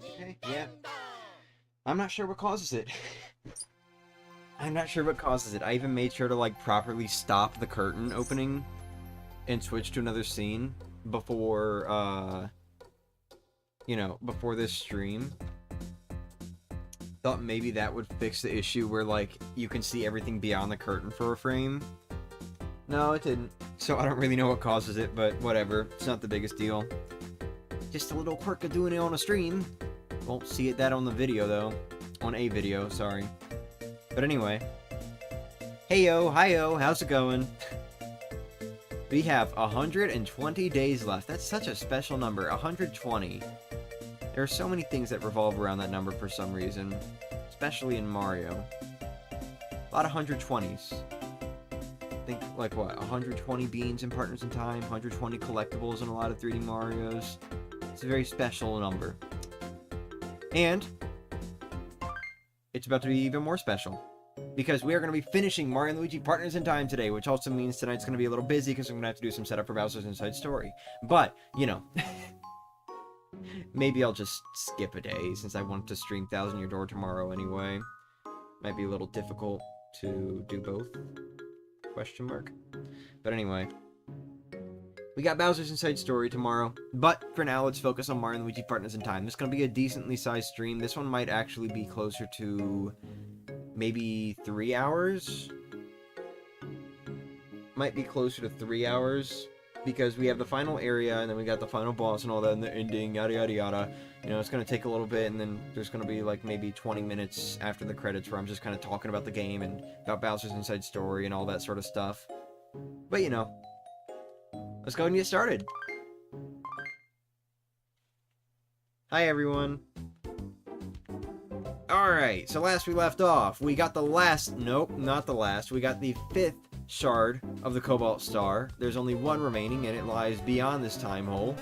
Okay, yeah. I'm not sure what causes it. I'm not sure what causes it. I even made sure to, like, properly stop the curtain opening and switch to another scene before, you know, before this stream. Thought maybe that would fix the issue where, like, you can see everything beyond the curtain for a frame. No, it didn't. So I don't really know what causes it, but whatever. It's not the biggest deal. Just a little quirk of doing it on a stream. Won't see that on the video, though. On a video, sorry. But anyway. Heyo, hiyo, how's it going? We have 120 days left. That's such a special number, 120. There are so many things that revolve around that number for some reason. Especially in Mario. A lot of 120s. Think, like what, 120 beans in Partners in Time, 120 collectibles in a lot of 3D Marios. It's a very special number. And it's about to be even more special. Because we are going to be finishing Mario Luigi Partners in Time today, which also means tonight's going to be a little busy because I'm going to have to do some setup for Bowser's Inside Story. But, you know, maybe I'll just skip a day since I want to stream Thousand Year Door tomorrow anyway. Might be a little difficult to do both. Question mark. But anyway. We got Bowser's Inside Story tomorrow, but for now, let's focus on Mario & Luigi Partners in Time. This is going to be a decently sized stream. This one might actually be closer to maybe 3 hours? Might be closer to 3 hours, because we have the final area, and then we got the final boss and all that, and the ending, yada yada yada. You know, it's going to take a little bit, and then there's going to be like maybe 20 minutes after the credits where I'm just kind of talking about the game and about Bowser's Inside Story and all that sort of stuff. But, you know. Let's go and get started. Hi, everyone. Alright, so last we left off, we got the last... Nope, not the last. We got the 5th shard of the Cobalt Star. There's only one remaining, and it lies beyond this time hole.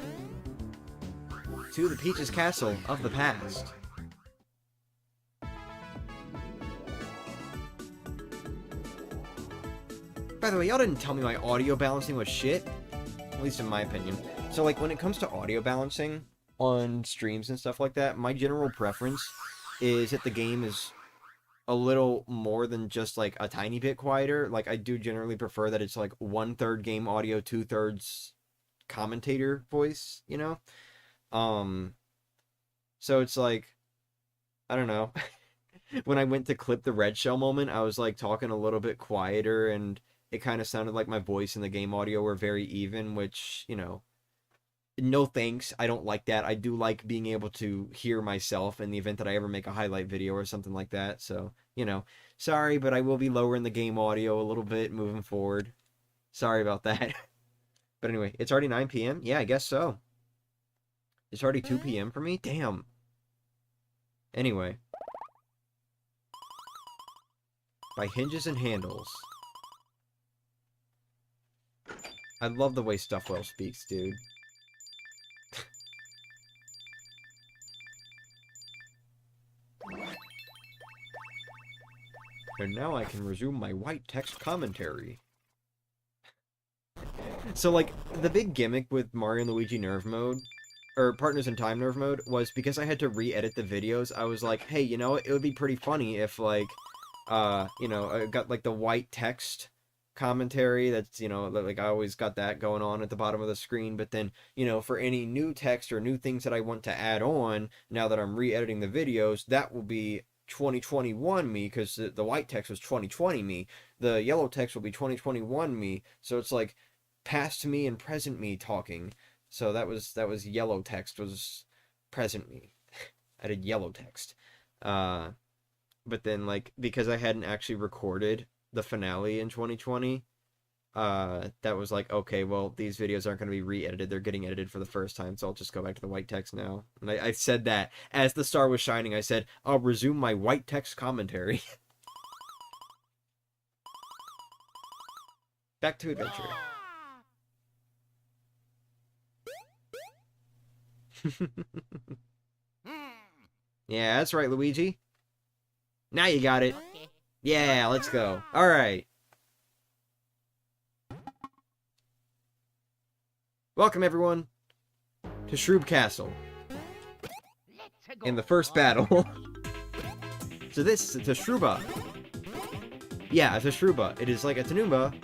To the Peach's Castle of the past. By the way, y'all didn't tell me my audio balancing was shit. At least in my opinion. So, like, when it comes to audio balancing on streams and stuff like that, my general preference is that the game is a little more than just, like, a tiny bit quieter. Like, I do generally prefer that it's, like, 1/3 game audio, 2/3 commentator voice, you know? So it's like, I don't know. When I went to clip the red shell moment, I was, like, talking a little bit quieter, and it kind of sounded like my voice and the game audio were very even, which, you know, no thanks. I don't like that. I do like being able to hear myself in the event that I ever make a highlight video or something like that. So, you know, sorry, but I will be lowering the game audio a little bit moving forward. Sorry about that. But anyway, it's already 9 p.m.? Yeah, I guess so. It's already 2 p.m. for me? Damn. Anyway. By hinges and handles. I love the way Stuffwell speaks, dude. And now I can resume my white text commentary. So, like, the big gimmick with Mario & Luigi Nerve Mode, or Partners in Time Nerve Mode, was because I had to re-edit the videos, I was like, hey, you know, it would be pretty funny if, like, you know, I got, like, the white text commentary that's, you know, like I always got that going on at the bottom of the screen, but then, you know, for any new text or new things that I want to add on now that I'm re-editing the videos, that will be 2021 me, because the white text was 2020 me, the yellow text will be 2021 me, so it's like past me and present me talking. So that was yellow text was present me. I did yellow text, but then, like, because I hadn't actually recorded the finale in 2020, that was like, okay, well, these videos aren't going to be re-edited, they're getting edited for the first time, so I'll just go back to the white text now. And I said that as the star was shining. I said, I'll resume my white text commentary. Back to adventure. Yeah, that's right, Luigi. Now you got it. Yeah, let's go. Alright. Welcome, everyone, to Shroob Castle. in the first battle. So this is a Shrooba. Yeah, it's a Shrooba. It is like a Tanumba,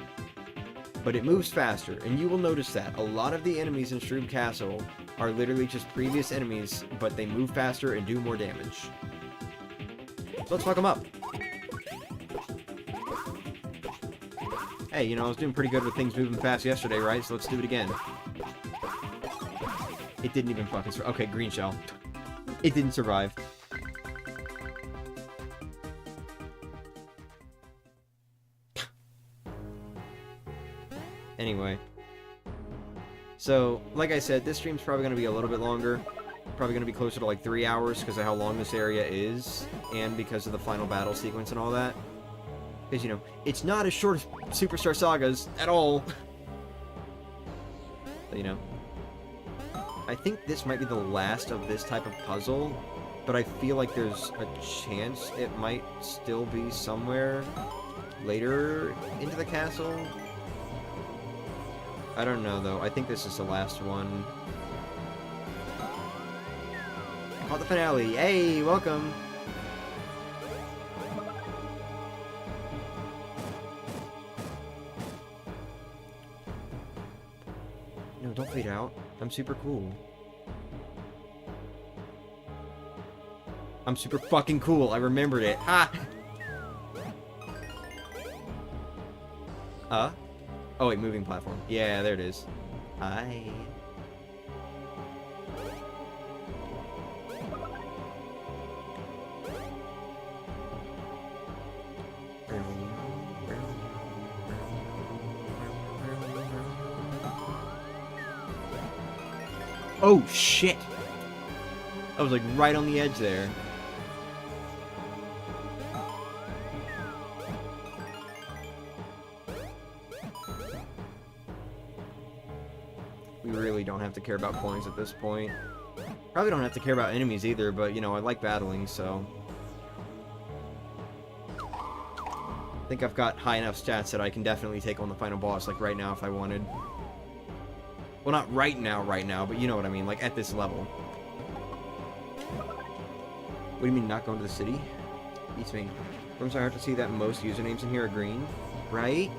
but it moves faster. And you will notice that a lot of the enemies in Shroob Castle are literally just previous enemies, but they move faster and do more damage. So let's fuck them up. Hey, you know, I was doing pretty good with things moving fast yesterday, right? So let's do it again. It didn't even fucking survive. Okay, green shell. It didn't survive. Anyway. So, like I said, this stream's probably going to be a little bit longer. Probably going to be closer to like 3 hours because of how long this area is. And because of the final battle sequence and all that. Because, you know, it's not as short as Superstar Sagas at all. But, you know. I think this might be the last of this type of puzzle. But I feel like there's a chance it might still be somewhere later into the castle. I don't know, though. I think this is the last one. Call the finale. Hey, welcome. No, don't fade out. I'm super cool. I'm super fucking cool. I remembered it. Ha! Oh, wait, moving platform. Yeah, there it is. Hi. Oh, shit! I was, like, right on the edge there. We really don't have to care about coins at this point. Probably don't have to care about enemies either, but, you know, I like battling, so... I think I've got high enough stats that I can definitely take on the final boss, like, right now if I wanted. Well, not right now, but you know what I mean, like, at this level. What do you mean, not going to the city? Beats me. I'm sorry, I have to see that most usernames in here are green. Right?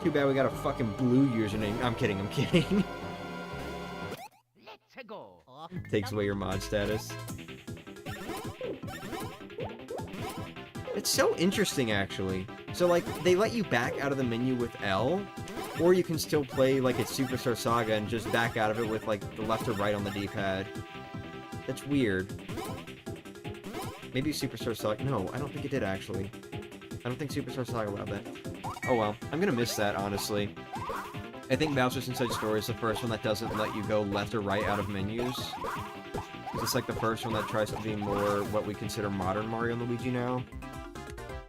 Too bad we got a fucking blue username. I'm kidding, I'm kidding. Let's go. Takes away your mod status. It's so interesting, actually. So, like, they let you back out of the menu with L, or you can still play like it's Superstar Saga and just back out of it with, like, the left or right on the D-pad. That's weird. Maybe Superstar Saga... No, I don't think it did, actually. I don't think Superstar Saga allowed that. Oh well, I'm gonna miss that, honestly. I think Bowser's Inside Story is the first one that doesn't let you go left or right out of menus. It's like the first one that tries to be more what we consider modern Mario and Luigi now.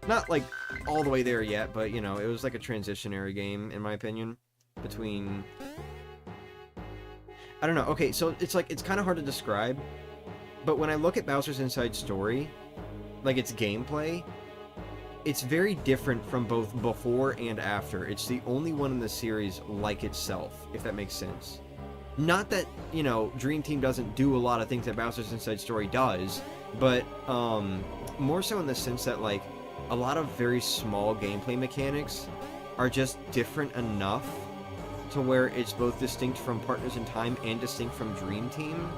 Not, like, all the way there yet, but, you know, it was like a transitionary game, in my opinion, between... I don't know, okay, so it's like, it's kind of hard to describe, but when I look at Bowser's Inside Story, like, its gameplay, it's very different from both before and after. It's the only one in the series like itself, if that makes sense. Not that, you know, Dream Team doesn't do a lot of things that Bowser's Inside Story does, but, more so in the sense that, like, a lot of very small gameplay mechanics are just different enough to where it's both distinct from Partners in Time and distinct from Dream Team,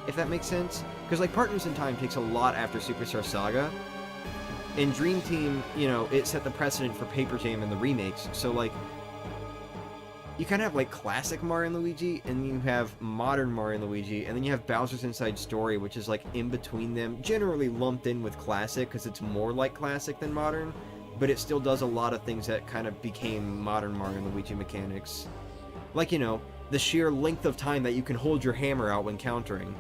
if that makes sense. Because, like, Partners in Time takes a lot after Superstar Saga. In Dream Team, you know, it set the precedent for Paper Jam and the remakes, so, like, you kind of have, like, classic Mario and Luigi, and you have modern Mario and Luigi, and then you have Bowser's Inside Story, which is, like, in between them, generally lumped in with classic, because it's more like classic than modern, but it still does a lot of things that kind of became modern Mario and Luigi mechanics. Like, you know, the sheer length of time that you can hold your hammer out when countering.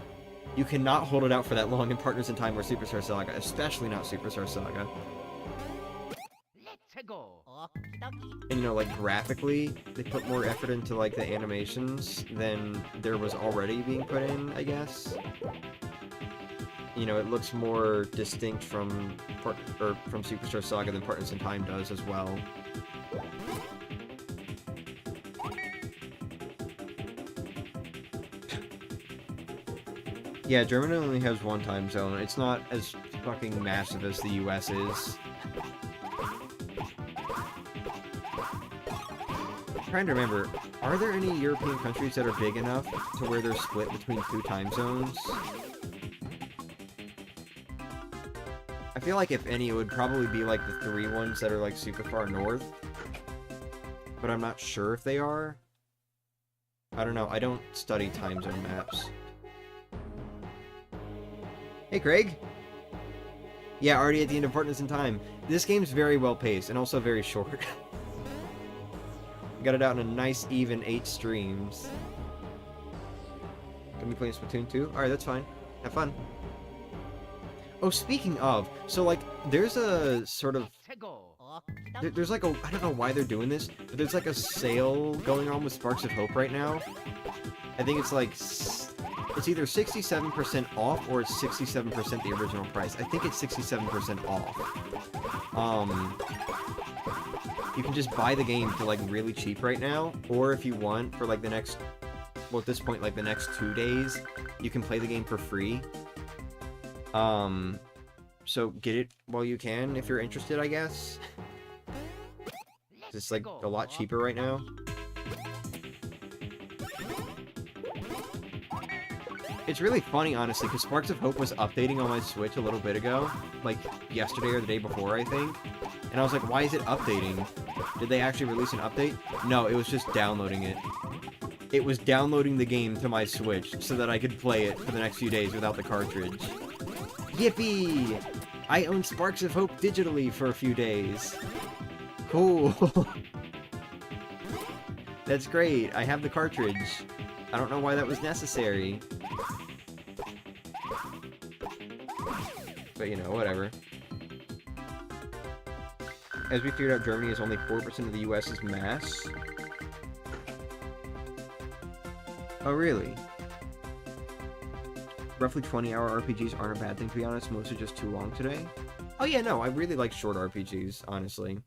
You cannot hold it out for that long in Partners in Time or Superstar Saga, especially not Superstar Saga. Let's go. And, you know, like, graphically, they put more effort into, like, the animations than there was already being put in, I guess. You know, it looks more distinct from Superstar Saga than Partners in Time does as well. Yeah, Germany only has one time zone. It's not as fucking massive as the US is. I'm trying to remember, are there any European countries that are big enough to where they're split between 2 time zones? I feel like if any, it would probably be like the 3 ones that are like super far north. But I'm not sure if they are. I don't know, I don't study time zone maps. Hey, Craig! Yeah, already at the end of Partners in Time. This game's very well paced, and also very short. Got it out in a nice, even 8 streams. Can we play Splatoon 2? Alright, that's fine. Have fun. Oh, speaking of, so, like, there's a sort of... There's like a... I don't know why they're doing this, but there's like a sale going on with Sparks of Hope right now. I think it's like... It's either 67% off or it's 67% the original price. I think it's 67% off. You can just buy the game for, like, really cheap right now, or if you want, for, like, the next... Well, at this point, like, the next 2 days, you can play the game for free. So get it while you can, if you're interested, I guess. It's, like, a lot cheaper right now. It's really funny, honestly, because Sparks of Hope was updating on my Switch a little bit ago. Like, yesterday or the day before, I think. And I was like, why is it updating? Did they actually release an update? No, it was just downloading it. It was downloading the game to my Switch so that I could play it for the next few days without the cartridge. Yippee! I own Sparks of Hope digitally for a few days. Cool. That's great. I have the cartridge. I don't know why that was necessary. But, you know, whatever. As we figured out, Germany is only 4% of the US's mass. Oh, really? Roughly 20-hour RPGs aren't a bad thing, to be honest. Most are just too long today. Oh, yeah, no, I really like short RPGs, honestly.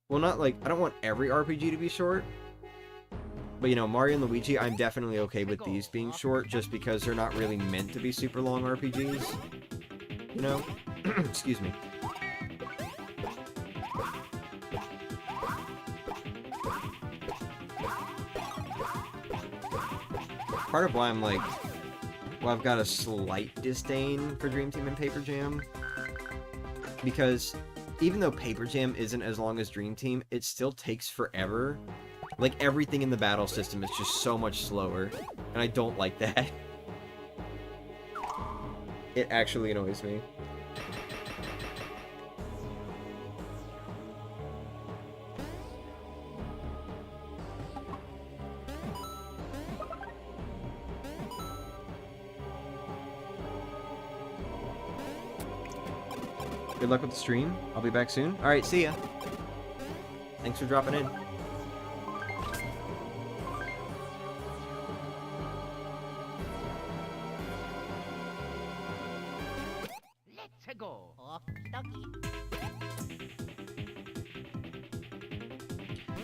Well, not like... I don't want every RPG to be short. But, you know, Mario and Luigi, I'm definitely okay with these being short, just because they're not really meant to be super long RPGs. You know? Excuse me. Part of why I'm like... Well, I've got a slight disdain for Dream Team and Paper Jam. Because even though Paper Jam isn't as long as Dream Team, it still takes forever. Like, everything in the battle system is just so much slower. And I don't like that. It actually annoys me. Good luck with the stream. I'll be back soon. Alright, see ya. Thanks for dropping in. Let's go.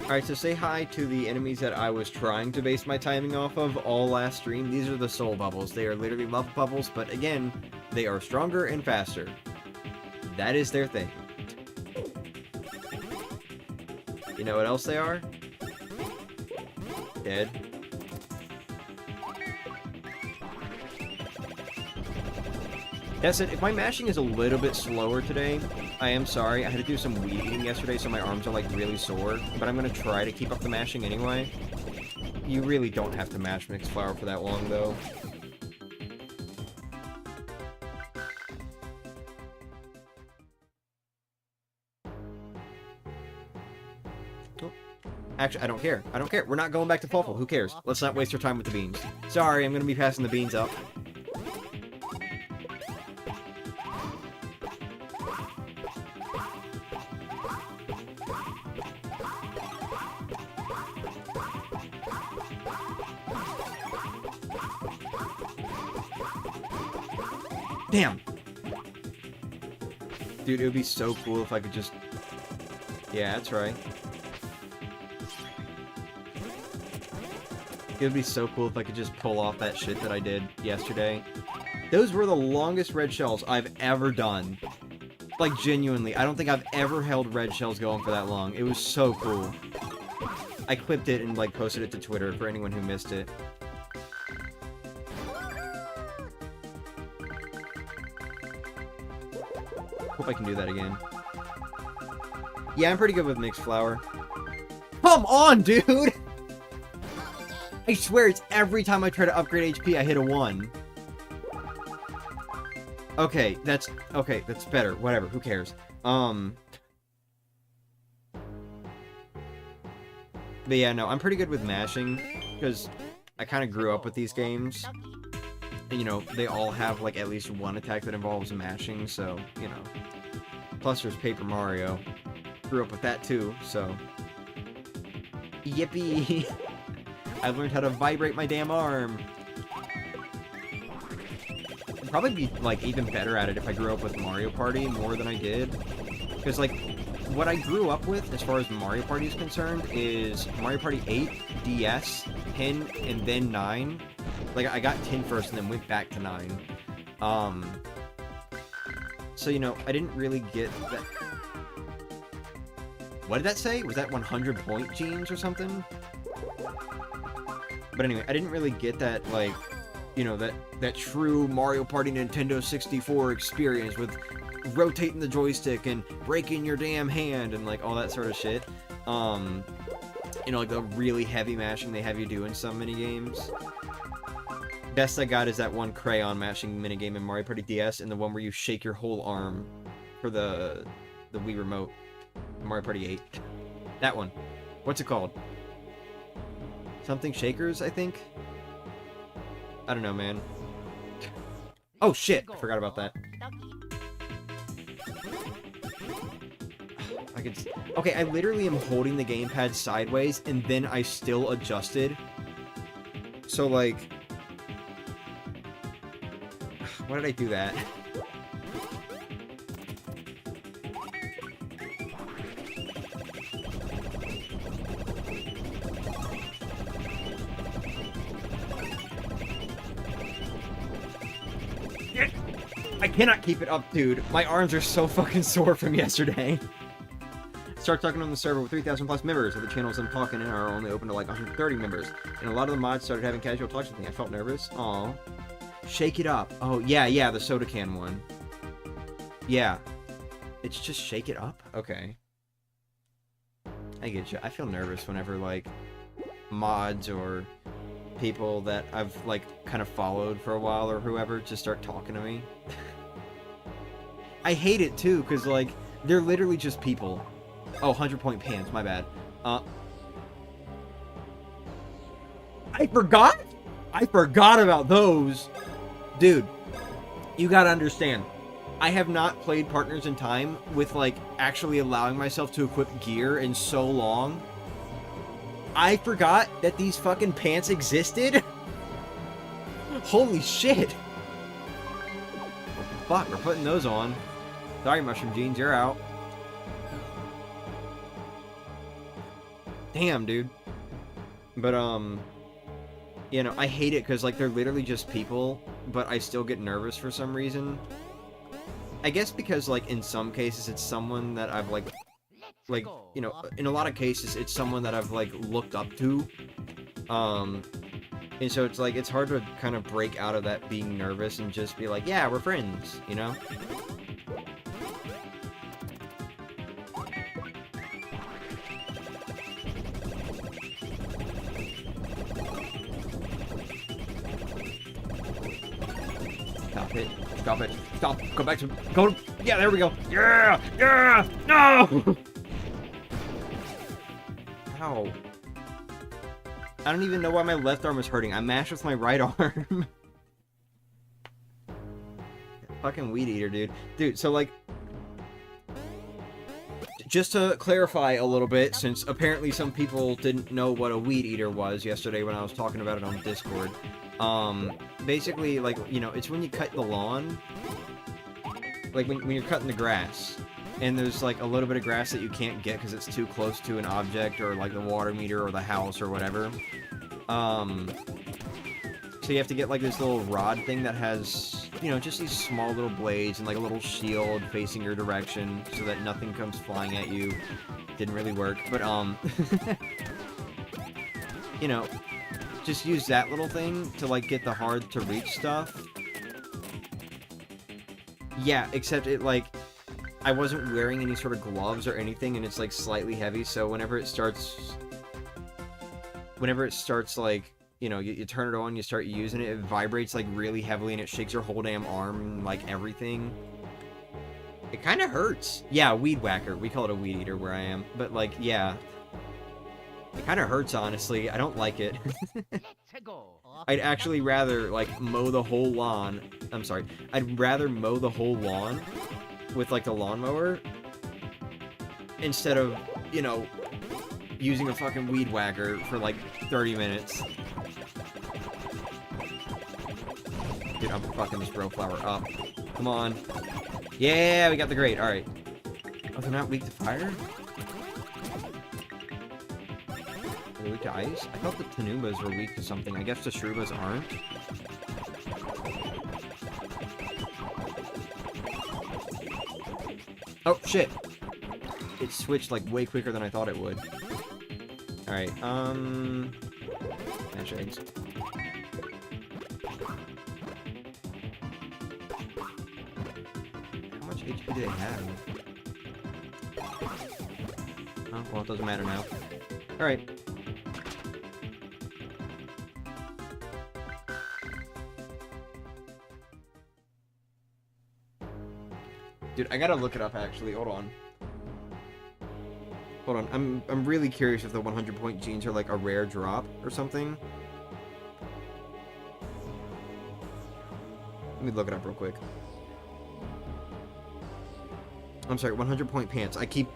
Alright, so say hi to the enemies that I was trying to base my timing off of all last stream. These are the soul bubbles. They are literally love bubbles, but again, they are stronger and faster. That is their thing. You know what else they are? Dead. That's it. If my mashing is a little bit slower today, I am sorry. I had to do some weed eating yesterday, so my arms are like really sore. But I'm gonna try to keep up the mashing anyway. You really don't have to mash mixed flour for that long, though. Actually, I don't care. I don't care. We're not going back to Fawful. Who cares? Let's not waste our time with the beans. Sorry, I'm going to be passing the beans up. Damn! Dude, it would be so cool if I could just... Yeah, that's right. It would be so cool if I could just pull off that shit that I did yesterday. Those were the longest red shells I've ever done. Like, genuinely, I don't think I've ever held red shells going for that long. It was so cool. I clipped it and, like, posted it to Twitter for anyone who missed it. Hope I can do that again. Yeah, I'm pretty good with mixed flower. Come on, dude! I swear it's every time I try to upgrade HP, I hit a 1. Okay, that's better. Whatever, who cares? But yeah, no, I'm pretty good with mashing, because I kind of grew up with these games. And, you know, they all have, like, at least one attack that involves mashing, so, you know. Plus, there's Paper Mario. Grew up with that, too, so. Yippee! I learned how to vibrate my damn arm. I'd probably be, like, even better at it if I grew up with Mario Party more than I did. Because, like, what I grew up with, as far as Mario Party is concerned, is Mario Party 8, DS, 10, and then 9. Like, I got 10 first and then went back to 9. So, you know, I didn't really get that... What did that say? Was that 100-point genes or something? But anyway, I didn't really get that, like, you know, that true Mario Party Nintendo 64 experience with rotating the joystick and breaking your damn hand and, like, all that sort of shit. You know, like, the really heavy mashing they have you do in some minigames. Best I got is that one crayon mashing minigame in Mario Party DS, and the one where you shake your whole arm for the Wii Remote. Mario Party 8. That one. What's it called? Something Shakers, I think? I don't know, man. Oh, shit! I forgot about that. Okay, I literally am holding the gamepad sideways, and then I still adjusted. So, like... Why did I do that? I cannot keep it up, dude. My arms are so fucking sore from yesterday. Start talking on the server with 3,000 plus members. Other channels I'm talking in are only open to like 130 members. And a lot of the mods started having casual talks with me. I felt nervous. Aw. Shake it up. Oh, yeah, the soda can one. Yeah. It's just shake it up? Okay. I get you. I feel nervous whenever, like, mods or people that I've, like, kind of followed for a while or whoever just start talking to me. I hate it, too, because, like, they're literally just people. Oh, 100-point pants. My bad. I forgot? I forgot about those. Dude, you gotta understand. I have not played Partners in Time with, like, actually allowing myself to equip gear in so long. I forgot that these fucking pants existed. Holy shit. Fuck, we're putting those on. Sorry, Mushroom Jeans, you're out. Damn, dude. But, you know, I hate it because, like, they're literally just people, but I still get nervous for some reason. I guess because, like, in some cases, it's someone that I've, like, you know, in a lot of cases, it's someone that I've, like, looked up to. And so it's, like, it's hard to kind of break out of that being nervous and just be like, yeah, we're friends, you know? Stop it. Stop it. Stop. Go back to... Go... Yeah, there we go. Yeah! Yeah! No! Ow. I don't even know why my left arm is hurting. I mashed with my right arm. Fucking weed eater, dude. Dude, so, like... Just to clarify a little bit, since apparently some people didn't know what a weed eater was yesterday when I was talking about it on Discord. Basically, like, you know, it's when you cut the lawn, like, when you're cutting the grass, and there's, like, a little bit of grass that you can't get because it's too close to an object, or, like, the water meter, or the house, or whatever. So you have to get, like, this little rod thing that has, you know, just these small little blades and, like, a little shield facing your direction so that nothing comes flying at you. Didn't really work, but, you know, just use that little thing to, like, get the hard-to-reach stuff. Yeah, except it, like, I wasn't wearing any sort of gloves or anything, and it's, like, slightly heavy, so whenever it starts, like, you know, you turn it on, you start using it, it vibrates, like, really heavily, and it shakes your whole damn arm, and, like, everything. It kind of hurts. Yeah, weed whacker. We call it a weed eater where I am. But, like, yeah. It kind of hurts, honestly. I don't like it. I'd actually rather, like, mow the whole lawn. I'm sorry. I'd rather mow the whole lawn with, like, the lawnmower instead of, you know, using a fucking weed whacker for, like, 30 minutes. Dude, I'm fucking this bro flower up. Come on. Yeah, we got the grate. Alright. Oh, they're not weak to fire? Are they weak to ice? I thought the Tanubas were weak to something. I guess the Shroobas aren't. Oh, shit! It switched, like, way quicker than I thought it would. Alright, Mash eggs. How much HP do they have? Oh, well, it doesn't matter now. Alright. Dude, I gotta look it up, actually. Hold on. Hold on. I'm really curious if the 100-point genes are, like, a rare drop or something. Let me look it up real quick. I'm sorry, 100-point pants. I keep...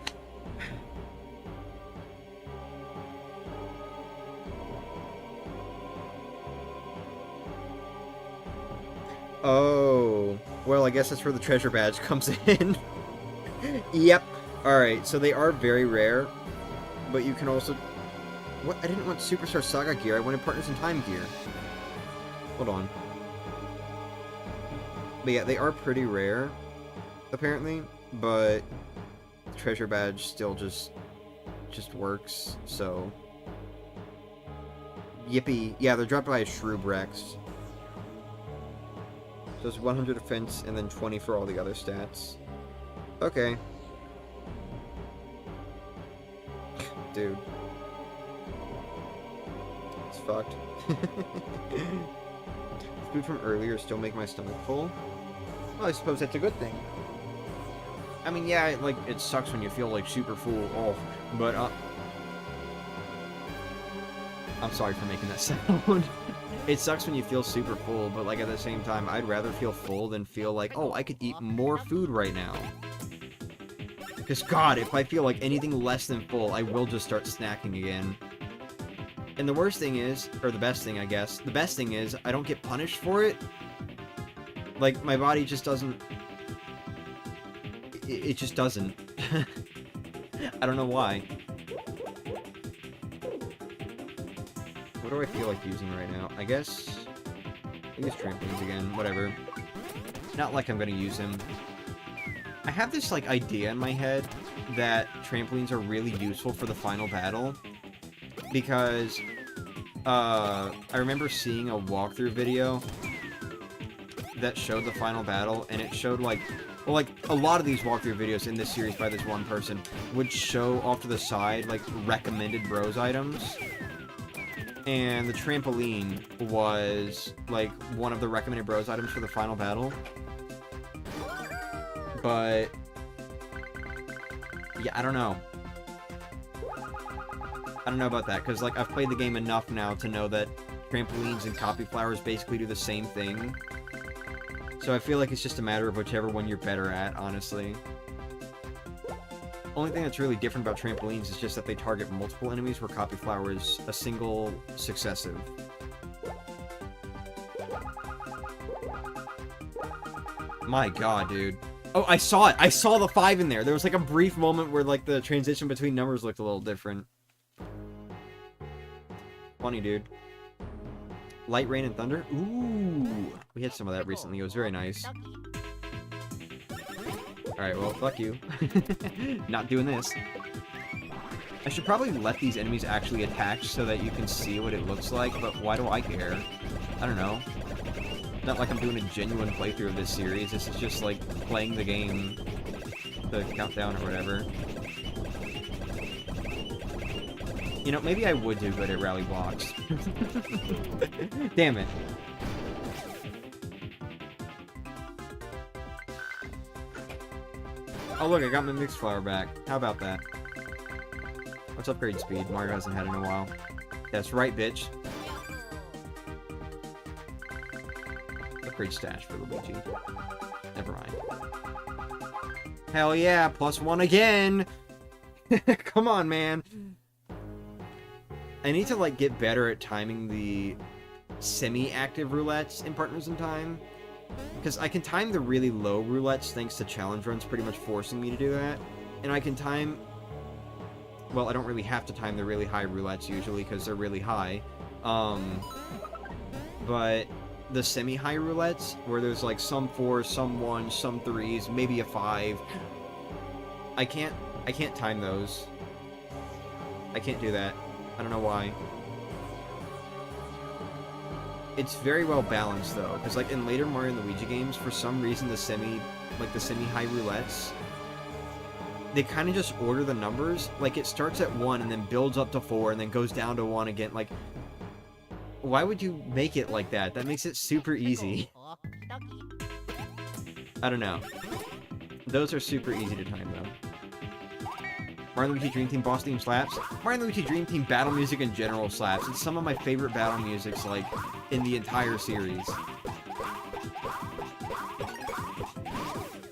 Oh. Well, I guess that's where the treasure badge comes in. Yep. Alright, so they are very rare, but you can also... What? I didn't want Superstar Saga gear, I wanted Partners in Time gear. Hold on. But yeah, they are pretty rare, apparently, but the treasure badge still just works, so... Yippee. Yeah, they're dropped by a Shroob Rex. So it's 100 defense and then 20 for all the other stats. Okay. Dude. It's fucked. Food from earlier still make my stomach full? Well, I suppose that's a good thing. I mean, yeah, like, it sucks when you feel, like, super full. Oh, but, I'm sorry for making that sound. It sucks when you feel super full, but, like, at the same time, I'd rather feel full than feel like, oh, I could eat more food right now. Because, God, if I feel like anything less than full, I will just start snacking again. And the worst thing is, or the best thing, I guess, the best thing is, I don't get punished for it. Like, my body just doesn't... It just doesn't. I don't know why. What do I feel like using right now? I guess... I use trampolines again, whatever. Not like I'm gonna use them. I have this, like, idea in my head that trampolines are really useful for the final battle. Because, I remember seeing a walkthrough video that showed the final battle, and it showed, like... Well, like, a lot of these walkthrough videos in this series by this one person would show off to the side, like, recommended bros items. And the trampoline was, like, one of the recommended bros items for the final battle. But... yeah, I don't know. I don't know about that, because, like, I've played the game enough now to know that trampolines and copy flowers basically do the same thing. So I feel like it's just a matter of whichever one you're better at, honestly. Only thing that's really different about trampolines is just that they target multiple enemies, where copy flower is a single successive. My god, dude. Oh, I saw it! I saw the 5 in there! There was like a brief moment where like the transition between numbers looked a little different. Funny, dude. Light, rain, and thunder? Ooh! We had some of that recently. It was very nice. Alright, well, fuck you. Not doing this. I should probably let these enemies actually attack so that you can see what it looks like, but why do I care? I don't know. Not like I'm doing a genuine playthrough of this series. This is just like playing the game, the countdown or whatever. You know, maybe I would do good at rally blocks. Damn it. Oh look, I got my mixed flower back. How about that? What's upgrade speed? Mario hasn't had in a while. That's right, bitch. Upgrade stash for Luigi. Never mind. Hell yeah, +1 again! Come on, man. I need to, like, get better at timing the semi-active roulettes in Partners in Time. Because I can time the really low roulettes thanks to challenge runs pretty much forcing me to do that. And I can time... Well, I don't really have to time the really high roulettes usually because they're really high. But the semi-high roulettes, where there's like some 4s, some 1s, some 3s, maybe a 5. I can't time those. I can't do that. I don't know why. It's very well balanced though, because like in later Mario and Luigi games, for some reason the semi-high roulettes, they kind of just order the numbers. Like it starts at 1 and then builds up to 4 and then goes down to 1 again. Like, why would you make it like that? That makes it super easy. I don't know. Those are super easy to time though. Mario Luigi Dream Team boss theme slaps. Mario Luigi Dream Team battle music in general slaps. It's some of my favorite battle musics, like, in the entire series.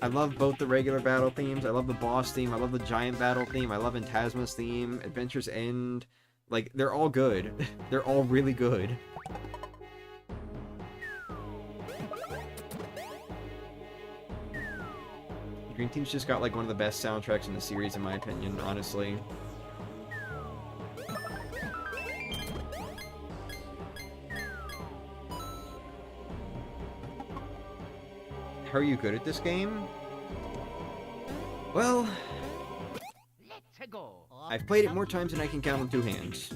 I love both the regular battle themes. I love the boss theme. I love the giant battle theme. I love Phantasma's theme. Adventure's End. Like, they're all good. They're all really good. Dream Team's just got, like, one of the best soundtracks in the series, in my opinion, honestly. How are you good at this game? Well... Let's go. I've played it more times than I can count on 2 hands.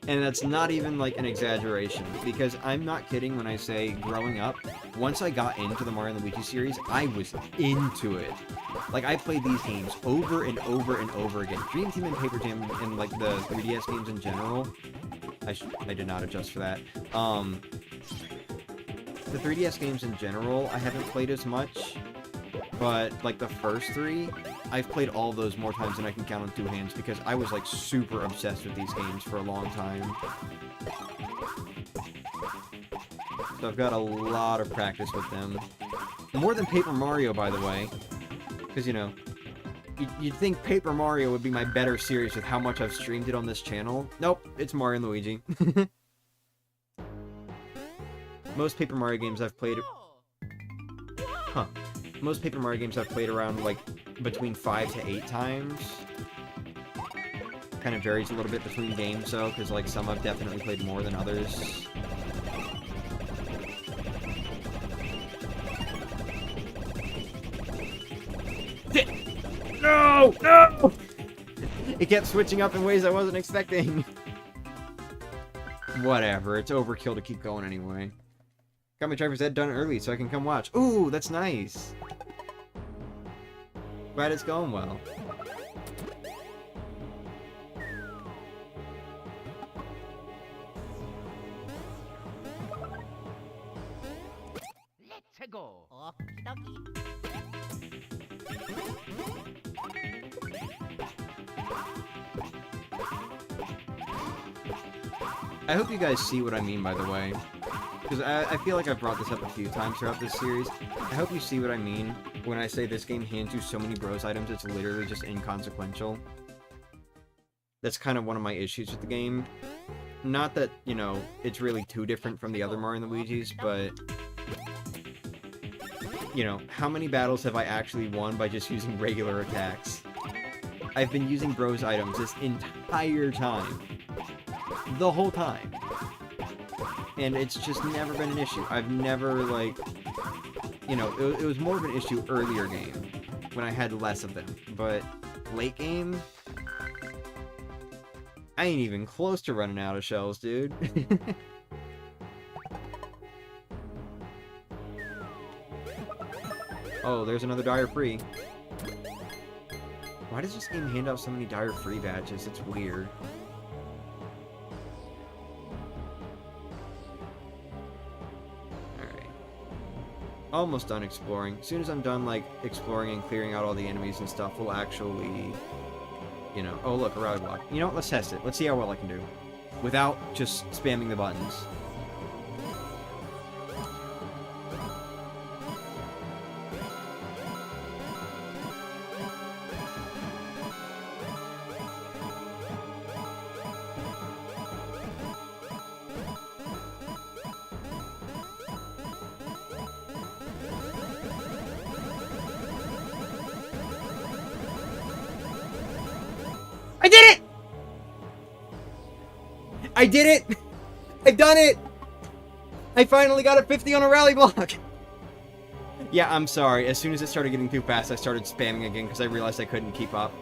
And that's not even, like, an exaggeration, because I'm not kidding when I say, growing up, once I got into the Mario & Luigi series, I was into it. Like, I played these games over and over and over again. Dream Team and Paper Jam and, like, the 3DS games in general. I did not adjust for that. The 3DS games in general, I haven't played as much, but, like, the first 3, I've played all of those more times than I can count on 2 hands, because I was, like, super obsessed with these games for a long time. So I've got a lot of practice with them. More than Paper Mario, by the way. Because, you know, you'd think Paper Mario would be my better series with how much I've streamed it on this channel. Nope, it's Mario & Luigi. Most Paper Mario games I've played... Huh. Most Paper Mario games I've played around, like, between 5 to 8 times. Kind of varies a little bit between games, though, because, like, some I've definitely played more than others. No! No! It kept switching up in ways I wasn't expecting. Whatever, it's overkill to keep going anyway. Got my driver's ed done early so I can come watch. Ooh, that's nice. Glad it's going well. Let's go. I hope you guys see what I mean, by the way. Because I feel like I've brought this up a few times throughout this series. I hope you see what I mean when I say this game hands you so many bros items, it's literally just inconsequential. That's kind of one of my issues with the game. Not that, you know, it's really too different from the other Mario & Luigi's, but... You know, how many battles have I actually won by just using regular attacks? I've been using bros items this entire time. The whole time. And it's just never been an issue. I've never, like, you know, it was more of an issue earlier game, when I had less of them. But late game, I ain't even close to running out of shells, dude. Oh, there's another Dire Free. Why does this game hand out so many Dire Free badges? It's weird. Alright. Almost done exploring. As soon as I'm done, like, exploring and clearing out all the enemies and stuff, we'll actually, you know... Oh, look, a rally block. You know what? Let's test it. Let's see how well I can do. Without just spamming the buttons. I did it! I did it! I've done it! I finally got a 50 on a rally block! Yeah, I'm sorry. As soon as it started getting too fast, I started spamming again because I realized I couldn't keep up.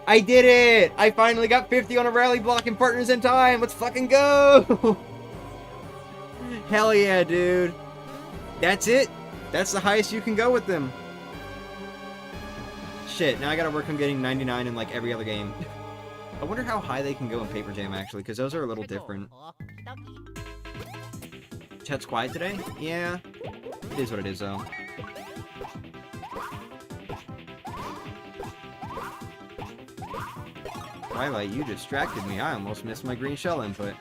I did it! I finally got 50 on a rally block and partners in time! Let's fucking go! Hell yeah, dude. That's it. That's the highest you can go with them. Shit, now I gotta work on getting 99 in, like, every other game. I wonder how high they can go in Paper Jam, actually, because those are a little different. Chat's quiet today? Yeah. It is what it is, though. Twilight, you distracted me. I almost missed my green shell input.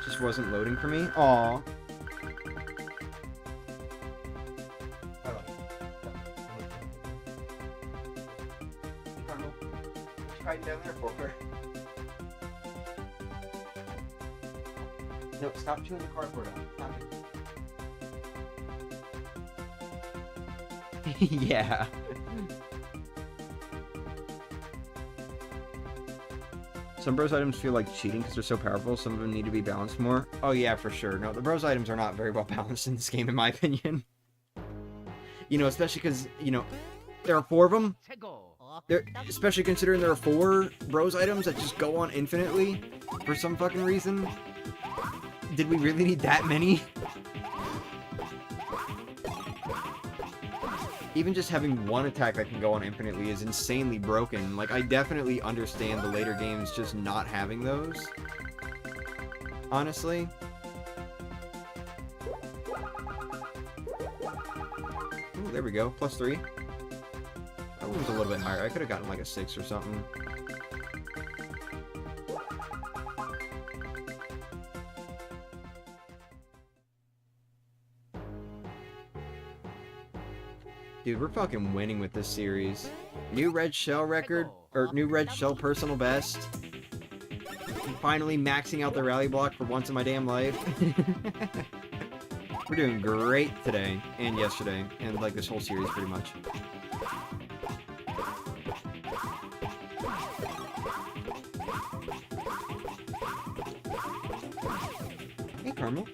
Just wasn't loading for me? Aww. Down there for her. No, stop chewing the cardboard out. Stop it. Yeah. Some bros items feel like cheating because they're so powerful. Some of them need to be balanced more. Oh yeah, for sure. No, the bros items are not very well balanced in this game, in my opinion. You know, especially because, you know, there are 4 of them. Especially considering there are 4 bros items that just go on infinitely for some fucking reason. Did we really need that many? Even just having 1 attack that can go on infinitely is insanely broken. Like, I definitely understand the later games just not having those. Honestly. Ooh, there we go. +3. That one was a little bit higher. I could have gotten like a 6 or something. Dude, we're fucking winning with this series. New red shell record, or new red shell personal best. Finally maxing out the rally block for once in my damn life. We're doing great today, and yesterday, and like this whole series pretty much. Hey, Carmel.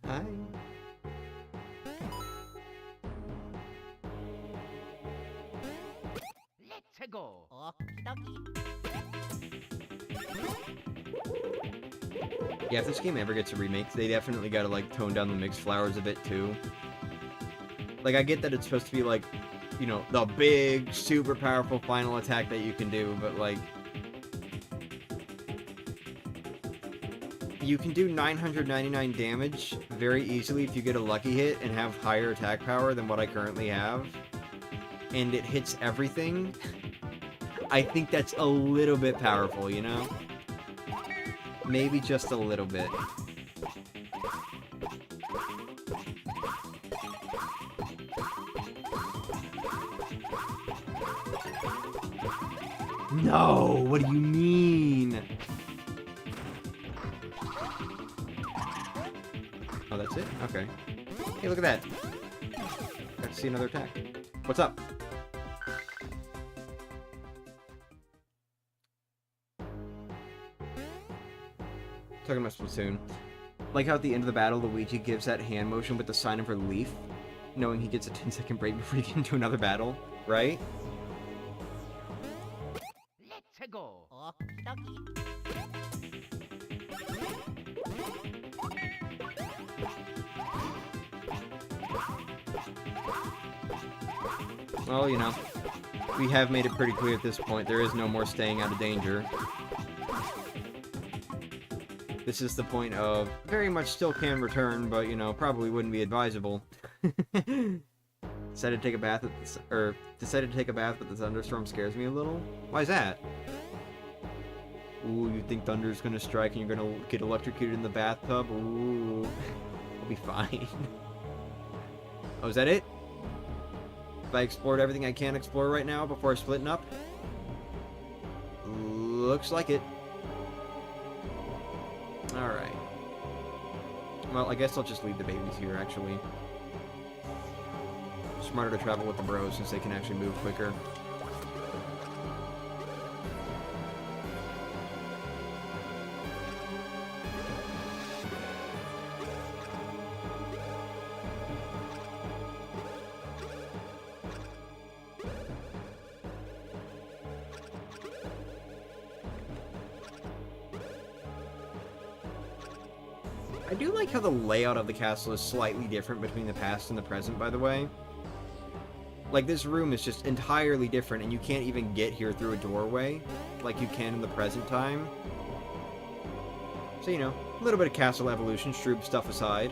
Hi. Let's go. Yeah, if this game ever gets a remake, they definitely gotta, like, tone down the mixed flowers a bit, too. Like, I get that it's supposed to be, like, you know, the big, super powerful final attack that you can do, but, like... You can do 999 damage very easily if you get a lucky hit and have higher attack power than what I currently have. And it hits everything. I think that's a little bit powerful, you know? Maybe just a little bit. No! What do you mean? Oh, that's it? Okay. Hey, look at that. to see another attack. What's up? Talking about Splatoon. Like how at the end of the battle, Luigi gives that hand motion with the sign of relief, knowing he gets a 10-second break before he gets into another battle, right? Let's go. Well, you know, we have made it pretty clear at this point, there is no more staying out of danger. This is the point of, very much still can return, but, you know, probably wouldn't be advisable. Decided to take a bath but the thunderstorm scares me a little? Why is that? Ooh, you think thunder's gonna strike and you're gonna get electrocuted in the bathtub? Ooh, I'll be fine. Oh, is that it? Have I explored everything I can explore right now before splitting up? Looks like it. Alright. Well, I guess I'll just leave the babies here, actually. Smarter to travel with the bros since they can actually move quicker. I do like how the layout of the castle is slightly different between the past and the present, by the way. Like, this room is just entirely different, and you can't even get here through a doorway, like you can in the present time. So, you know, a little bit of castle evolution, Shroob stuff aside.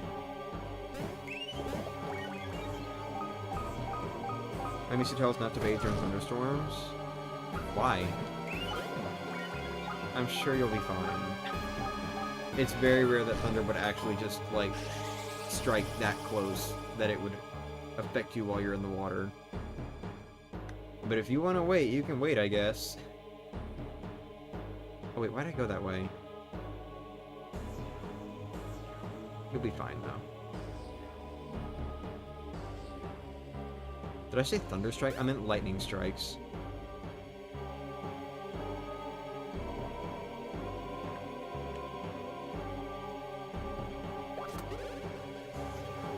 I miss you tell us not to bathe during thunderstorms. Why? I'm sure you'll be fine. It's very rare that thunder would actually just, like, strike that close that it would affect you while you're in the water. But if you want to wait, you can wait, I guess. Oh wait, why'd I go that way? You'll be fine, though. Did I say thunder strike? I meant lightning strikes.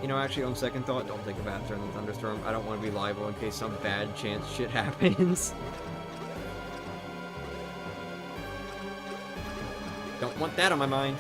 You know, actually, on second thought, don't take a bath during the thunderstorm. I don't want to be liable in case some bad chance shit happens. Don't want that on my mind.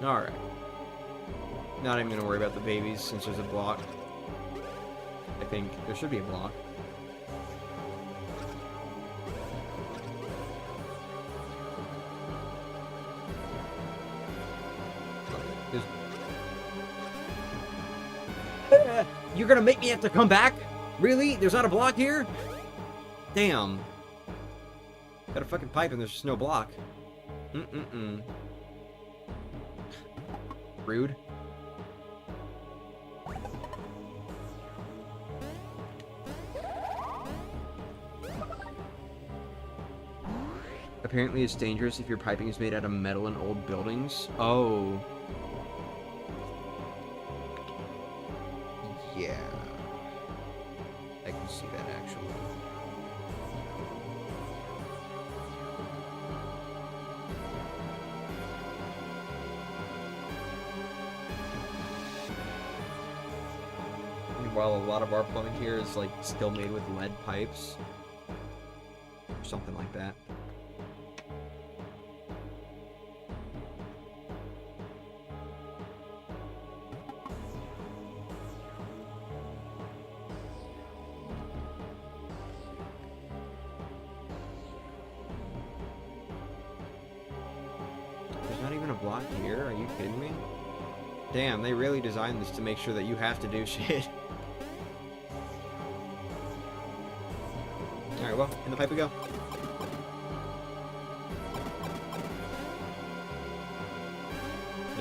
Alright. Not even gonna worry about the babies since there's a block. I think there should be a block. You're gonna make me have to come back? Really? There's not a block here? Damn. Got a fucking pipe and there's just no block. Rude. Apparently it's dangerous if your piping is made out of metal in old buildings. Oh. Yeah. I can see that actually. While a lot of our plumbing here is like still made with lead pipes or something like that. There's not even a block here? Are you kidding me? Damn, they really designed this to make sure that you have to do shit. Alright, well, in the pipe we go.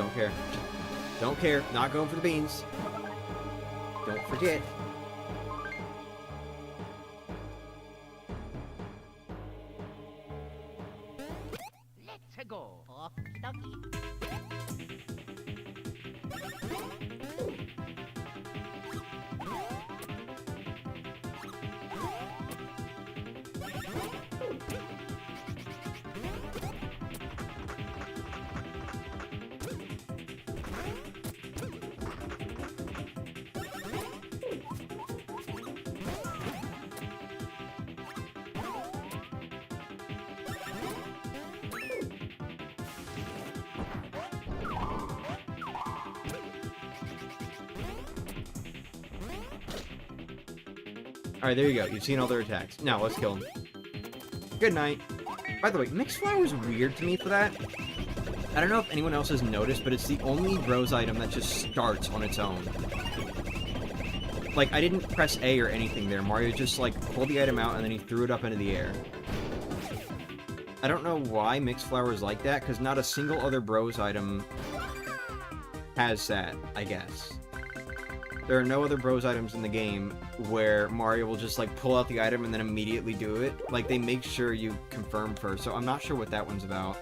Don't care. Don't care. Not going for the beans. Don't forget. Let's go. Alright, there you go. You've seen all their attacks. Now, let's kill them. Good night. By the way, Mixed Flower was weird to me for that. I don't know if anyone else has noticed, but it's the only Rose item that just starts on its own. Like, I didn't press A or anything there. Mario just, like, pulled the item out and then he threw it up into the air. I don't know why Mixed Flower is like that, because not a single other Bros item has that, I guess. There are no other Bros items in the game where Mario will just, like, pull out the item and then immediately do it. Like, they make sure you confirm first, so I'm not sure what that one's about.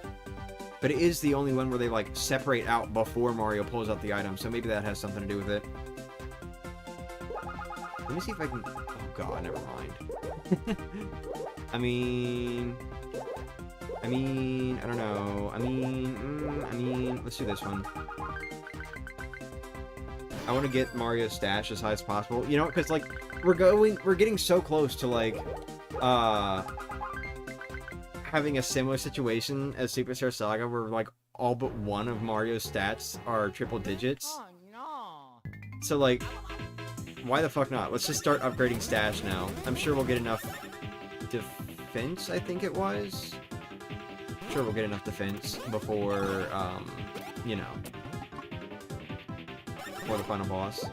But it is the only one where they, like, separate out before Mario pulls out the item, so maybe that has something to do with it. Let me see if I can... Oh, God, never mind. I mean, I don't know. I mean, let's do this one. I want to get Mario's stash as high as possible. You know, because, like, we're getting so close to, like, having a similar situation as Superstar Saga, where, like, all but one of Mario's stats are triple digits. Oh no. So, like, why the fuck not? Let's just start upgrading stash now. I'm sure we'll get enough defense, I think it was. I'm sure we'll get enough defense before, you know, before the final boss.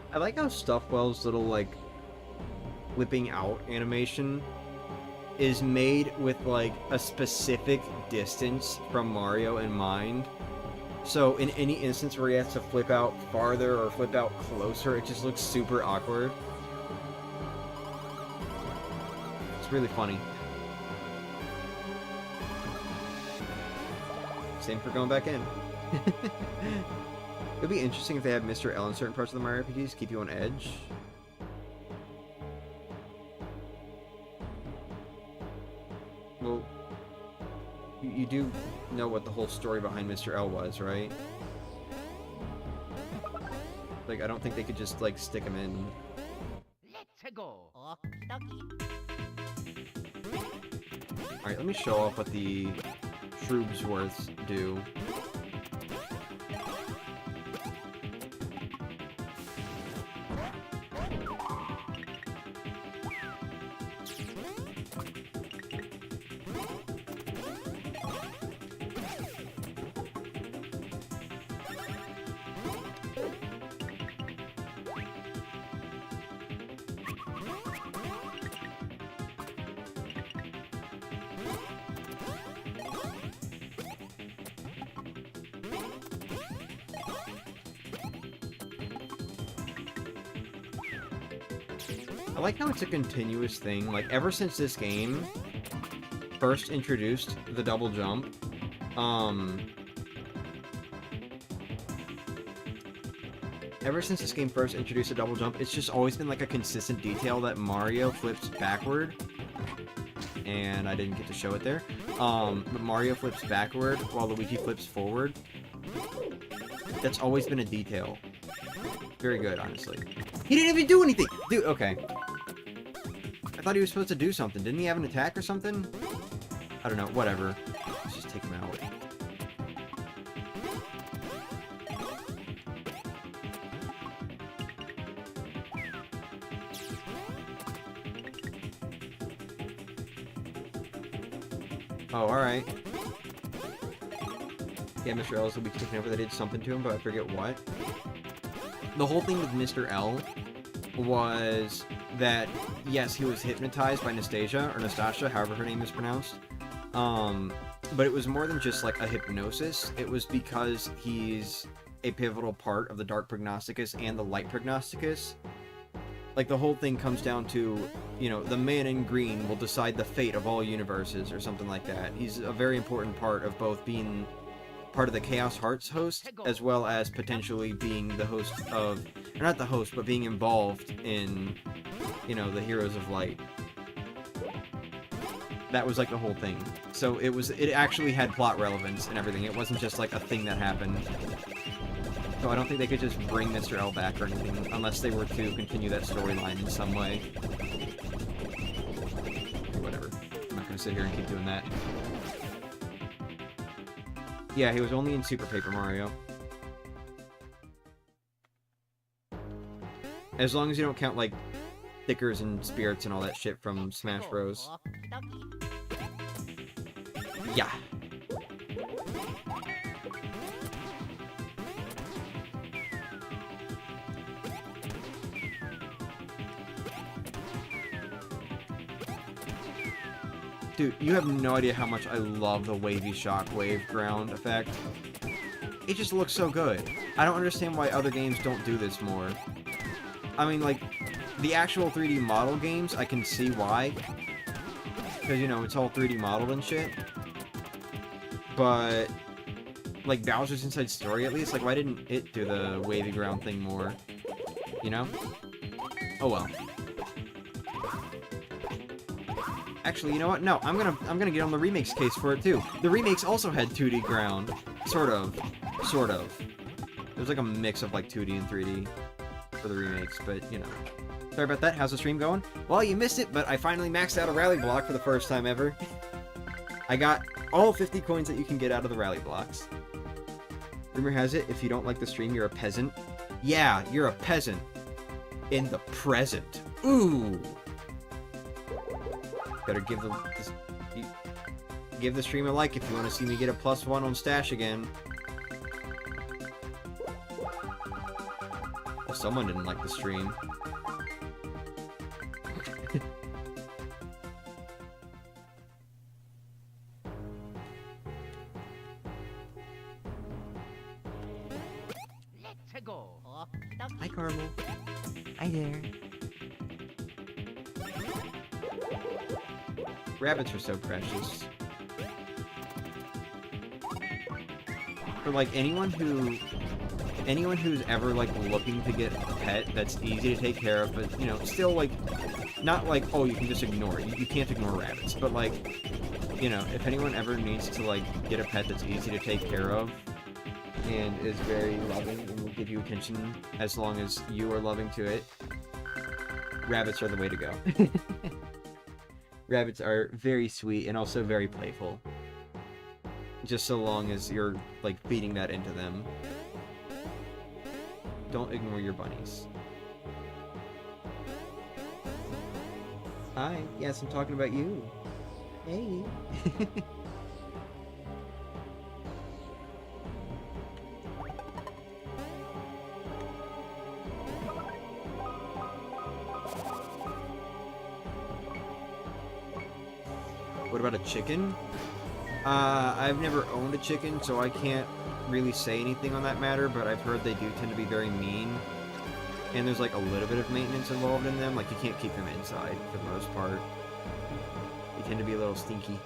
I like how Stuffwell's little, like, flipping out animation is made with, like, a specific distance from Mario in mind. So in any instance where he has to flip out farther or flip out closer, it just looks super awkward. It's really funny. Same for going back in. It'd be interesting if they had Mr. L in certain parts of the Mario RPGs to keep you on edge. Well, you do know what the whole story behind Mr. L was, right? Like, I don't think they could just, like, stick him in. Let's go. Alright, let me show off what the Shroob's worths do. I like how it's a continuous thing. Like, ever since this game first introduced the double jump, ever since this game first introduced a double jump, it's just always been like a consistent detail that Mario flips backward. And I didn't get to show it there. But Mario flips backward while Luigi flips forward. That's always been a detail. Very good, honestly. He didn't even do anything! Dude, okay. I thought he was supposed to do something. Didn't he have an attack or something? I don't know, whatever. Let's just take him out. Oh, alright. Yeah, Mr. L will be taken over. They did something to him, but I forget what. The whole thing with Mr. L was that, yes, he was hypnotized by Nastasia, or Nastasha, however her name is pronounced. But it was more than just, like, a hypnosis. It was because he's a pivotal part of the Dark Prognosticus and the Light Prognosticus. Like, the whole thing comes down to, you know, the man in green will decide the fate of all universes, or something like that. He's a very important part of both being part of the Chaos Hearts host, as well as potentially being the host of, or not the host, but being involved in, you know, the Heroes of Light. That was like the whole thing. So it actually had plot relevance and everything. It wasn't just like a thing that happened. So I don't think they could just bring Mr. L back or anything, unless they were to continue that storyline in some way. Whatever. I'm not gonna sit here and keep doing that. Yeah, he was only in Super Paper Mario. As long as you don't count, like, stickers and spirits and all that shit from Smash Bros. Yeah. Dude, you have no idea how much I love the wavy shockwave ground effect. It just looks so good. I don't understand why other games don't do this more. I mean, like, the actual 3D model games, I can see why. Because, you know, it's all 3D modeled and shit. But, like, Bowser's Inside Story, at least, like, why didn't it do the wavy ground thing more? You know? Oh well. Actually, you know what? No, I'm gonna get on the remakes case for it too. The remakes also had 2D ground, sort of. It was like a mix of like 2D and 3D for the remakes, but you know. Sorry about that. How's the stream going? Well, you missed it, but I finally maxed out a rally block for the first time ever. I got all 50 coins that you can get out of the rally blocks. Rumor has it, if you don't like the stream, you're a peasant. Yeah, you're a peasant. In the present. Ooh. Better give the stream a like if you want to see me get a +1 on stash again. Well, someone didn't like the stream. Let's go. Hi, Carmel. Hi there. Rabbits are so precious. For like anyone who's ever like looking to get a pet that's easy to take care of, but you know, still like not like, oh, you can just ignore it. You can't ignore rabbits, but like, you know, if anyone ever needs to like get a pet that's easy to take care of and is very loving and will give you attention as long as you are loving to it, rabbits are the way to go. Rabbits are very sweet and also very playful. Just so long as you're, like, feeding that into them. Don't ignore your bunnies. Hi. Yes, I'm talking about you. Hey. What about a chicken? I've never owned a chicken, so I can't really say anything on that matter, but I've heard they do tend to be very mean. And there's like a little bit of maintenance involved in them, like you can't keep them inside for the most part. They tend to be a little stinky.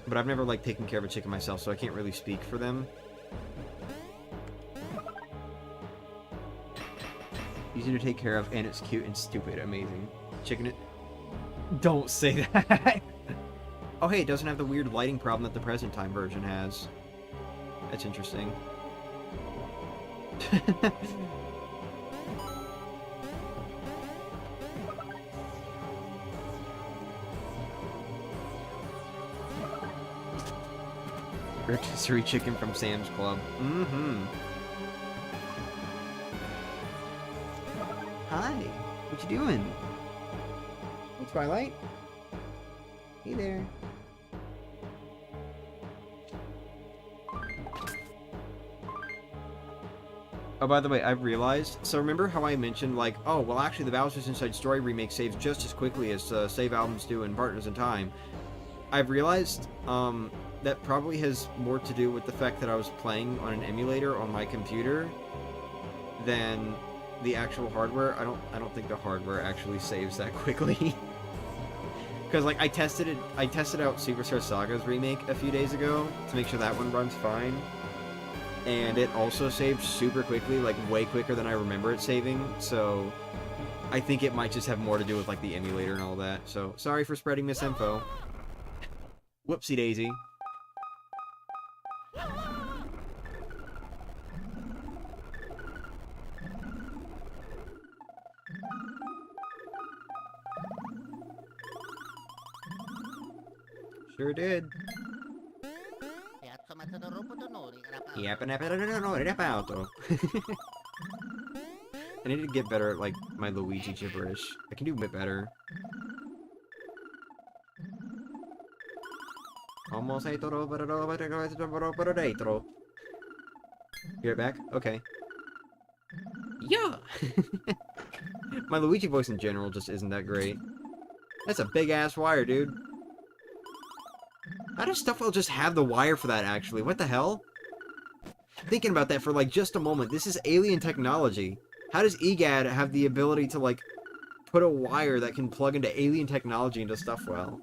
But I've never like taken care of a chicken myself, so I can't really speak for them. Easy to take care of, and it's cute and stupid. Amazing. Chicken it. Don't say that. Oh, hey, it doesn't have the weird lighting problem that the present time version has. That's interesting. Rotisserie chicken from Sam's Club. Mm-hmm. Hi. What you doing? Hey, Twilight. Hey there. Oh, by the way, I've realized, so remember how I mentioned, like, oh, well, actually, the Bowser's Inside Story remake saves just as quickly as save albums do in Partners in Time. I've realized, that probably has more to do with the fact that I was playing on an emulator on my computer than the actual hardware. I don't think the hardware actually saves that quickly. Because, like, I tested out Superstar Saga's remake a few days ago to make sure that one runs fine. And it also saved super quickly, like, way quicker than I remember it saving, so I think it might just have more to do with, like, the emulator and all that. So, sorry for spreading misinfo. Whoopsie daisy. Sure did. I need to get better at, like, my Luigi gibberish. I can do a bit better. Almost a toro, but You're back? Okay. Yeah! My Luigi voice in general just isn't that great. That's a big-ass wire, dude. How does Stuffwell just have the wire for that, actually? What the hell? Thinking about that for, like, just a moment. This is alien technology. How does EGAD have the ability to, like, put a wire that can plug into alien technology into Stuffwell?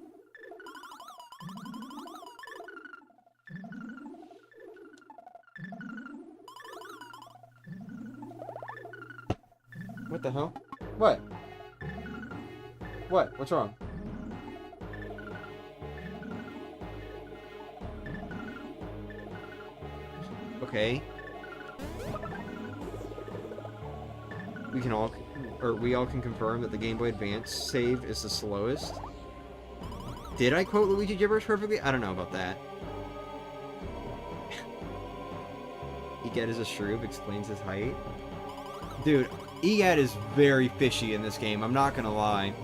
What the hell? What? What? What's wrong? Okay. We all can confirm that the Game Boy Advance save is the slowest. Did I quote Luigi gibberish perfectly? I don't know about that. Egad is a Shroob, explains his height. Dude, Egad is very fishy in this game, I'm not gonna lie.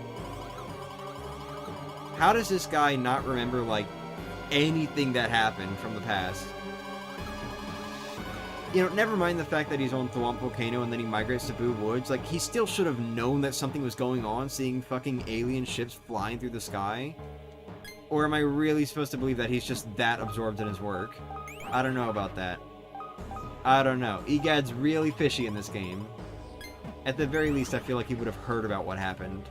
How does this guy not remember, like, anything that happened from the past? You know, never mind the fact that he's on Thwomp Volcano and then he migrates to Boo Woods. Like, he still should have known that something was going on, seeing fucking alien ships flying through the sky. Or am I really supposed to believe that he's just that absorbed in his work? I don't know about that. I don't know. Egad's really fishy in this game. At the very least, I feel like he would have heard about what happened.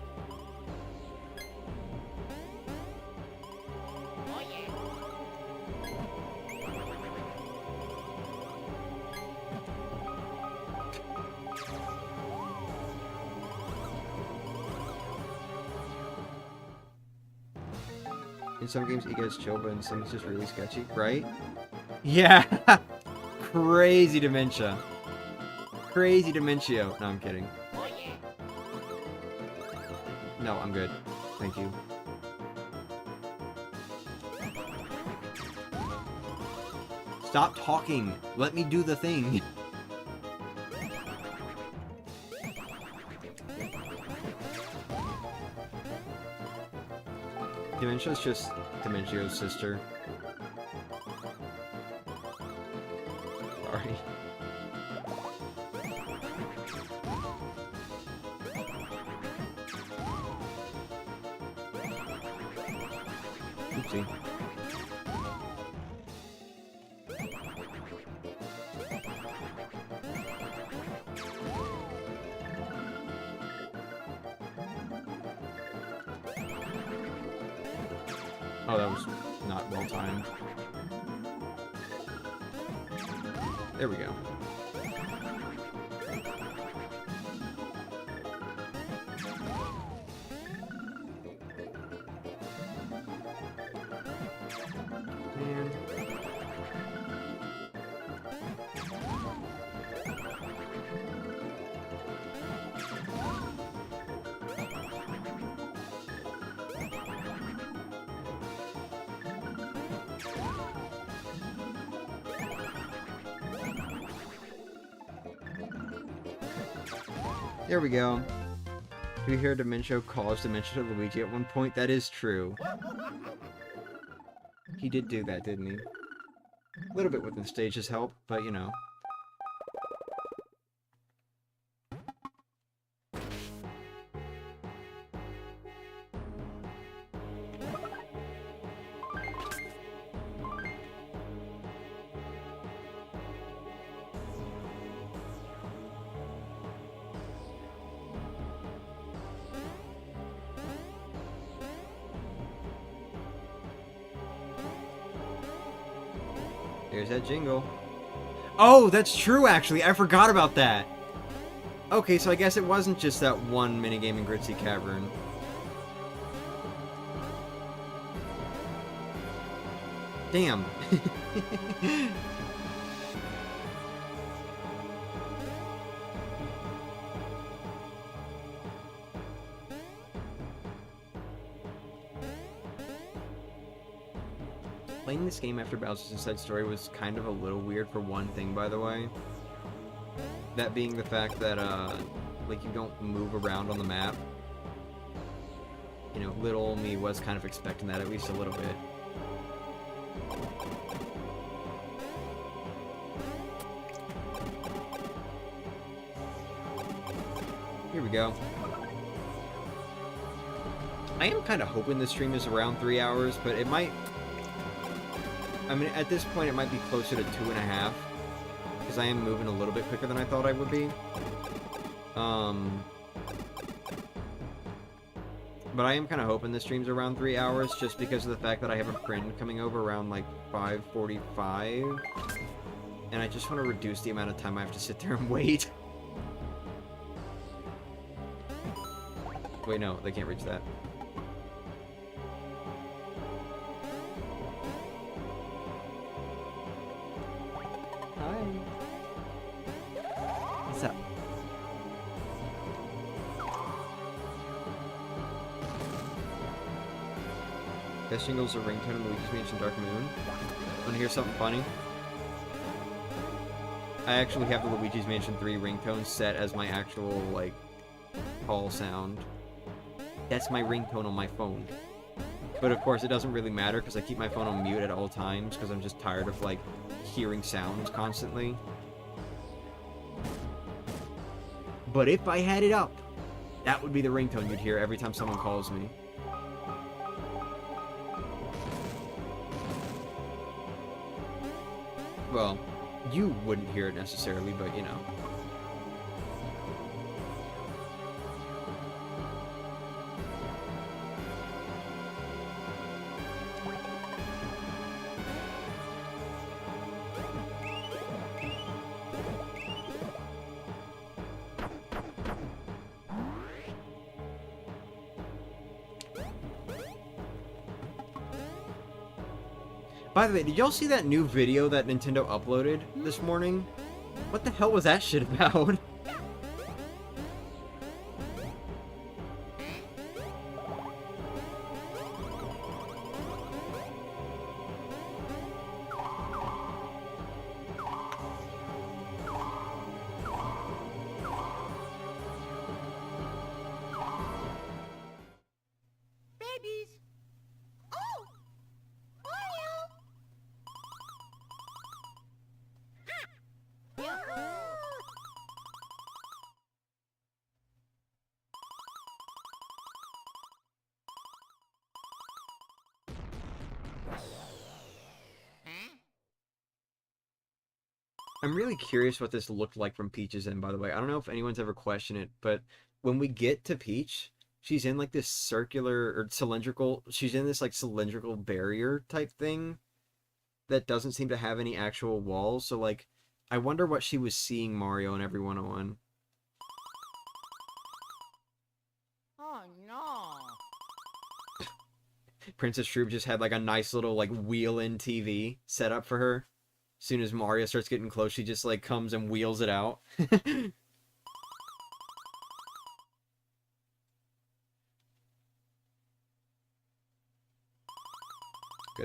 In some games, Egad's chill, but in some it's just really sketchy, right? Yeah! Crazy dementia. Crazy dementio. No, I'm kidding. No, I'm good. Thank you. Stop talking! Let me do the thing! Dementia's just Dementio's sister. Sorry. Oopsie. Oh, that was not well timed. There we go. There we go. Do you hear Dementia cause dementia to Luigi at one point? That is true. He did do that, didn't he? A little bit with the stage's help, but you know. There's that jingle. Oh, that's true, actually. I forgot about that. Okay, so I guess it wasn't just that one minigame in Gritzy Cavern. Damn. Playing this game after Bowser's Inside Story was kind of a little weird for one thing, by the way. That being the fact that, like, you don't move around on the map. You know, little me was kind of expecting that, at least a little bit. Here we go. I am kind of hoping the stream is around 3 hours, but it might... I mean, at this point, it might be closer to 2.5, because I am moving a little bit quicker than I thought I would be. But I am kind of hoping the stream's around 3 hours, just because of the fact that I have a friend coming over around, like, 5:45, and I just want to reduce the amount of time I have to sit there and wait. Wait, no, they can't reach that. What's up? Best jingles are ringtone in Luigi's Mansion Dark Moon. Wanna hear something funny? I actually have the Luigi's Mansion 3 ringtone set as my actual, like, call sound. That's my ringtone on my phone. But of course, it doesn't really matter because I keep my phone on mute at all times because I'm just tired of, like, hearing sounds constantly. But if I had it up, that would be the ringtone you'd hear every time someone calls me. Well, you wouldn't hear it necessarily, but you know. By the way, did y'all see that new video that Nintendo uploaded this morning? What the hell was that shit about? Babies. Oh, Mario. I'm really curious what this looked like from Peach's end, by the way. I don't know if anyone's ever questioned it, but when we get to Peach, she's in like this circular or cylindrical, she's in this like cylindrical barrier type thing that doesn't seem to have any actual walls. So like, I wonder what she was seeing Mario and everyone on. Oh no. Princess Shroob just had like a nice little like wheel-in TV set up for her. As soon as Mario starts getting close, she just like comes and wheels it out. Good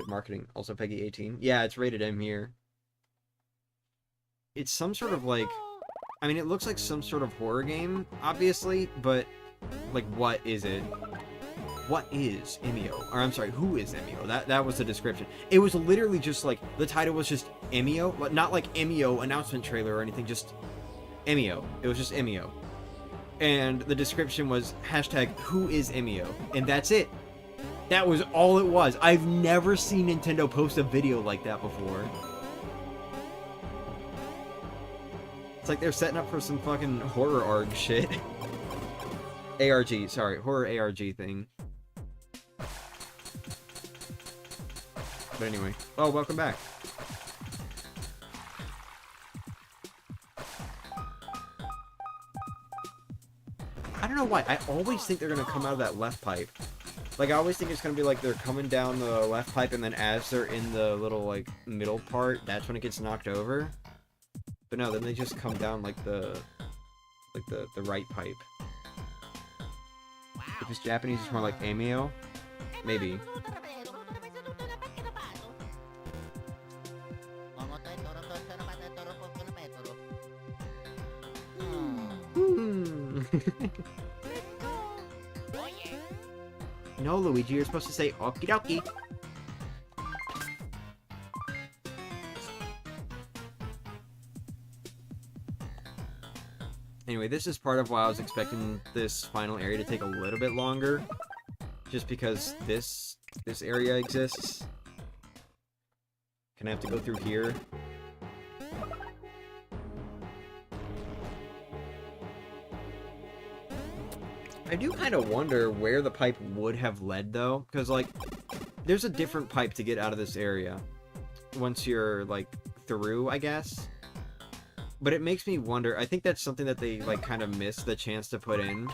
marketing. Also Peggy 18. Yeah, it's rated M here. It's some sort of like... I mean, it looks like some sort of horror game, obviously, but, like, what is it? What is Emio? Or, I'm sorry, who is Emio? That was the description. It was literally just, like, the title was just Emio, but not like Emio announcement trailer or anything, just Emio. It was just Emio. And the description was hashtag who is Emio? And that's it. That was all it was. I've never seen Nintendo post a video like that before. It's like they're setting up for some fucking horror ARG shit. ARG, sorry, horror ARG thing. But anyway, oh, welcome back. I don't know why, I always think they're gonna come out of that left pipe. Like, I always think it's gonna be like they're coming down the left pipe, and then as they're in the little, like, middle part, that's when it gets knocked over. But no, then they just come down like the right pipe. If it's Japanese, it's more like Emio? Maybe. No, Luigi, you're supposed to say okie dokie. Anyway, this is part of why I was expecting this final area to take a little bit longer. Just because this area exists. Can I have to go through here? I do kind of wonder where the pipe would have led, though. Because, like, there's a different pipe to get out of this area. Once you're, like, through, I guess. But it makes me wonder, I think that's something that they, like, kind of missed the chance to put in.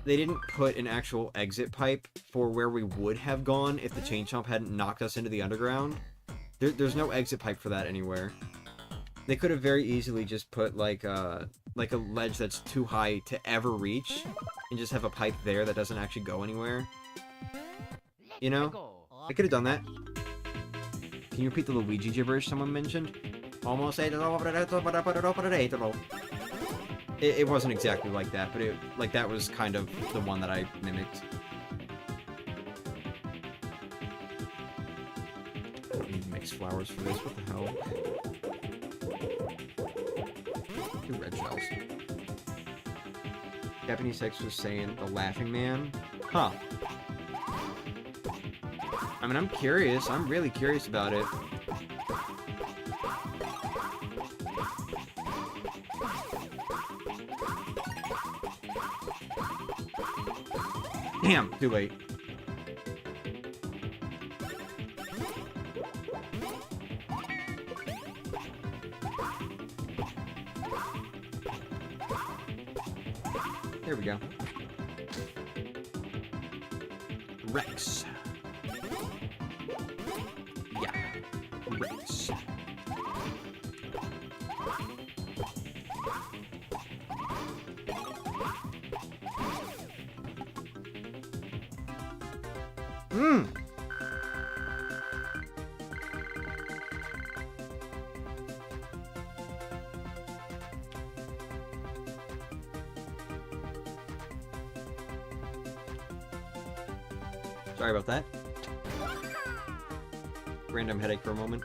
They didn't put an actual exit pipe for where we would have gone if the chain chomp hadn't knocked us into the underground. There's no exit pipe for that anywhere. They could have very easily just put, like a ledge that's too high to ever reach, and just have a pipe there that doesn't actually go anywhere. You know? I could have done that. Can you repeat the Luigi gibberish someone mentioned? Almost it wasn't exactly like that, but that was kind of the one that I mimicked. I need to mix flowers for this, what the hell? 2 red shells. Japanese text was saying the laughing man. Huh. I mean, I'm curious. I'm really curious about it. Damn, too late. There we go. Rex. Yeah. Rex. Mmm. Sorry about that. Random headache for a moment.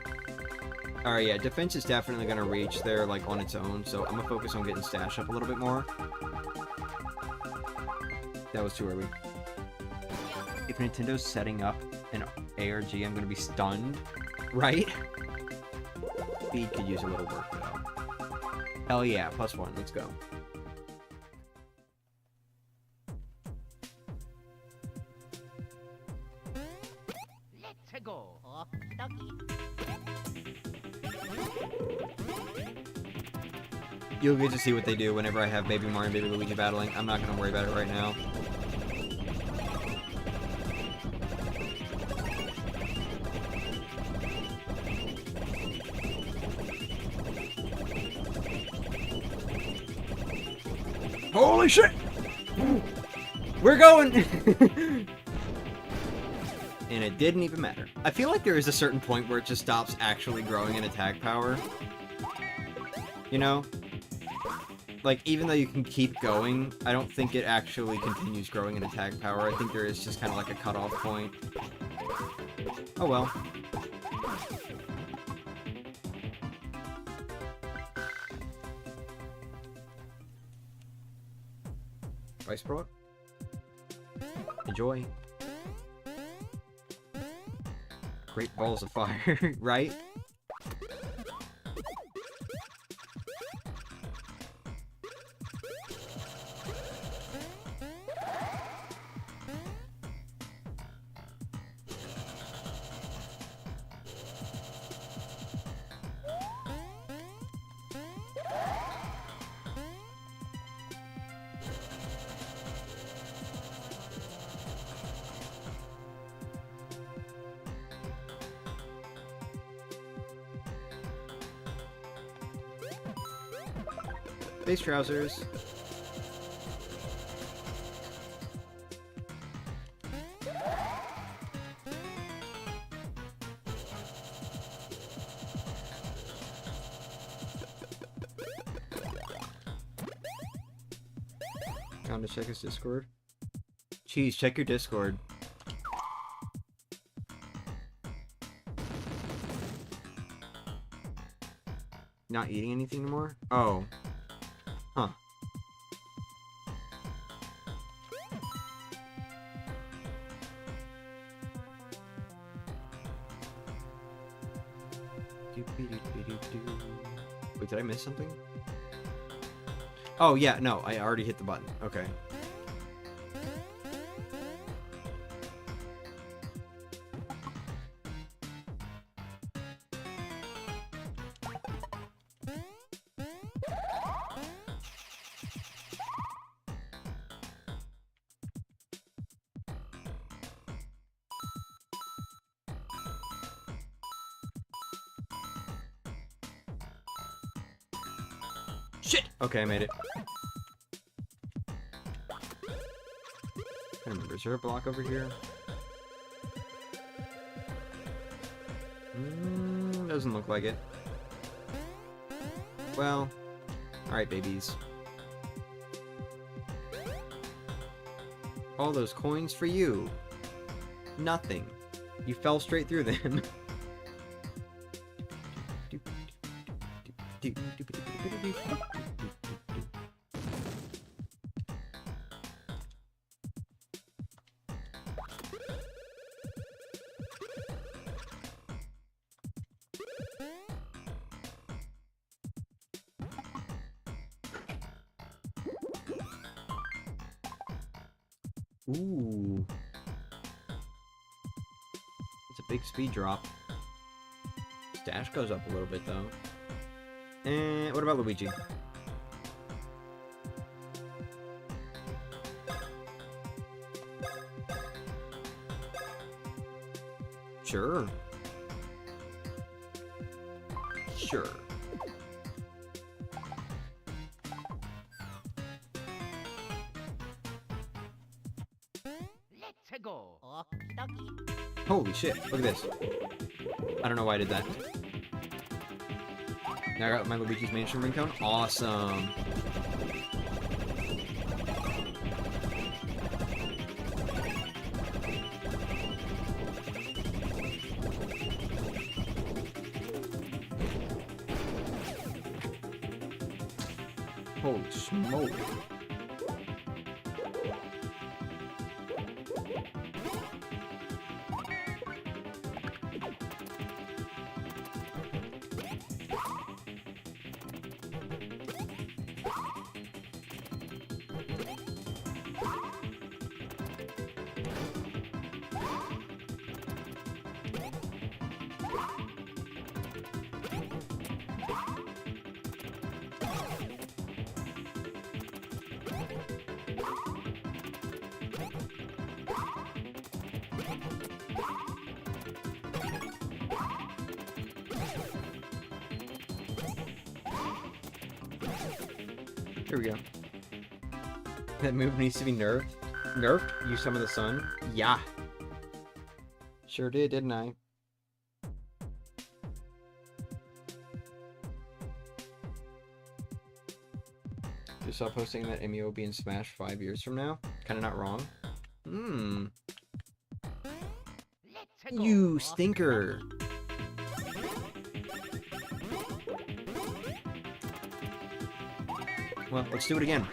Alright, yeah, defense is definitely gonna reach there, like, on its own, so I'm gonna focus on getting stash up a little bit more. That was too early. If Nintendo's setting up an ARG, I'm gonna be stunned, right? Speed could use a little work, though. Hell yeah, +1, let's go. Let's go. You'll get to see what they do whenever I have Baby Mario and Baby Luigi battling. I'm not gonna worry about it right now. Holy shit! We're going! And it didn't even matter. I feel like there is a certain point where it just stops actually growing in attack power. You know? like, even though you can keep going, I don't think it actually continues growing in attack power. I think there is just kind of like a cutoff point. Oh well. Rice brought. Enjoy. Great balls of fire, right? Face trousers. Time to check his Discord. Cheese, check your Discord. Not eating anything anymore? Oh. Huh. Wait, did I miss something? Oh, yeah, no, I already hit the button. Okay. Shit! Okay, I made it. I remember, is there a block over here? Doesn't look like it. Well, alright, babies. All those coins for you. Nothing. You fell straight through them. Ooh. It's a big speed drop. Stash goes up a little bit, though. And what about Luigi? Sure. Sure. Let's go. Holy shit, look at this. I don't know why I did that. Now I got my Luigi's Mansion ringtone. Awesome. Holy smoke. Here we go. That move needs to be nerfed. Nerfed? Use some of the sun? Yeah. Sure did, didn't I? saw posting that Amy will be in Smash 5 years from now. Kinda not wrong. Hmm. Let's go. You stinker! Well, let's do it again.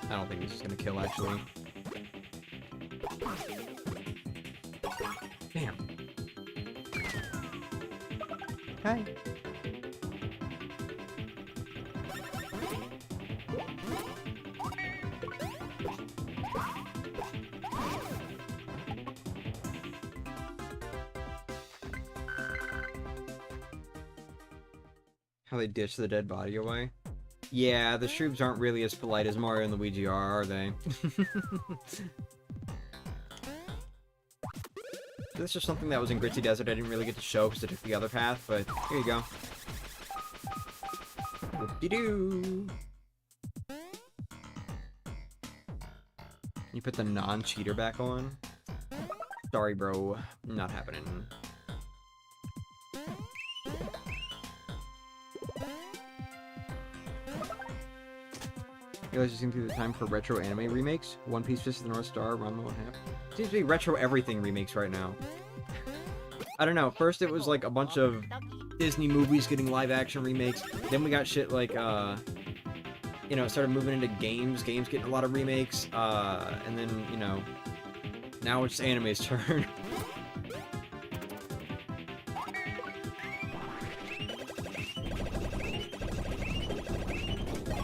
I don't think this is gonna kill, actually. Damn. Hi. How they ditch the dead body away? Yeah, the Shroobs aren't really as polite as Mario and Luigi are they? This is just something that was in Gritty Desert I didn't really get to show because I took the other path, but here you go. Whoop-de-doo! You put the non-cheater back on? Sorry, bro. Not happening. You guys just seem to be the time for retro anime remakes? One Piece, Fist of the North Star, Ranma 1/2. Seems to be retro everything remakes right now. I don't know. First it was like a bunch of Disney movies getting live action remakes. Then we got shit like, you know, it started moving into games. Games getting a lot of remakes. And then, you know, now it's anime's turn.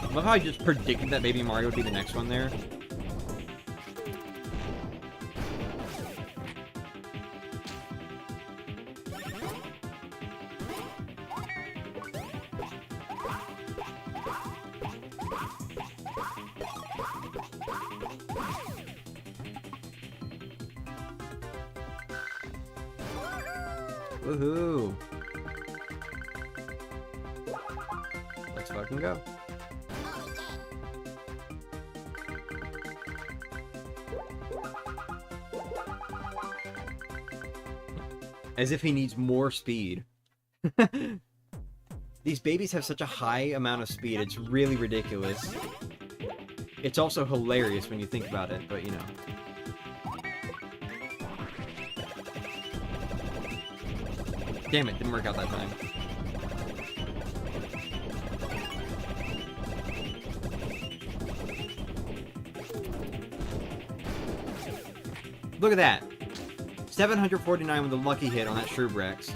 I love how I just predicted that Baby Mario would be the next one there. Woohoo! Let's fucking go. As if he needs more speed. These babies have such a high amount of speed, it's really ridiculous. It's also hilarious when you think about it, but you know. Damn it, didn't work out that time. Look at that! 749 with a lucky hit on that Shroob Rex.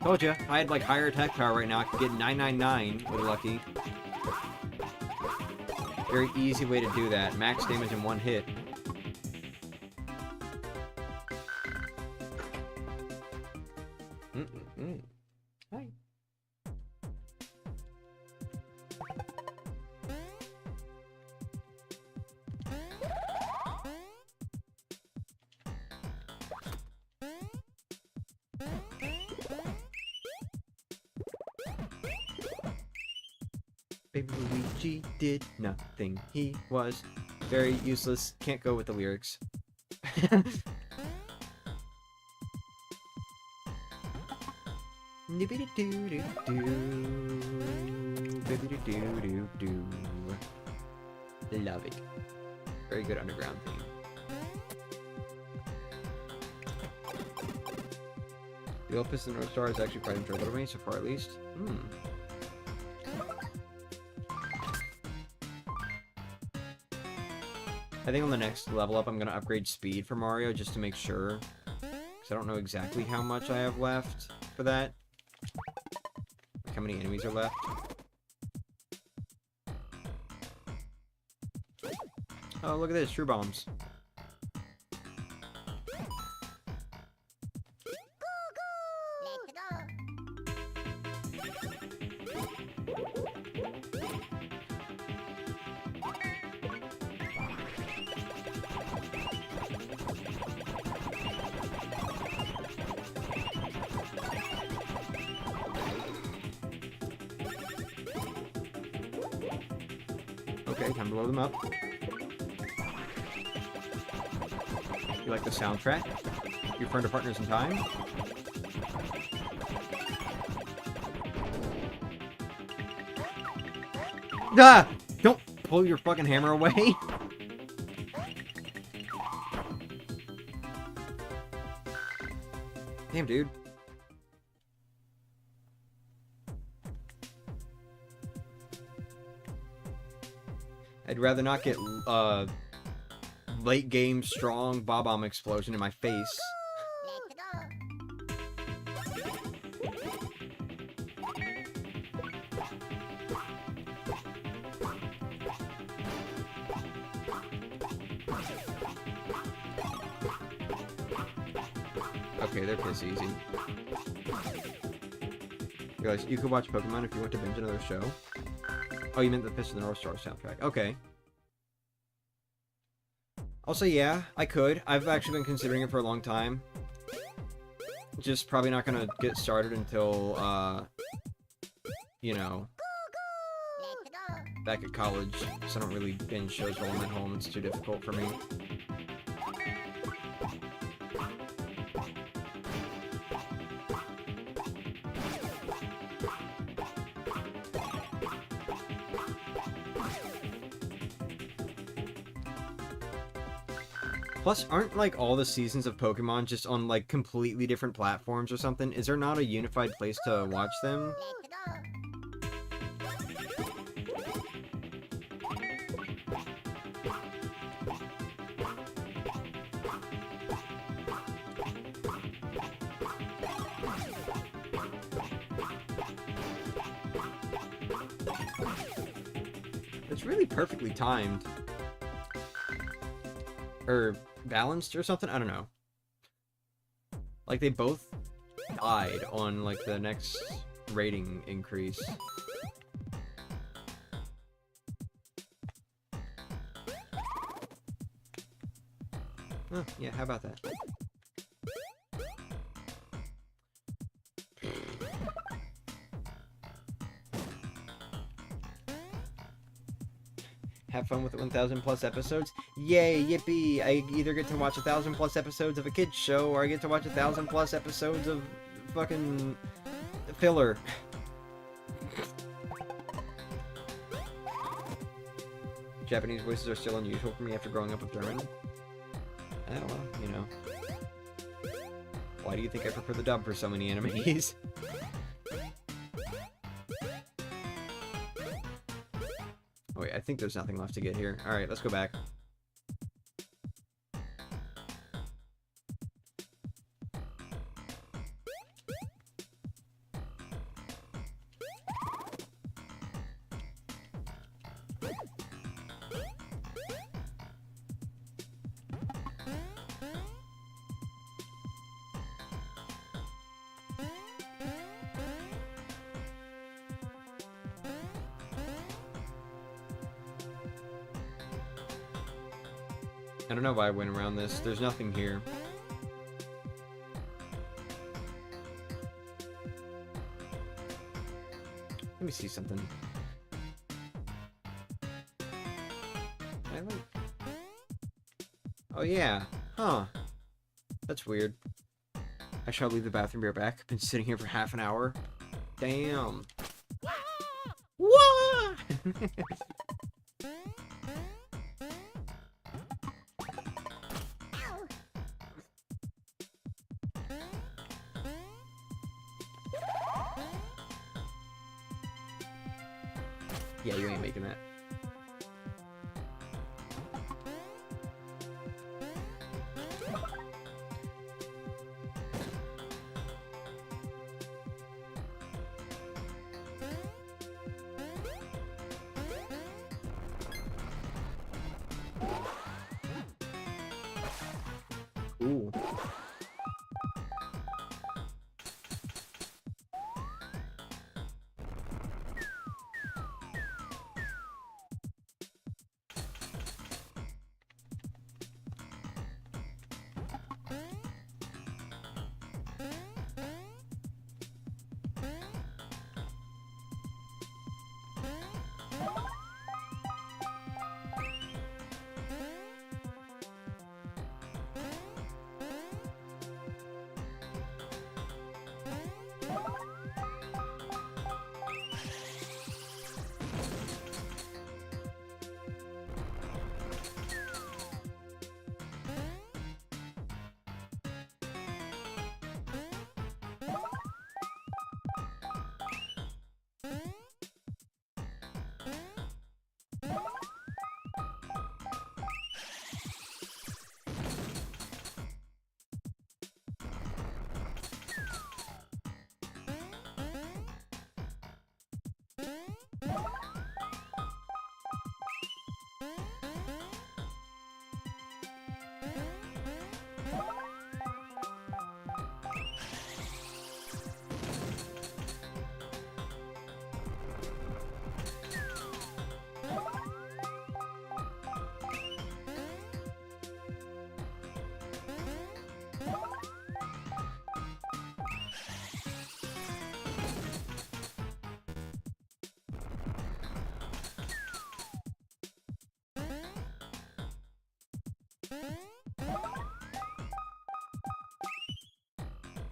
Told ya, if I had like higher attack power right now, I could get 999 with a lucky. Very easy way to do that. Max damage in one hit. Hi. Baby Luigi did nothing. He was very useless. Can't go with the lyrics. Love it. Very good underground theme. The old Piston North Star is actually quite enjoyable to me, so far at least. I think on the next level up, I'm going to upgrade speed for Mario just to make sure. Because I don't know exactly how much I have left for that. Like how many enemies are left. Oh, look at this. True bombs. Okay, time to load them up. You like the soundtrack? Your friend or partners in time? Ah! Don't pull your fucking hammer away! Damn, dude. I'd rather not get, late game strong Bob-omb explosion in my face. Okay, they're piss easy. Realize you could watch Pokemon if you want to binge another show. Oh, you meant the Piss of the North Star soundtrack. Okay. Also, yeah, I could. I've actually been considering it for a long time. Just probably not gonna get started until, you know, back at college. So I don't really binge shows while I'm at home. It's too difficult for me. Plus, aren't, like, all the seasons of Pokemon just on, like, completely different platforms or something? Is there not a unified place to watch them? It's really perfectly timed. Or balanced or something? I don't know. Like, they both died on, like, the next rating increase. Oh, yeah, how about that? Have fun with the 1,000 plus episodes. Yay, yippee! I either get to watch 1,000 plus episodes of a kid's show, or I get to watch 1,000 plus episodes of fucking filler. Japanese voices are still unusual for me after growing up with German. I don't know, you know. Why do you think I prefer the dub for so many animes? Oh wait, I think there's nothing left to get here. Alright, let's go back. I don't know why I went around this. There's nothing here. Let me see something. I like... Oh yeah. Huh. That's weird. I shall leave the bathroom. Be right back. Been sitting here for half an hour. Damn. What? Yeah, you ain't making that. Ooh.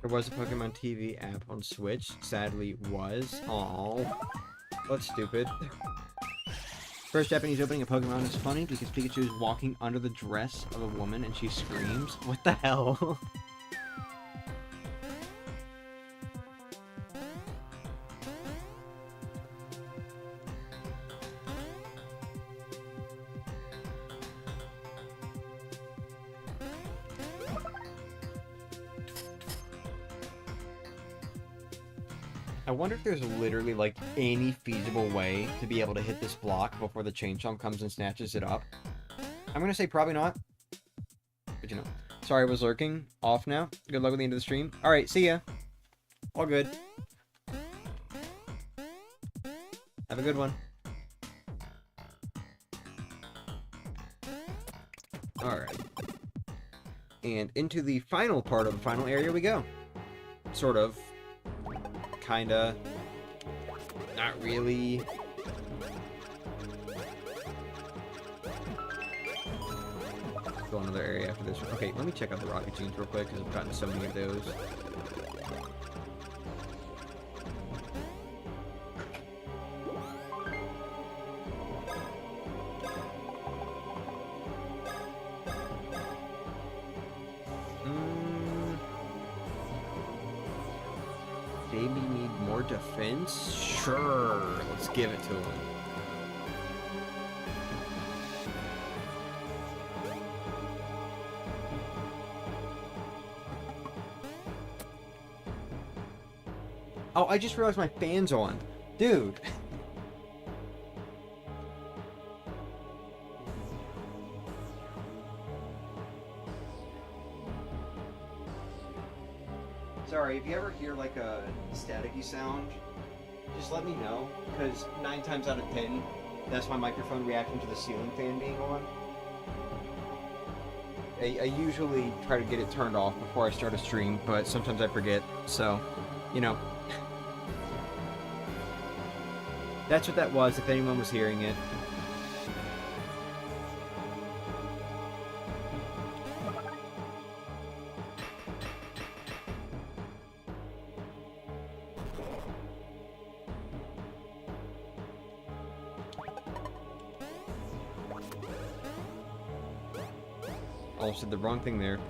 There was a Pokemon TV app on Switch. Sadly, was. Aww. That's stupid. First Japanese opening of Pokemon is funny because Pikachu is walking under the dress of a woman and she screams. What the hell? I wonder if there's literally, like, any feasible way to be able to hit this block before the Chain Chomp comes and snatches it up. I'm gonna say probably not. But you know. Sorry I was lurking. Off now. Good luck with the end of the stream. Alright, see ya. All good. Have a good one. Alright. And into the final part of the final area we go. Sort of. Kinda. Not really. Go another area after this. Okay, let me check out the rocket chains real quick because I've gotten so many of those. Maybe need more defense? Sure, let's give it to him. Oh, I just realized my fan's on. Dude. Sorry, if you ever hear like a staticky sound, just let me know, because 9 times out of 10, that's my microphone reacting to the ceiling fan being on. I usually try to get it turned off before I start a stream, but sometimes I forget, so, you know. That's what that was, if anyone was hearing it. Almost did the wrong thing there.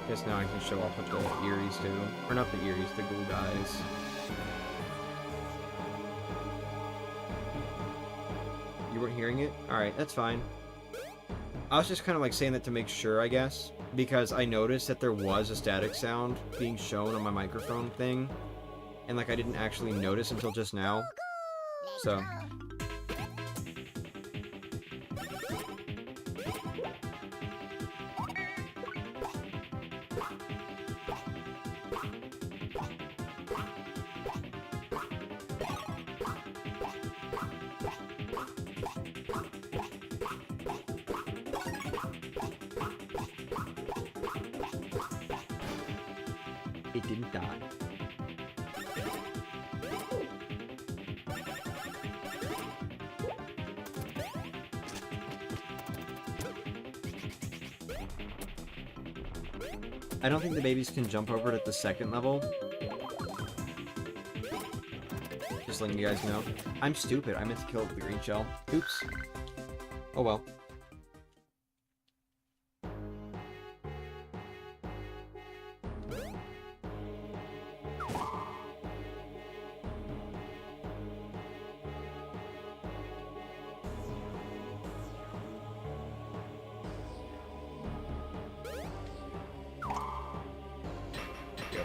Guess now I can show off with the Eries too. Or not the Eries, the Ghoul guys. You weren't hearing it? Alright, that's fine. I was just kind of like saying that to make sure, I guess. Because I noticed that there was a static sound being shown on my microphone thing. And like I didn't actually notice until just now. So... it didn't die. I don't think the babies can jump over it at the second level. Just letting you guys know. I'm stupid. I meant to kill the green shell. Oops. Oh well.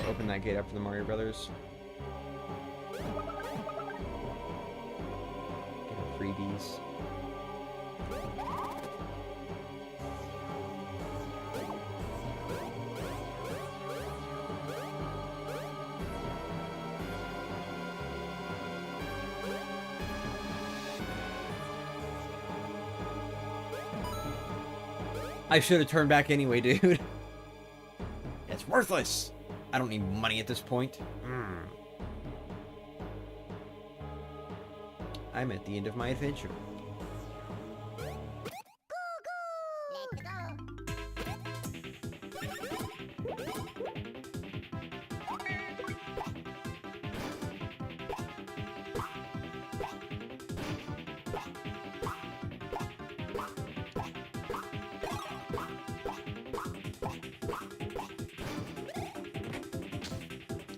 Open that gate up for the Mario Brothers. Get our freebies. I should have turned back anyway, dude. It's worthless. I don't need money at this point. I'm at the end of my adventure.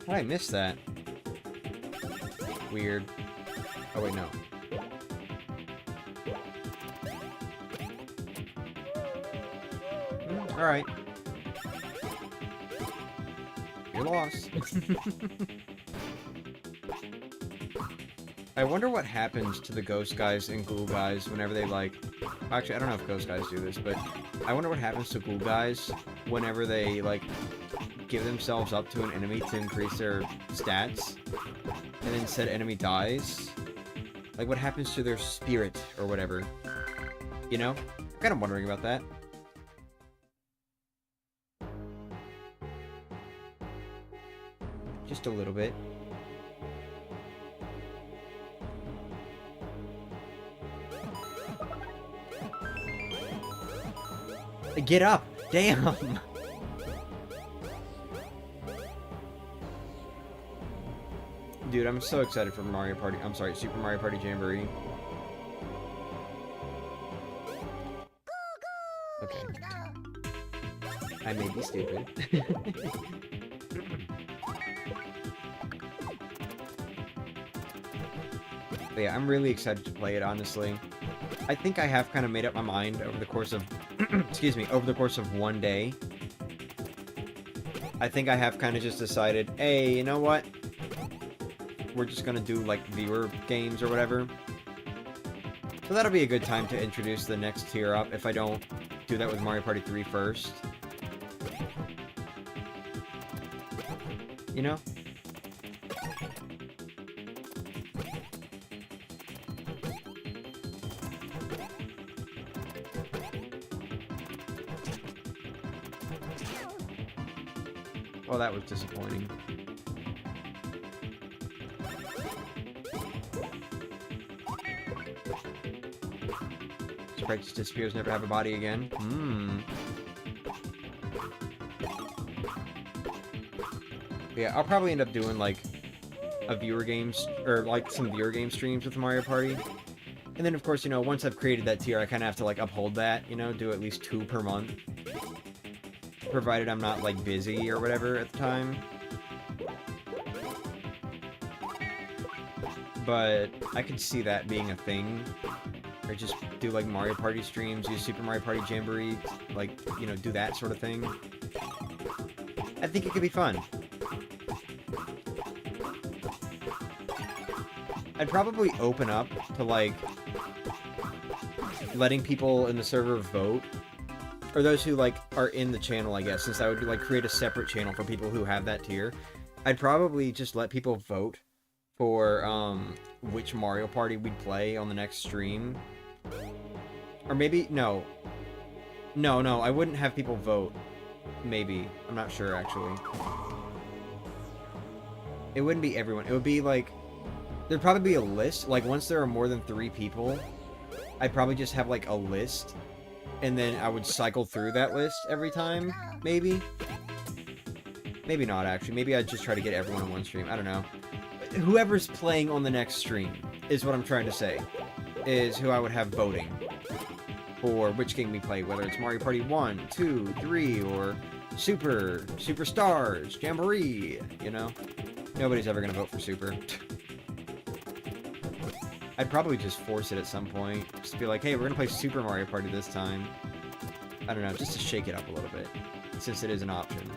How did I miss that? Weird. Oh wait, no. Alright. You're lost. I wonder what happens to the ghost guys and ghoul guys whenever they, like... Actually, I don't know if ghost guys do this, but... I wonder what happens to ghoul guys whenever they, like... give themselves up to an enemy to increase their stats, and then said enemy dies. Like, what happens to their spirit, or whatever? You know? I'm kind of wondering about that. Just a little bit. Get up! Damn! Dude, I'm so excited for Mario Party. I'm sorry, Super Mario Party Jamboree. Okay. I may be stupid. But yeah, I'm really excited to play it, honestly. I think I have kind of made up my mind over the course of... excuse me, over the course of one day. I think I have kind of just decided, hey, you know what? We're just gonna do, like, viewer games or whatever. So that'll be a good time to introduce the next tier up if I don't do that with Mario Party 3 first. You know? Oh, that was disappointing. Sprite just disappears, never have a body again. Yeah, I'll probably end up doing, like, a viewer games, or, like, some viewer game streams with Mario Party. And then, of course, you know, once I've created that tier, I kind of have to, like, uphold that, you know, do at least 2 per month. Provided I'm not, like, busy or whatever at the time. But I could see that being a thing. Or just do, like, Mario Party streams, use Super Mario Party Jamboree, like, you know, do that sort of thing. I think it could be fun. I'd probably open up to, like, letting people in the server vote. Or those who, like, are in the channel, I guess, since I would, like, create a separate channel for people who have that tier. I'd probably just let people vote for, which Mario Party we'd play on the next stream. Or maybe, no. No, I wouldn't have people vote. Maybe. I'm not sure, actually. It wouldn't be everyone. It would be, like... There'd probably be a list. Like, once there are more than 3 people, I'd probably just have, like, a list. And then I would cycle through that list every time, maybe. Maybe not, actually. Maybe I'd just try to get everyone in one stream. I don't know. Whoever's playing on the next stream is what I'm trying to say. Is who I would have voting for which game we play, whether it's Mario Party 1, 2, 3, or Super, Superstars, Jamboree, you know? Nobody's ever gonna vote for Super. I'd probably just force it at some point. Just be like, hey, we're gonna play Super Mario Party this time. I don't know, just to shake it up a little bit, since it is an option.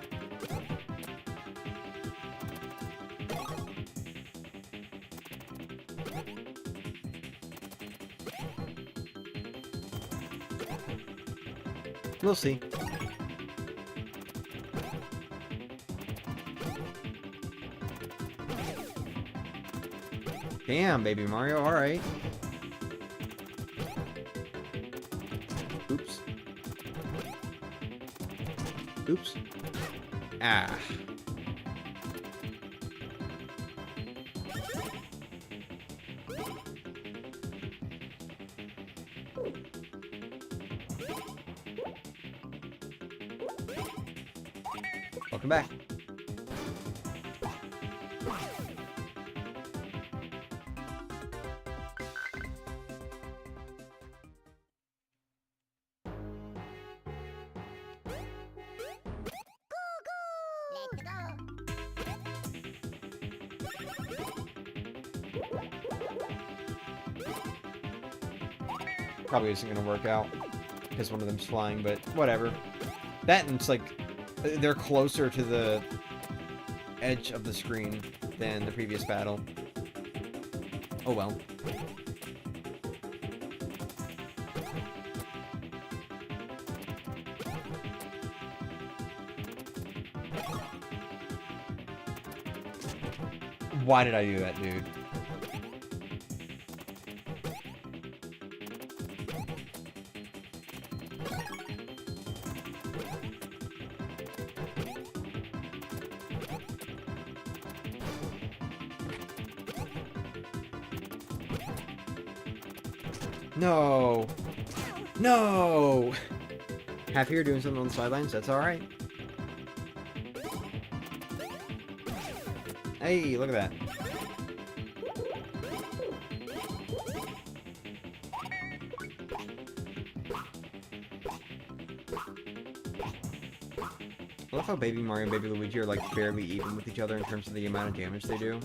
We'll see. Damn, baby Mario, alright. Oops. Oops. Ah. Welcome back. Probably isn't gonna work out because one of them's flying, but whatever. That and it's like they're closer to the edge of the screen than the previous battle. Oh well. Why did I do that, dude? No! No! Half here doing something on the sidelines, that's alright. Hey, look at that. I love how Baby Mario and Baby Luigi are like barely even with each other in terms of the amount of damage they do.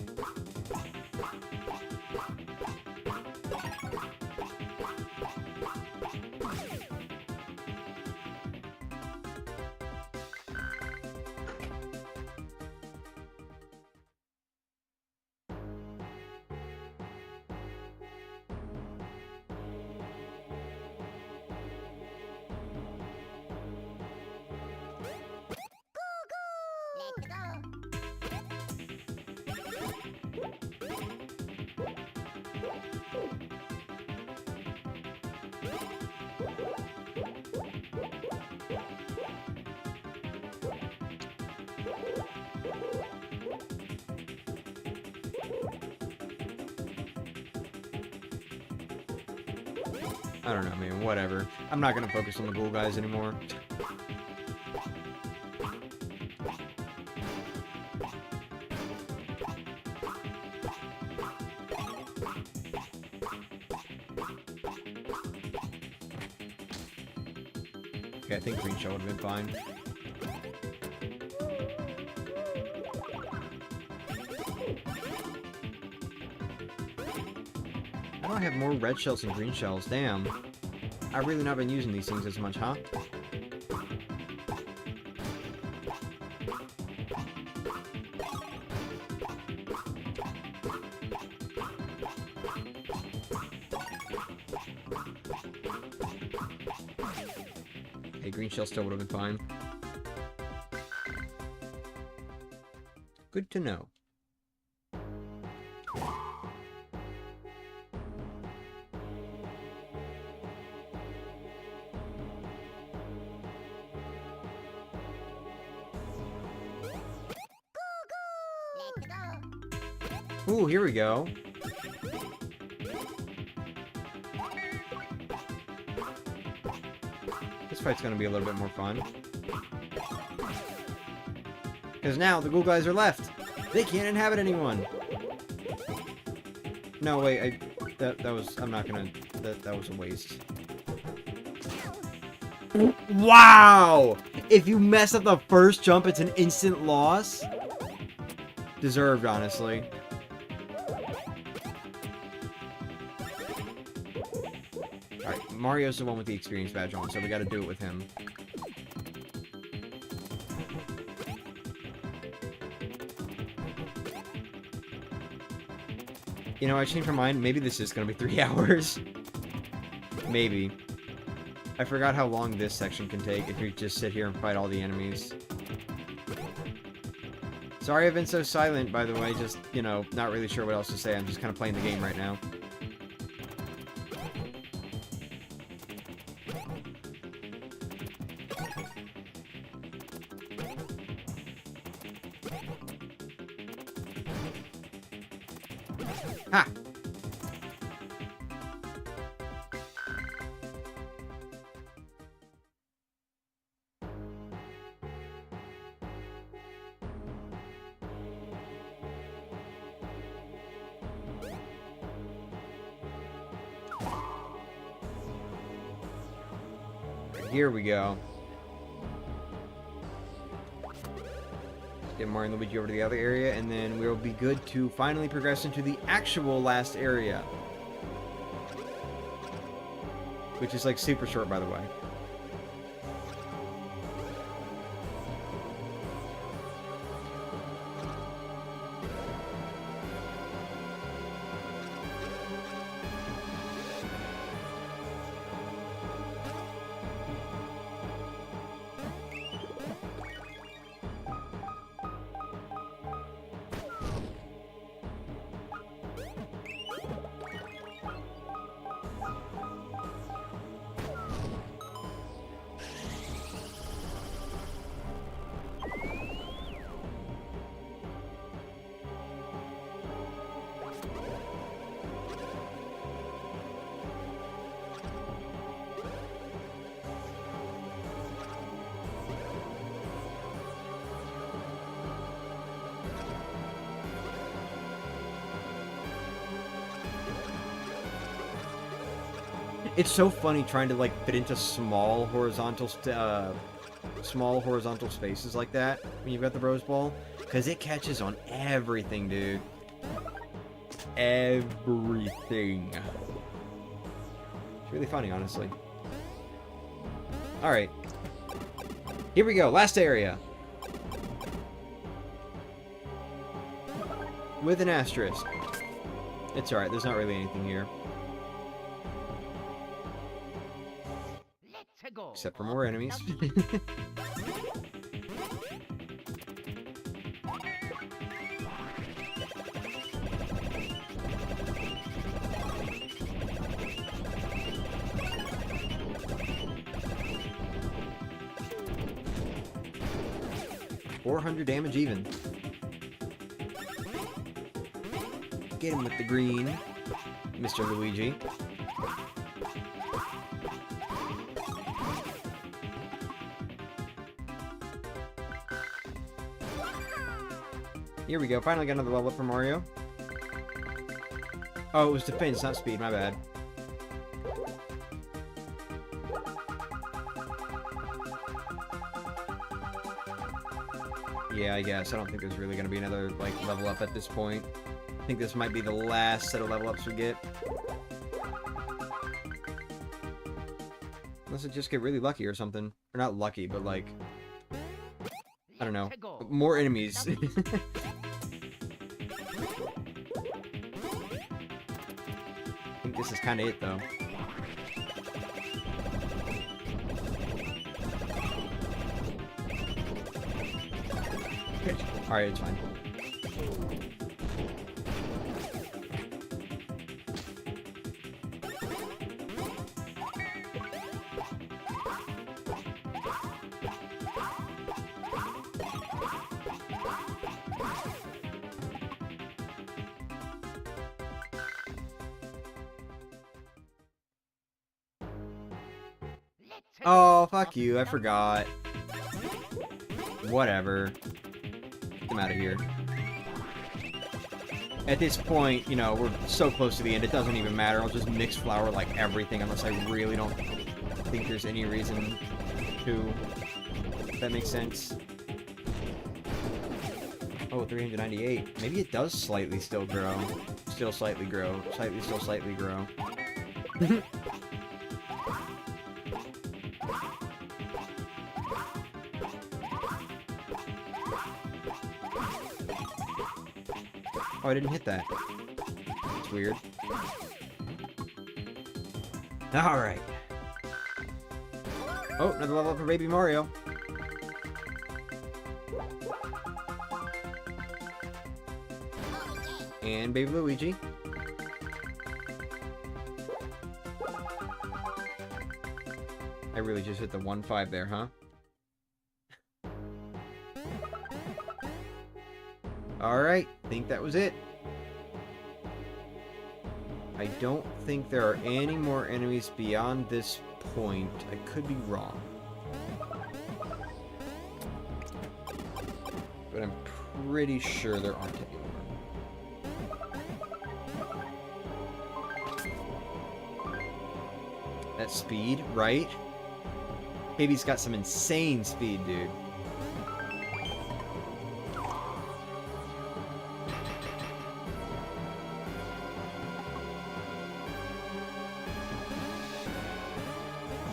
I don't know, man. Whatever. I'm not gonna focus on the ghoul guys anymore. Okay, I think green shell would have been fine. I don't have more red shells than green shells, damn. I've really not been using these things as much, huh? Okay, green shell still would have been fine. Good to know. Ooh, here we go. This fight's gonna be a little bit more fun. Because now the ghoul guys are left. They can't inhabit anyone. No, wait, that was, I'm not gonna, that was a waste. Wow! If you mess up the first jump, it's an instant loss. Deserved, honestly. Alright, Mario's the one with the experience badge on, so we gotta do it with him. You know, I changed my mind. Maybe this is gonna be 3 hours. Maybe. I forgot how long this section can take if you just sit here and fight all the enemies. Sorry I've been so silent, by the way. Just, you know, not really sure what else to say. I'm just kind of playing the game right now. Ha! Here we go. Get Mario and Luigi over to the other area, and then we'll be good to finally progress into the actual last area. Which is like super short, by the way. It's so funny trying to like fit into small horizontal spaces like that when you've got the Rose Ball, because it catches on everything, dude. Everything. It's really funny, honestly. All right, here we go. Last area with an asterisk. It's all right. There's not really anything here. Except for more enemies. $400 damage even. Get him with the green, Mr. Luigi. Here we go. Finally got another level up for Mario. Oh, it was defense, not speed. My bad. Yeah, I guess. I don't think there's really going to be another, like, level up at this point. I think this might be the last set of level ups we get. Unless it just get really lucky or something. Or not lucky, but, like... I don't know. More enemies. I think this is kind of it, though. Alright, it's fine. Oh, fuck you, I forgot. Whatever. them out of here. At this point, you know, we're so close to the end, it doesn't even matter. I'll just mix flour like everything unless I really don't think there's any reason to. If that makes sense. Oh, 398. Maybe it does slightly still grow. Still slightly grow. Still slightly grow. Oh, I didn't hit that. That's weird. Alright. Oh, another level up for Baby Mario. And Baby Luigi. I really just hit the 1-5 there, huh? Alright, think that was it. I don't think there are any more enemies beyond this point. I could be wrong. But I'm pretty sure there aren't any more. That speed, right? Baby's got some insane speed, dude.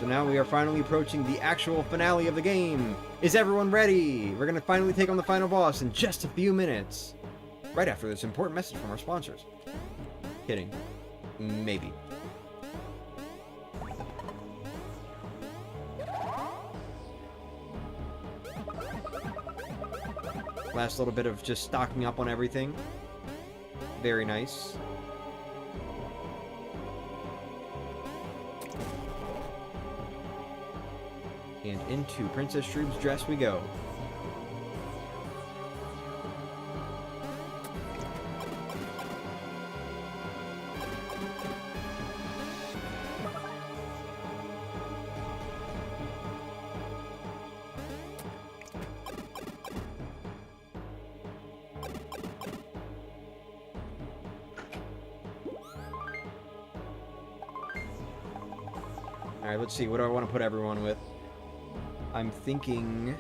So now we are finally approaching the actual finale of the game. Is everyone ready? We're gonna finally take on the final boss in just a few minutes. Right after this important message from our sponsors. Kidding. Maybe. Last little bit of just stocking up on everything. Very nice. And into Princess Shroob's dress we go. Alright, let's see. What do I want to put everyone with? I'm thinking...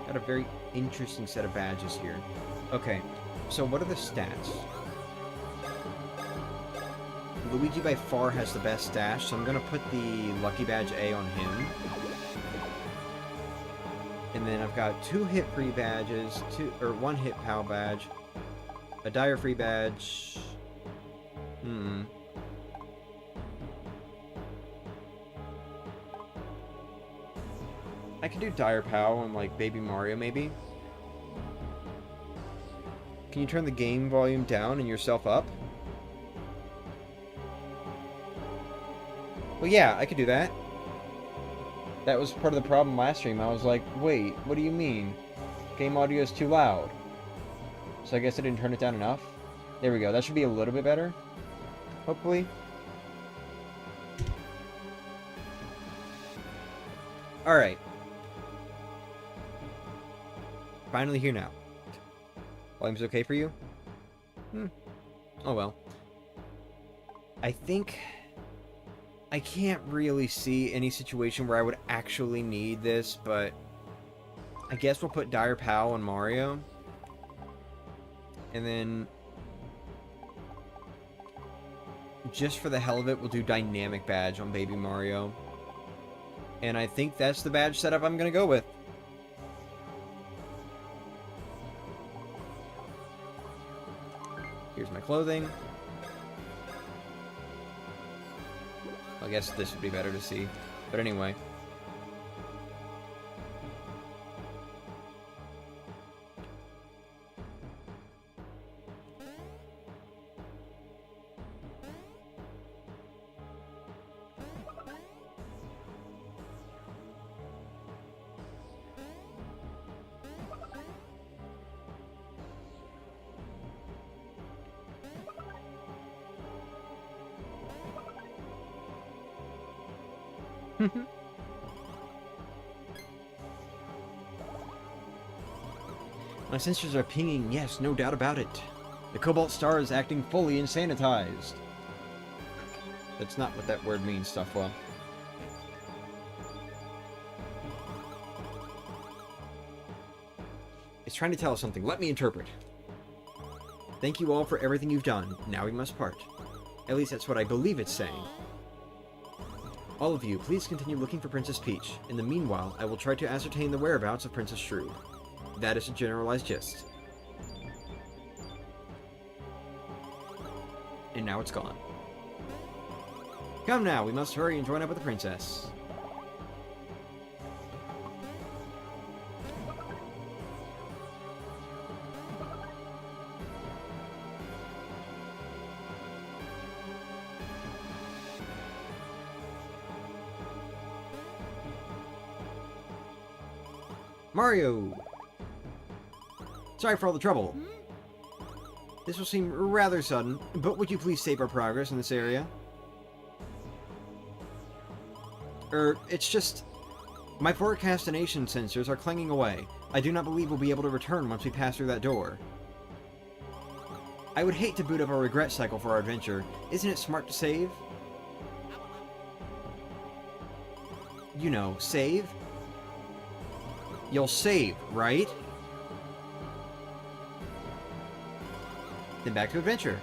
Got a very interesting set of badges here. Okay, so what are the stats? Luigi by far has the best stash, so I'm going to put the Lucky Badge A on him. And then I've got 2 hit-free badges, 1 hit POW badge, a dire-free badge. I could do dire POW on like Baby Mario, maybe. Can you turn the game volume down and yourself up? Well, yeah, I could do that. That was part of the problem last stream. I was like, wait, what do you mean? Game audio is too loud. So I guess I didn't turn it down enough. There we go. That should be a little bit better. Hopefully. Alright. Finally here now. Volume's okay for you? Oh well. I think... I can't really see any situation where I would actually need this, but I guess we'll put Dire POW on Mario. And then, just for the hell of it, we'll do Dynamic Badge on Baby Mario. And I think that's the badge setup I'm going to go with. Here's my clothing. I guess this would be better to see. But anyway. My sensors are pinging, yes, no doubt about it. The Cobalt Star is acting fully insanitized. That's not what that word means, Stuffwell. It's trying to tell us something. Let me interpret. Thank you all for everything you've done. Now we must part. At least that's what I believe it's saying. All of you, please continue looking for Princess Peach. In the meanwhile, I will try to ascertain the whereabouts of Princess Shroob. That is a generalized gist. And now it's gone. Come now, we must hurry and join up with the princess. Mario! Sorry for all the trouble. This will seem rather sudden, but would you please save our progress in this area? It's just... my forecastination sensors are clanging away. I do not believe we'll be able to return once we pass through that door. I would hate to boot up a regret cycle for our adventure. Isn't it smart to save? You know, save? You'll save, right? Then back to adventure.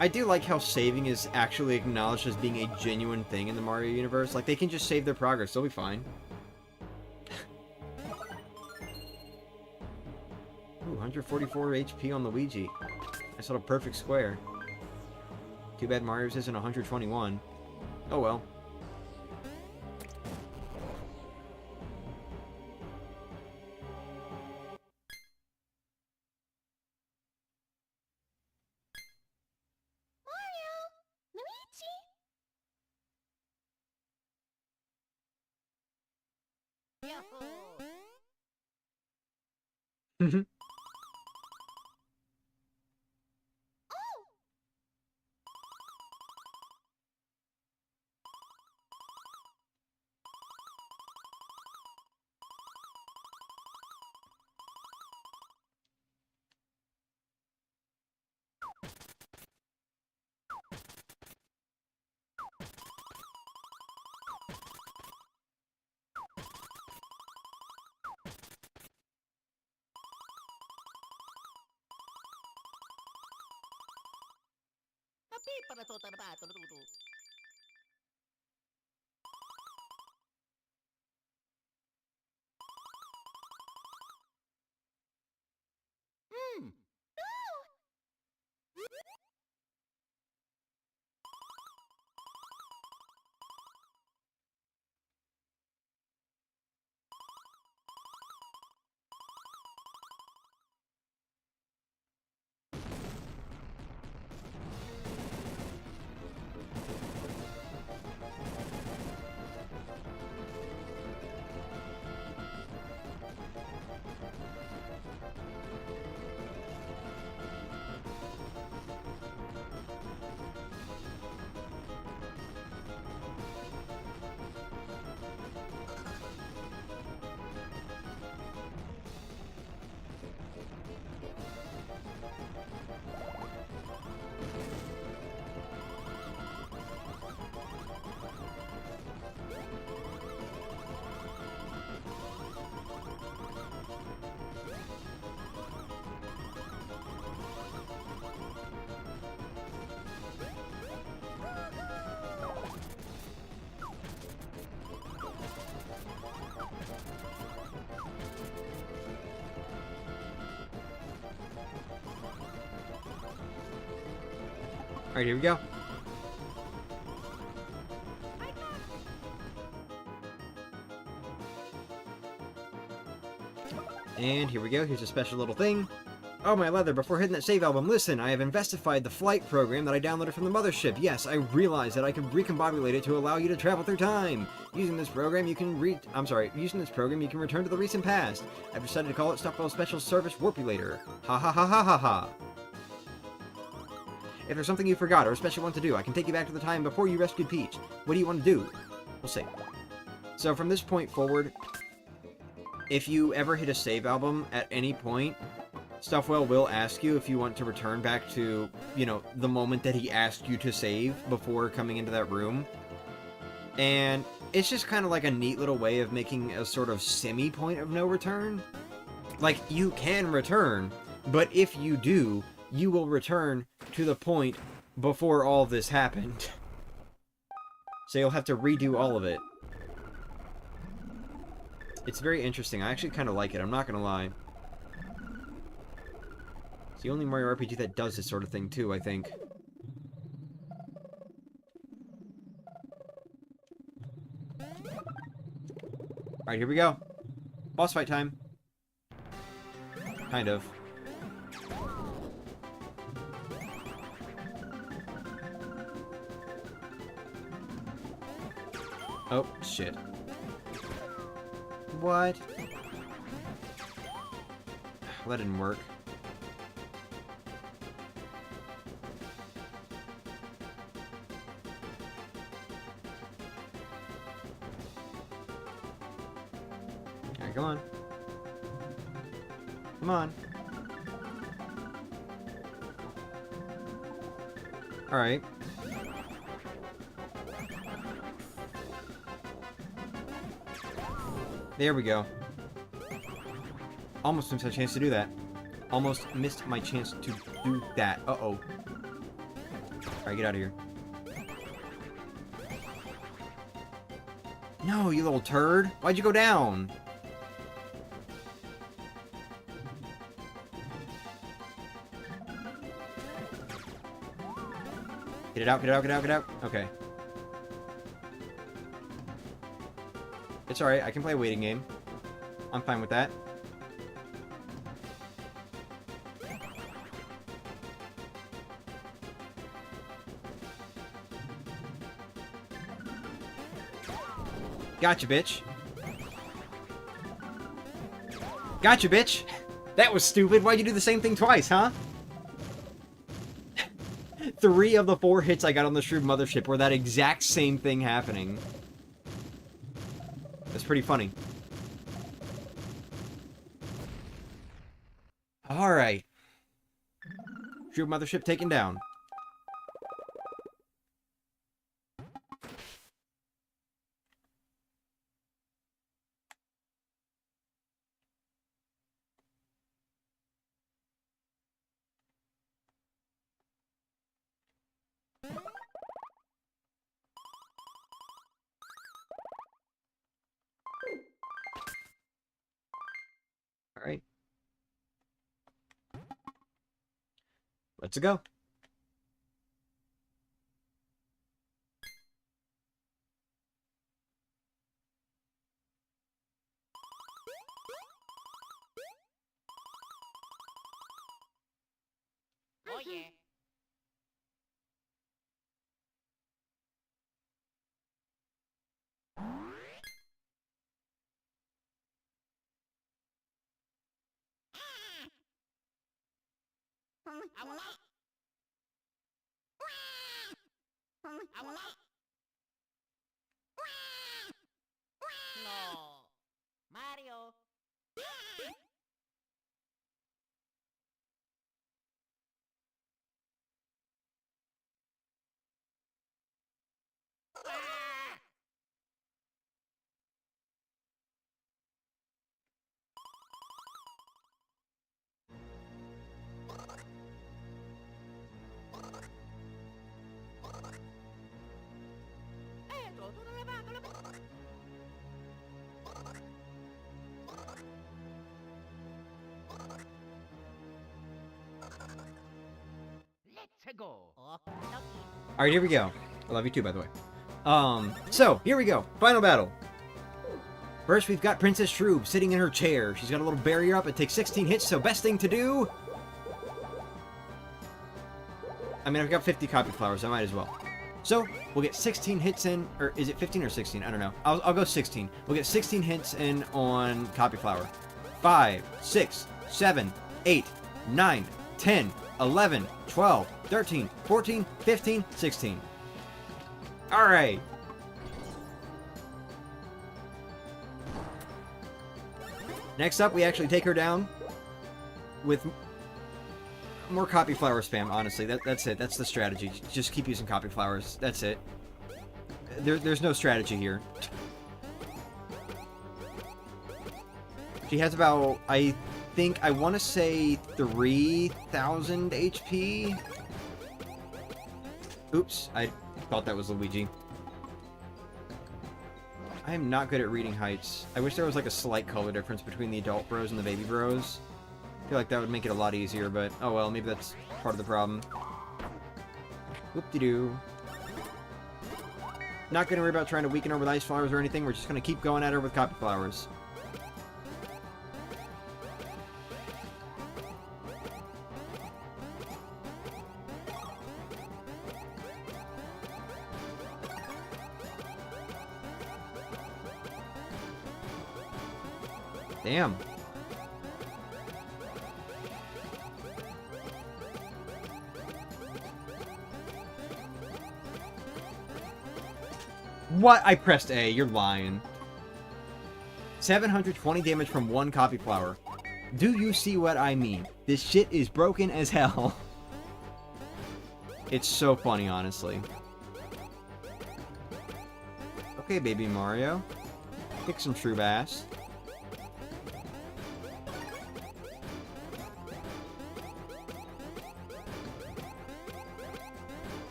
I do like how saving is actually acknowledged as being a genuine thing in the Mario universe. Like, they can just save their progress, they'll be fine. Ooh, 144 HP on Luigi. That's not a perfect square. Too bad Mario's isn't 121. Oh well. Alright, here we go. And here we go. Here's a special little thing. Oh, my leather, before hitting that save album, listen, I have investified the flight program that I downloaded from the Mothership. Yes, I realized that I can recombobulate it to allow you to travel through time. Using this program, you can return to the recent past. I've decided to call it Stockwell Special Service Warpulator. Ha ha ha ha ha ha. If there's something you forgot or especially want to do, I can take you back to the time before you rescued Peach. What do you want to do? We'll see. So from this point forward, if you ever hit a save album at any point, Stuffwell will ask you if you want to return back to, you know, the moment that he asked you to save before coming into that room. And it's just kind of like a neat little way of making a sort of semi-point of no return. Like, you can return, but if you do, you will return to the point before all this happened. So you'll have to redo all of it. It's very interesting. I actually kind of like it, I'm not gonna lie. It's the only Mario RPG that does this sort of thing too, I think. Alright, here we go. Boss fight time. Kind of. Oh, shit. What? That didn't work. Alright, come on. Come on. Alright. There we go. Almost missed my chance to do that. Almost missed my chance to do that. Uh-oh. Alright, get out of here. No, you little turd. Why'd you go down? Get it out, get it out, get it out, get it out. Okay. It's alright, I can play a waiting game. I'm fine with that. Gotcha, bitch. Gotcha, bitch. That was stupid. Why'd you do the same thing twice, huh? 3 of the 4 hits I got on the Shroob Mothership were that exact same thing happening. That's pretty funny. Alright. Shroob Mothership taken down. Alright. Let's go. Oh yeah. No. Mario. Let's go. Alright, here we go. I love you too, by the way. So, here we go. Final battle. First, we've got Princess Shroob sitting in her chair. She's got a little barrier up. It takes 16 hits, so best thing to do... I mean, I've got 50 copy flowers. I might as well. So, we'll get 16 hits in... Or is it 15 or 16? I don't know. I'll go 16. We'll get 16 hits in on copy flower. 5, 6, 7, 8, 9, 10, 11, 12, 13, 14, 15, 16. Alright. Next up, we actually take her down with more copy flower spam, honestly. That's it. That's the strategy. Just keep using copy flowers. That's it. There's no strategy here. She has about, I want to say 3,000 HP. Oops, I thought that was Luigi. I am not good at reading heights. I wish there was like a slight color difference between the adult bros and the baby bros. I feel like that would make it a lot easier, but oh well, maybe that's part of the problem. Whoop-de-doo. Not gonna worry about trying to weaken her with ice flowers or anything, we're just gonna keep going at her with copy flowers. Damn. What? I pressed A. You're lying. 720 damage from one copy flower. Do you see what I mean? This shit is broken as hell. It's so funny, honestly. Okay, baby Mario. Kick some Shroob ass.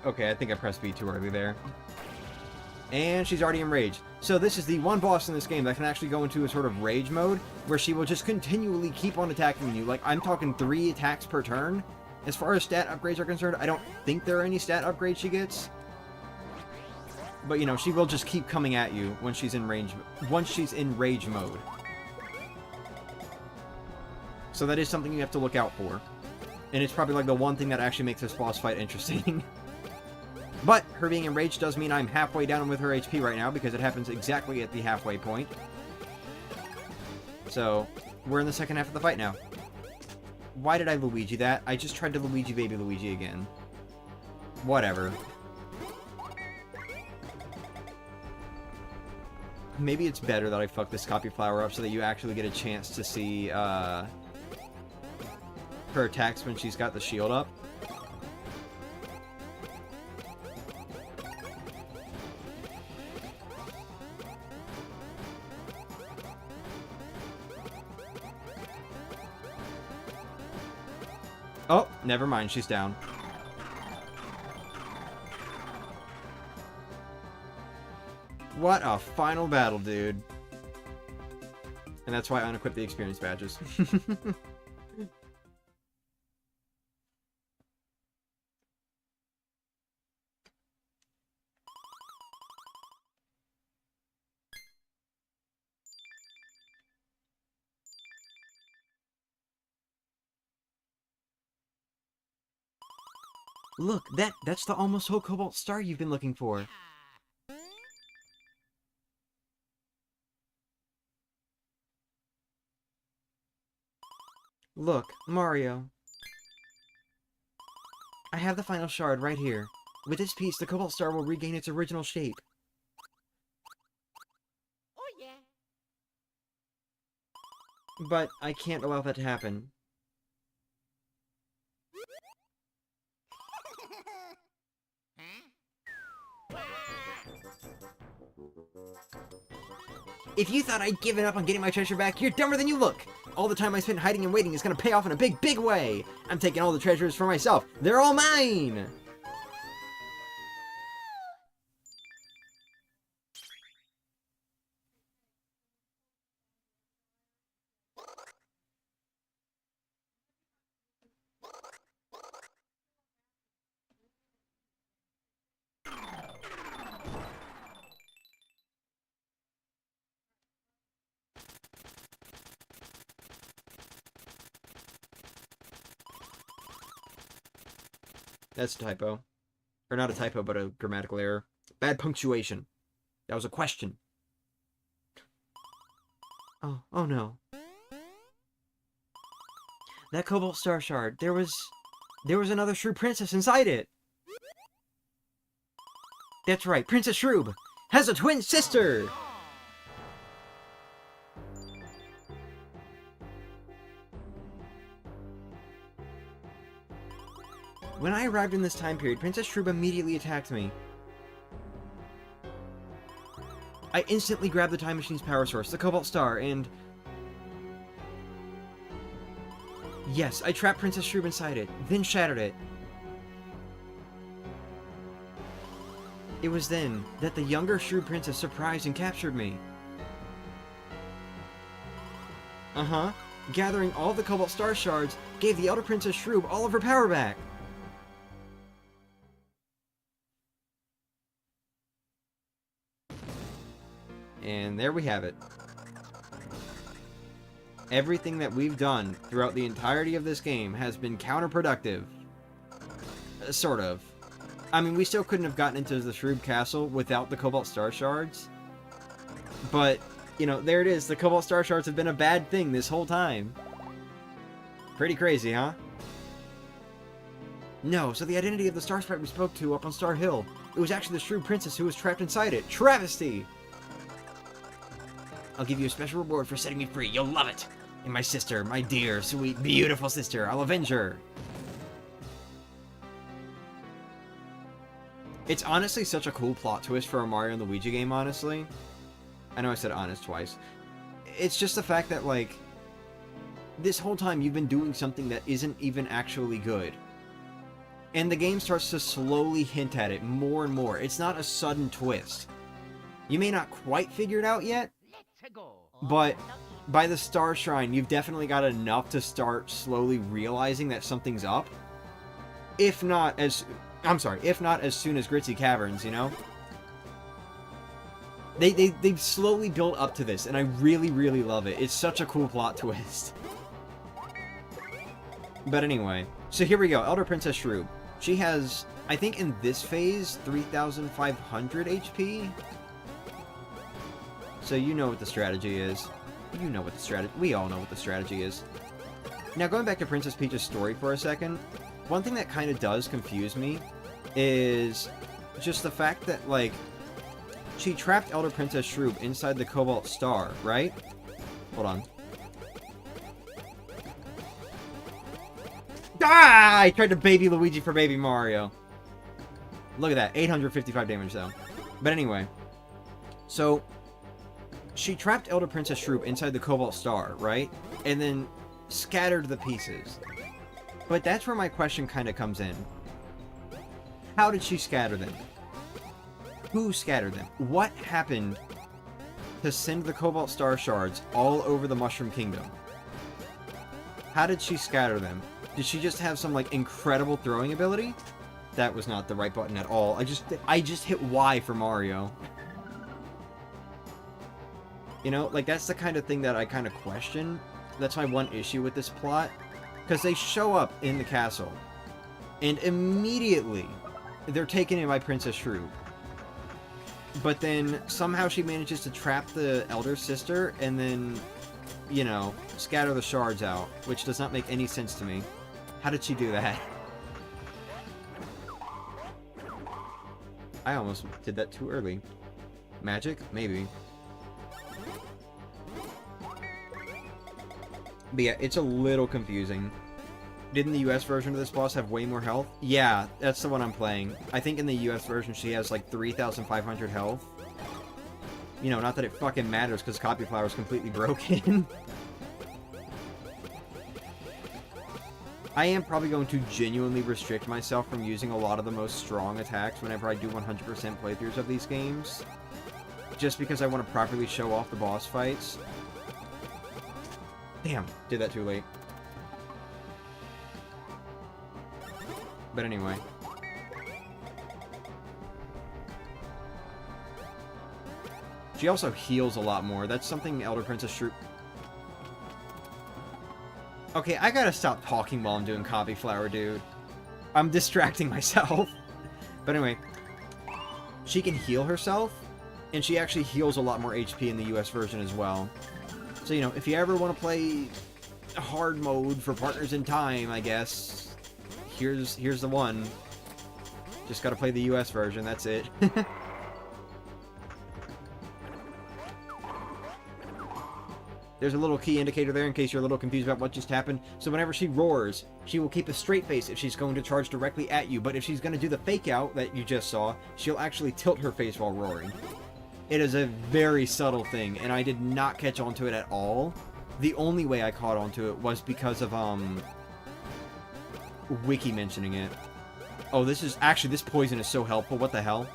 Okay, I think I pressed B too early there. And she's already enraged. So this is the one boss in this game that can actually go into a sort of rage mode, where she will just continually keep on attacking you. Like, I'm talking 3 attacks per turn. As far as stat upgrades are concerned, I don't think there are any stat upgrades she gets. But, you know, she will just keep coming at you when she's in range, once she's in rage mode. So that is something you have to look out for. And it's probably like the one thing that actually makes this boss fight interesting. But her being enraged does mean I'm halfway down with her HP right now, because it happens exactly at the halfway point. So, we're in the second half of the fight now. Why did I Luigi that? I just tried to Luigi baby Luigi again. Whatever. Maybe it's better that I fuck this copy flower up so that you actually get a chance to see her attacks when she's got the shield up. Oh, never mind, she's down. What a final battle, dude. And that's why I unequip the experience badges. Look, that's the almost whole cobalt star you've been looking for. Look, Mario. I have the final shard right here. With this piece, the cobalt star will regain its original shape. Oh yeah. But I can't allow that to happen. If you thought I'd given up on getting my treasure back, you're dumber than you look! All the time I spent hiding and waiting is gonna pay off in a big, big way! I'm taking all the treasures for myself! They're all mine! That's a typo. Or not a typo, but a grammatical error. Bad punctuation. That was a question. Oh no. That Cobalt Star Shard, there was another Shroob Princess inside it. That's right, Princess Shroob has a twin sister! When I arrived in this time period, Princess Shroob immediately attacked me. I instantly grabbed the time machine's power source, the Cobalt Star, and... yes, I trapped Princess Shroob inside it, then shattered it. It was then that the younger Shroob Princess surprised and captured me. Uh-huh. Gathering all the Cobalt Star Shards gave the elder Princess Shroob all of her power back. And there we have it. Everything that we've done throughout the entirety of this game has been counterproductive. Sort of. I mean, we still couldn't have gotten into the Shroob Castle without the Cobalt Star Shards. But, you know, there it is. The Cobalt Star Shards have been a bad thing this whole time. Pretty crazy, huh? No, so the identity of the Star Sprite we spoke to up on Star Hill. It was actually the Shroob Princess who was trapped inside it. Travesty! I'll give you a special reward for setting me free. You'll love it! And my sister, my dear, sweet, beautiful sister, I'll avenge her. It's honestly such a cool plot twist for a Mario and Luigi game, honestly. I know I said honest twice. It's just the fact that, like, this whole time you've been doing something that isn't even actually good. And the game starts to slowly hint at it more and more. It's not a sudden twist. You may not quite figure it out yet, but by the Star Shrine, you've definitely got enough to start slowly realizing that something's up. If not as soon as Gritzy Caverns, you know? They've slowly built up to this, and I really, really love it. It's such a cool plot twist. But anyway, so here we go. Elder Princess Shroob. She has, I think in this phase, 3,500 HP. So you know what the strategy is. You know what the strategy... we all know what the strategy is. Now, going back to Princess Peach's story for a second, one thing that kind of does confuse me is just the fact that, like, she trapped Elder Princess Shroob inside the Cobalt Star, right? Hold on. Ah! I tried to baby Luigi for baby Mario. Look at that. 855 damage, though. But anyway. So, she trapped Elder Princess Shroob inside the Cobalt Star, right? And then scattered the pieces. But that's where my question kind of comes in. How did she scatter them? Who scattered them? What happened to send the Cobalt Star Shards all over the Mushroom Kingdom? How did she scatter them? Did she just have some, like, incredible throwing ability? That was not the right button at all. I just hit Y for Mario. You know, like, that's the kind of thing that I kind of question. That's my one issue with this plot. Because they show up in the castle. And immediately, they're taken in by Princess Shroob. But then, somehow she manages to trap the elder sister, and then, you know, scatter the shards out. Which does not make any sense to me. How did she do that? I almost did that too early. Magic? Maybe. But yeah, it's a little confusing. Didn't the US version of this boss have way more health? Yeah, that's the one I'm playing. I think in the US version she has like 3,500 health. You know, not that it fucking matters because Copy Flower is completely broken. I am probably going to genuinely restrict myself from using a lot of the most strong attacks whenever I do 100% playthroughs of these games. Just because I want to properly show off the boss fights. Damn, did that too late. But anyway. She also heals a lot more. That's something Elder Princess Shroob... Okay, I gotta stop talking while I'm doing Copy Flower, dude. I'm distracting myself. But anyway. She can heal herself. And she actually heals a lot more HP in the US version as well. So, you know, if you ever want to play hard mode for Partners in Time, I guess, here's the one. Just gotta play the US version, that's it. There's a little key indicator there in case you're a little confused about what just happened. So whenever she roars, she will keep a straight face if she's going to charge directly at you. But if she's going to do the fake out that you just saw, she'll actually tilt her face while roaring. It is a very subtle thing, and I did not catch on to it at all. The only way I caught on to it was because of, Wiki mentioning it. Oh, this poison is so helpful. What the hell?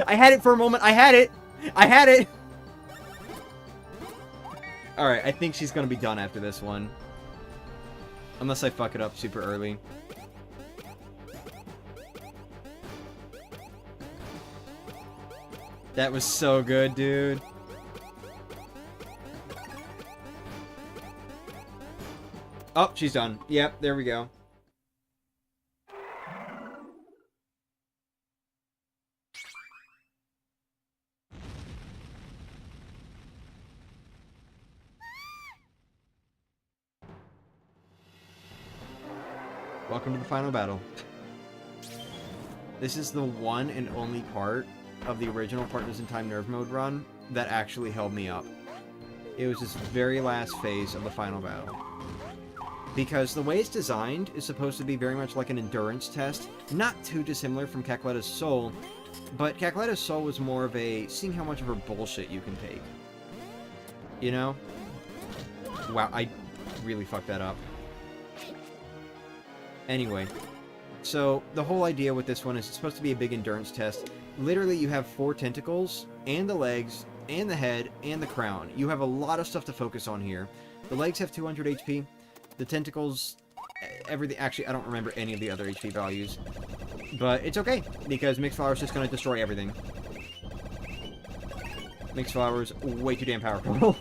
I had it for a moment. I had it. Alright, I think she's gonna be done after this one. Unless I fuck it up super early. That was so good, dude. Oh, she's done. Yep, there we go. Welcome to the final battle. This is the one and only part of the original Partners in Time Nerve Mode run that actually held me up. It was this very last phase of the final battle. Because the way it's designed is supposed to be very much like an endurance test, not too dissimilar from Cackleta's Soul, but Cackleta's Soul was more of a seeing how much of her bullshit you can take. You know? Wow, I really fucked that up. Anyway, so the whole idea with this one is it's supposed to be a big endurance test. Literally, you have 4 tentacles, and the legs, and the head, and the crown. You have a lot of stuff to focus on here. The legs have 200 HP. The tentacles, everything. Actually, I don't remember any of the other HP values. But it's okay, because Mixed Flower is just going to destroy everything. Mixed Flower is way too damn powerful.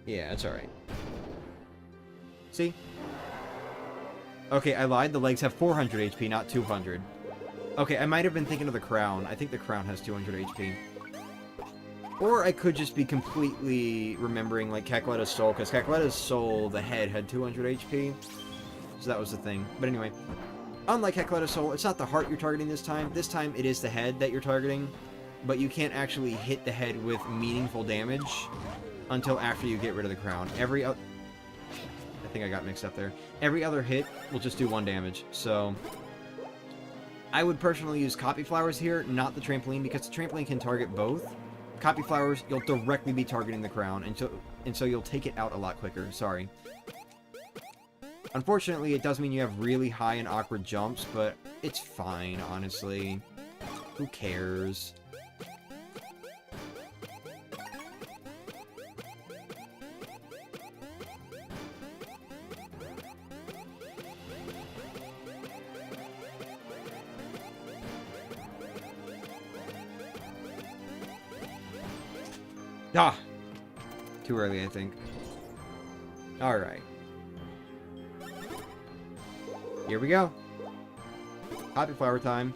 Yeah, it's alright. See? Okay, I lied. The legs have 400 HP, not 200. Okay, I might have been thinking of the crown. I think the crown has 200 HP. Or I could just be completely remembering, like, Cackleta's Soul, because Cackleta's Soul, the head, had 200 HP. So that was the thing. But anyway, unlike Cackleta's Soul, it's not the heart you're targeting this time. This time, it is the head that you're targeting. But you can't actually hit the head with meaningful damage until after you get rid of the crown. I think I got mixed up there. Every other hit will just do 1 damage, so I would personally use Copy Flowers here, not the trampoline, because the trampoline can target both. Copy Flowers, you'll directly be targeting the crown, and so you'll take it out a lot quicker. Sorry. Unfortunately, it does mean you have really high and awkward jumps, but it's fine, honestly. Who cares? Ah! Too early, I think. Alright. Here we go. Poppy flower time.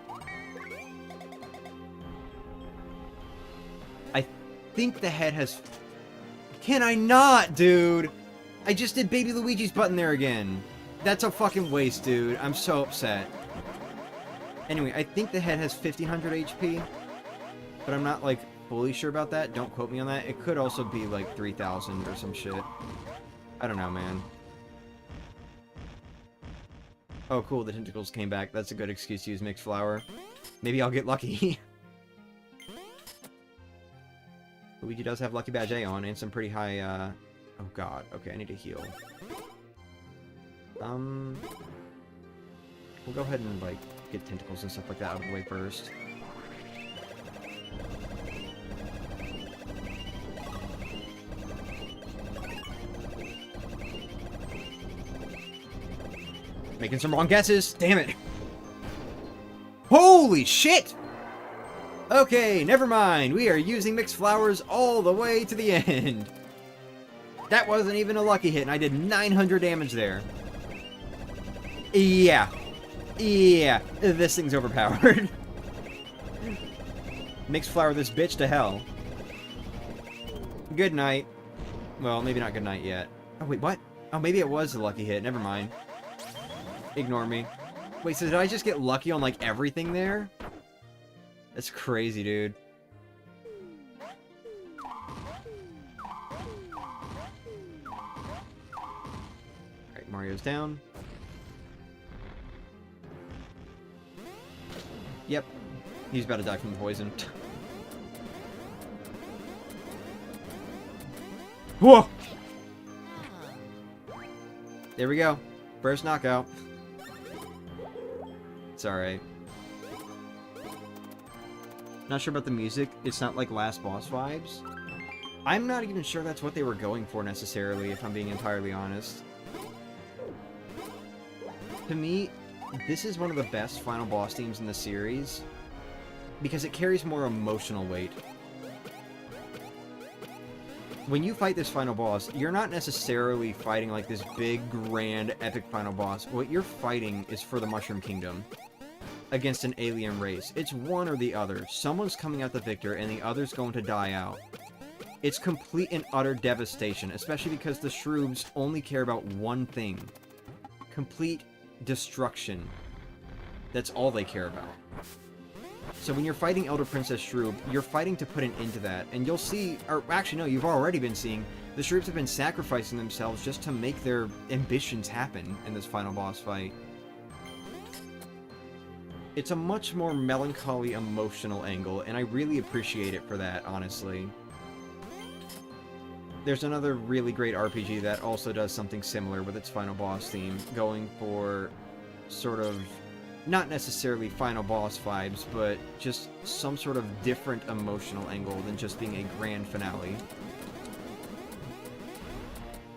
I think the head has... Can I not, dude? I just did Baby Luigi's button there again. That's a fucking waste, dude. I'm so upset. Anyway, I think the head has 1500 HP. But I'm not, like, fully sure about that. Don't quote me on that. It could also be, like, 3000 or some shit. I don't know, man. Oh, cool. The tentacles came back. That's a good excuse to use Mixed Flower. Maybe I'll get lucky. Luigi does have Lucky Badge A on and some pretty high, Oh, God. Okay, I need to heal. We'll go ahead and, like, get tentacles and stuff like that out of the way first. Making some wrong guesses. Damn it. Holy shit! Okay, never mind. We are using mixed flowers all the way to the end. That wasn't even a lucky hit, and I did 900 damage there. Yeah. Yeah. This thing's overpowered. Mixed flower this bitch to hell. Good night. Well, maybe not good night yet. Oh, wait, what? Oh, maybe it was a lucky hit. Never mind. Ignore me. Wait, so did I just get lucky on, like, everything there? That's crazy, dude. Alright, Mario's down. Yep. He's about to die from poison. Whoa! There we go. First knockout. It's alright. Not sure about the music. It's not like last boss vibes. I'm not even sure that's what they were going for necessarily, if I'm being entirely honest. To me, this is one of the best final boss themes in the series, because it carries more emotional weight. When you fight this final boss, you're not necessarily fighting like this big, grand, epic final boss. What you're fighting is for the Mushroom Kingdom against an alien race. It's one or the other. Someone's coming out the victor and the other's going to die out. It's complete and utter devastation, especially because the Shroobs only care about one thing. Complete destruction. That's all they care about. So when you're fighting Elder Princess Shroob, you're fighting to put an end to that. And you'll see, or actually no, you've already been seeing, the Shroobs have been sacrificing themselves just to make their ambitions happen in this final boss fight. It's a much more melancholy, emotional angle, and I really appreciate it for that, honestly. There's another really great RPG that also does something similar with its final boss theme, going for sort of, not necessarily final boss vibes, but just some sort of different emotional angle than just being a grand finale.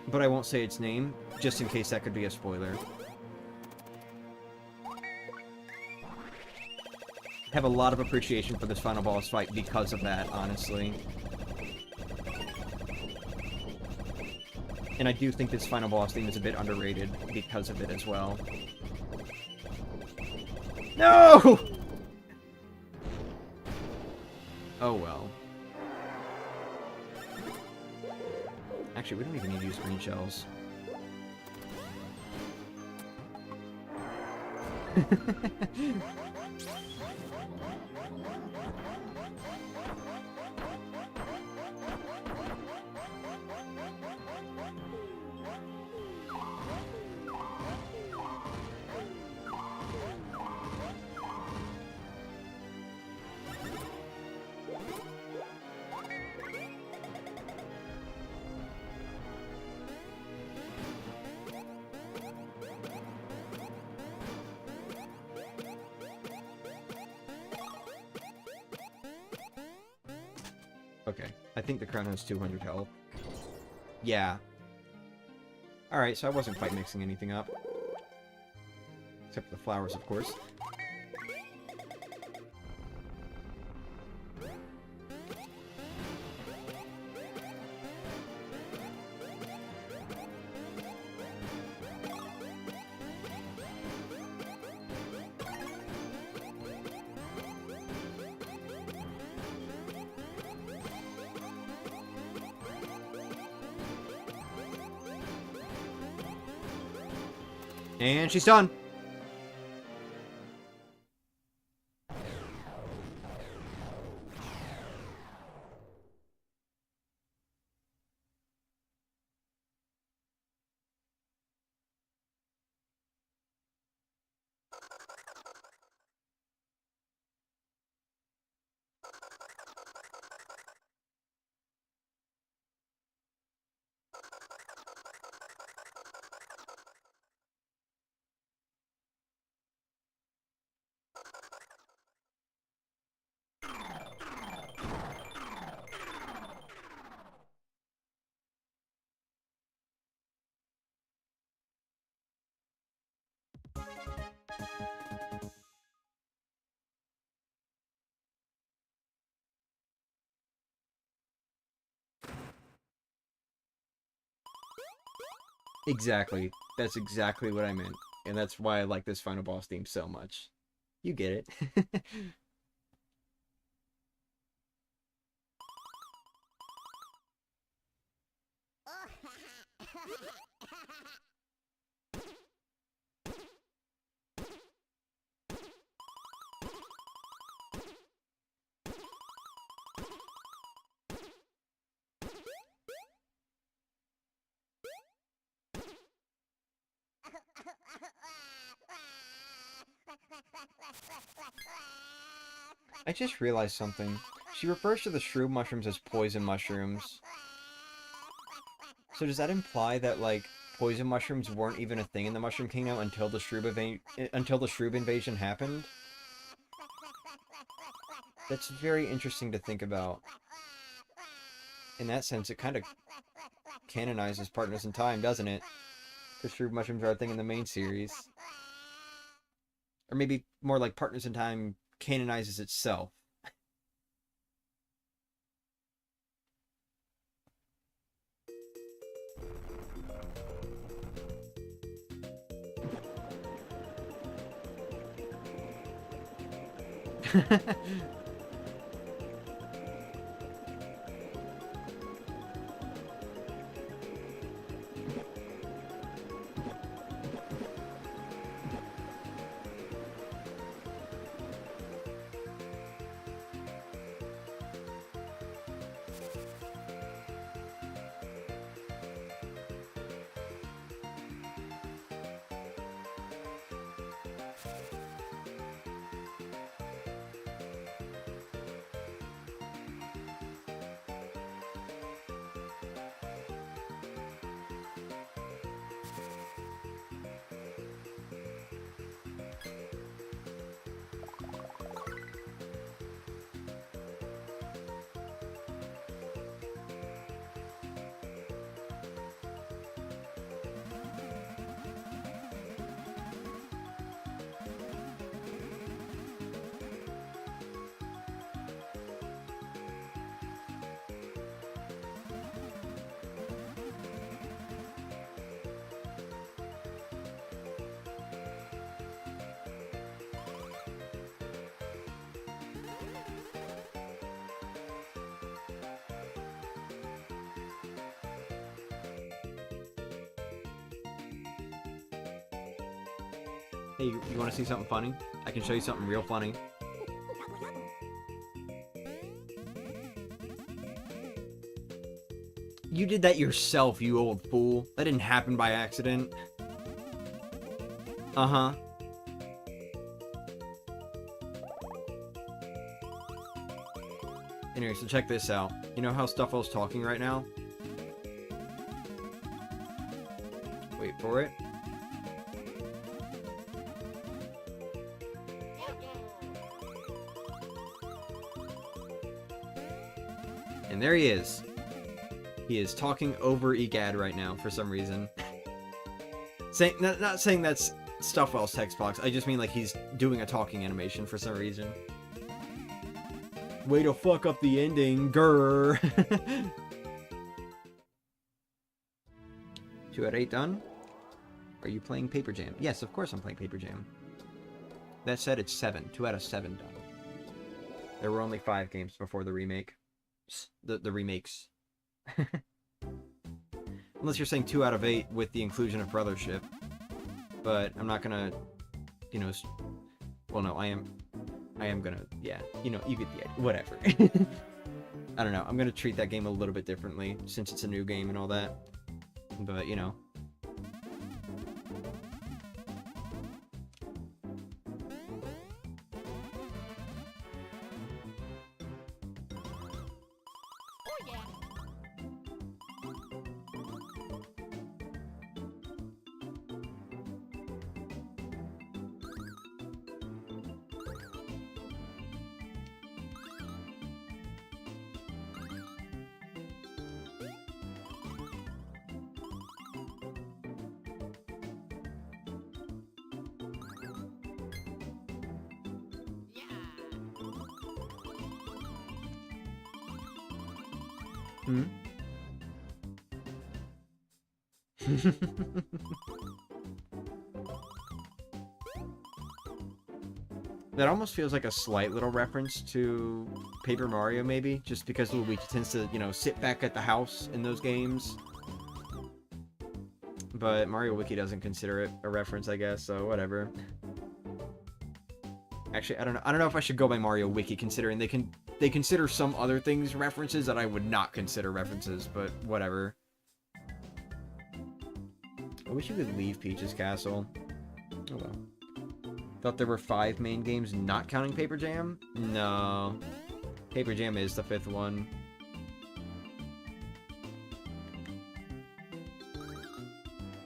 But I won't say its name, just in case that could be a spoiler. Have a lot of appreciation for this final boss fight because of that, honestly. And I do think this final boss theme is a bit underrated because of it as well. No! Oh well. Actually, we don't even need to use green shells. Okay, I think the crown has 200 health. Yeah. Alright, so I wasn't quite mixing anything up. Except for the flowers, of course. And she's done! Exactly. That's exactly what I meant. And that's why I like this final boss theme so much. You get it. I just realized something. She refers to the Shroob mushrooms as poison mushrooms. So does that imply that, like, poison mushrooms weren't even a thing in the Mushroom Kingdom until the Shroob invasion happened? That's very interesting to think about. In that sense, it kind of canonizes Partners in Time, doesn't it? Because Shroob mushrooms are a thing in the main series. Or maybe more like Partners in Time canonizes itself. Hey, you want to see something funny? I can show you something real funny. You did that yourself, you old fool. That didn't happen by accident. Uh-huh. Anyway, so check this out. You know how Stuffwell's talking right now? Wait for it. And there he is. He is talking over Egad right now for some reason. Not saying that's Stuffwell's text box. I just mean like he's doing a talking animation for some reason. Way to fuck up the ending, grrr. 2 out of 8 done. Are you playing Paper Jam? Yes, of course I'm playing Paper Jam. That said, it's 7. 2 out of 7 done. There were only 5 games before the remake. The remakes. Unless you're saying 2 out of 8 with the inclusion of Brothership. But I'm not gonna, you know... Well, no, I am gonna... Yeah, you know, you get the idea. Whatever. I don't know. I'm gonna treat that game a little bit differently, since it's a new game and all that. But, you know... Hmm? That almost feels like a slight little reference to Paper Mario, maybe, just because Luigi tends to, you know, sit back at the house in those games. But Mario Wiki doesn't consider it a reference, I guess, so whatever. Actually, I don't know. I don't know if I should go by Mario Wiki, considering they consider some other things references that I would not consider references, but whatever. I wish you could leave Peach's Castle. Oh well. Thought there were 5 main games, not counting Paper Jam? No. Paper Jam is the 5th one.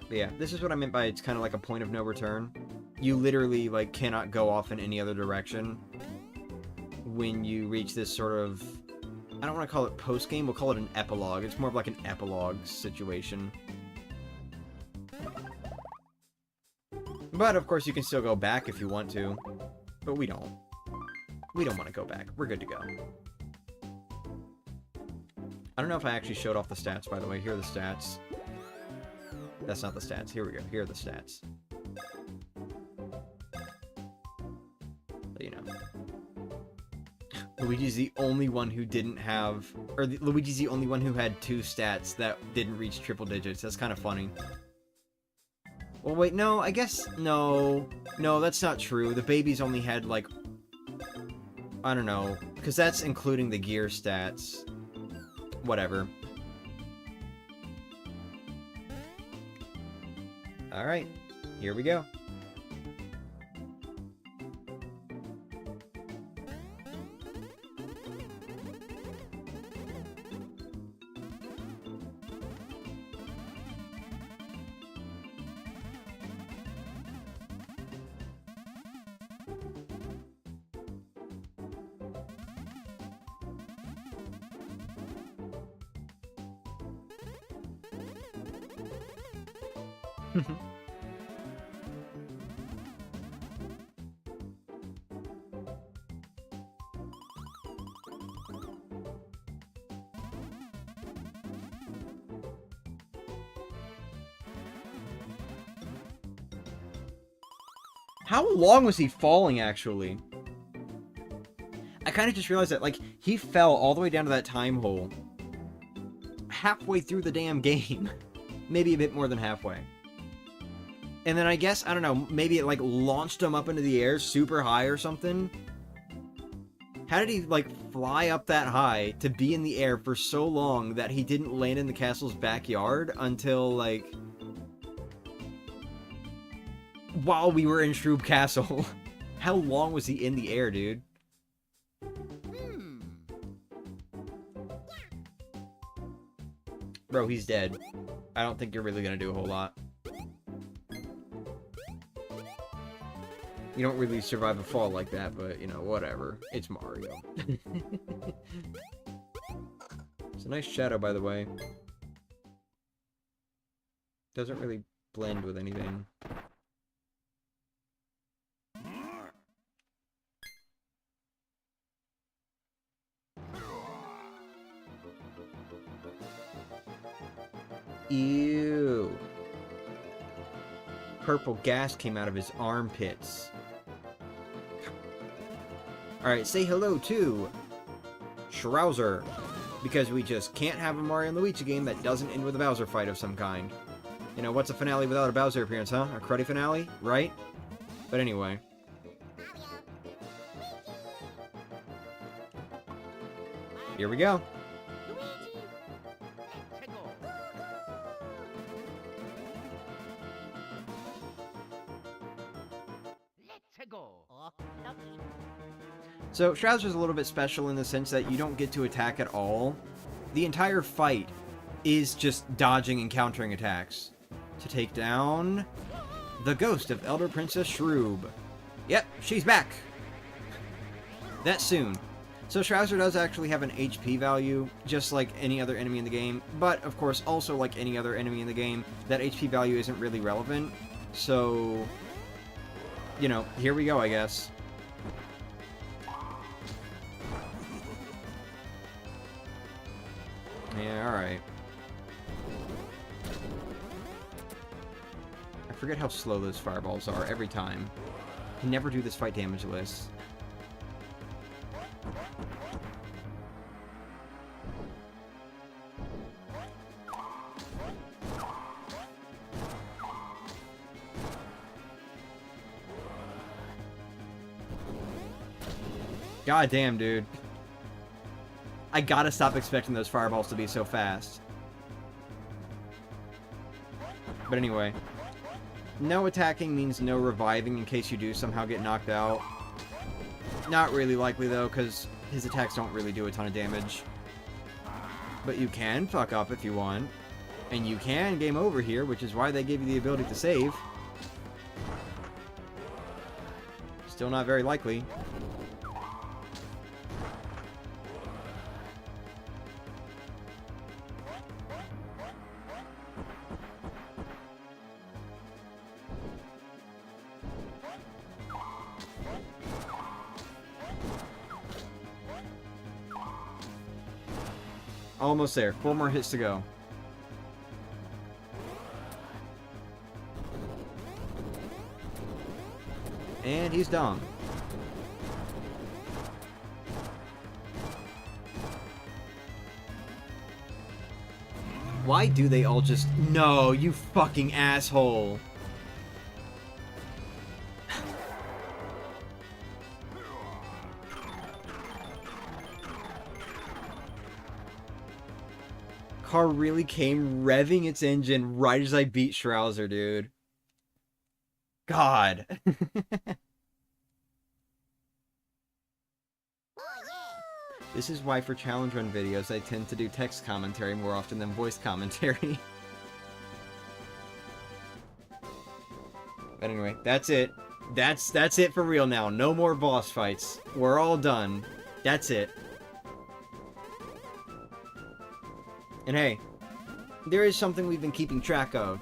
But yeah, this is what I meant by it's kind of like a point of no return. You literally, like, cannot go off in any other direction when you reach this sort of... I don't want to call it post-game, we'll call it an epilogue. It's more of like an epilogue situation. But, of course, you can still go back if you want to. But we don't. We don't want to go back. We're good to go. I don't know if I actually showed off the stats, by the way. Here are the stats. That's not the stats. Here we go. Here are the stats. But, you know. Luigi's the only one who didn't have... Or Luigi's the only one who had 2 stats that didn't reach triple digits. That's kind of funny. Well, wait, no, I guess... No. No, that's not true. The babies only had, like... I don't know. Because that's including the gear stats. Whatever. Alright. Here we go. How long was he falling, actually? I kind of just realized that, like, he fell all the way down to that time hole halfway through the damn game. Maybe a bit more than halfway. And then I guess, I don't know, maybe it, like, launched him up into the air super high or something? How did he, like, fly up that high to be in the air for so long that he didn't land in the castle's backyard until, like... while we were in Shroob Castle? How long was he in the air, dude? Bro, he's dead. I don't think you're really gonna do a whole lot. You don't really survive a fall like that, but, you know, whatever. It's Mario. It's a nice shadow, by the way. Doesn't really blend with anything. Ew. Purple gas came out of his armpits. Alright, say hello to Shrouzer. Because we just can't have a Mario and Luigi game that doesn't end with a Bowser fight of some kind. You know, what's a finale without a Bowser appearance, huh? A cruddy finale, right? But anyway. Here we go. So, Shrouzer's a little bit special in the sense that you don't get to attack at all. The entire fight is just dodging and countering attacks to take down the ghost of Elder Princess Shroob. Yep, she's back. That soon. So Shrouzer does actually have an HP value, just like any other enemy in the game, but of course also like any other enemy in the game, that HP value isn't really relevant. So, you know, here we go, I guess. Yeah, alright. forget how slow those fireballs are every time. Can never do this fight damage list. God damn, dude. I gotta stop expecting those fireballs to be so fast. But anyway. No attacking means no reviving in case you do somehow get knocked out. Not really likely, though, because his attacks don't really do a ton of damage. But you can fuck up if you want. And you can game over here, which is why they gave you the ability to save. Still not very likely. Almost there. 4 more hits to go. And he's done. Why do they all just... No, you fucking asshole. Car really came revving its engine right as I beat Shrouzer, dude. God. This is why for challenge run videos I tend to do text commentary more often than voice commentary. But anyway, that's it. That's it for real now. No more boss fights. We're all done. That's it. And hey, there is something we've been keeping track of.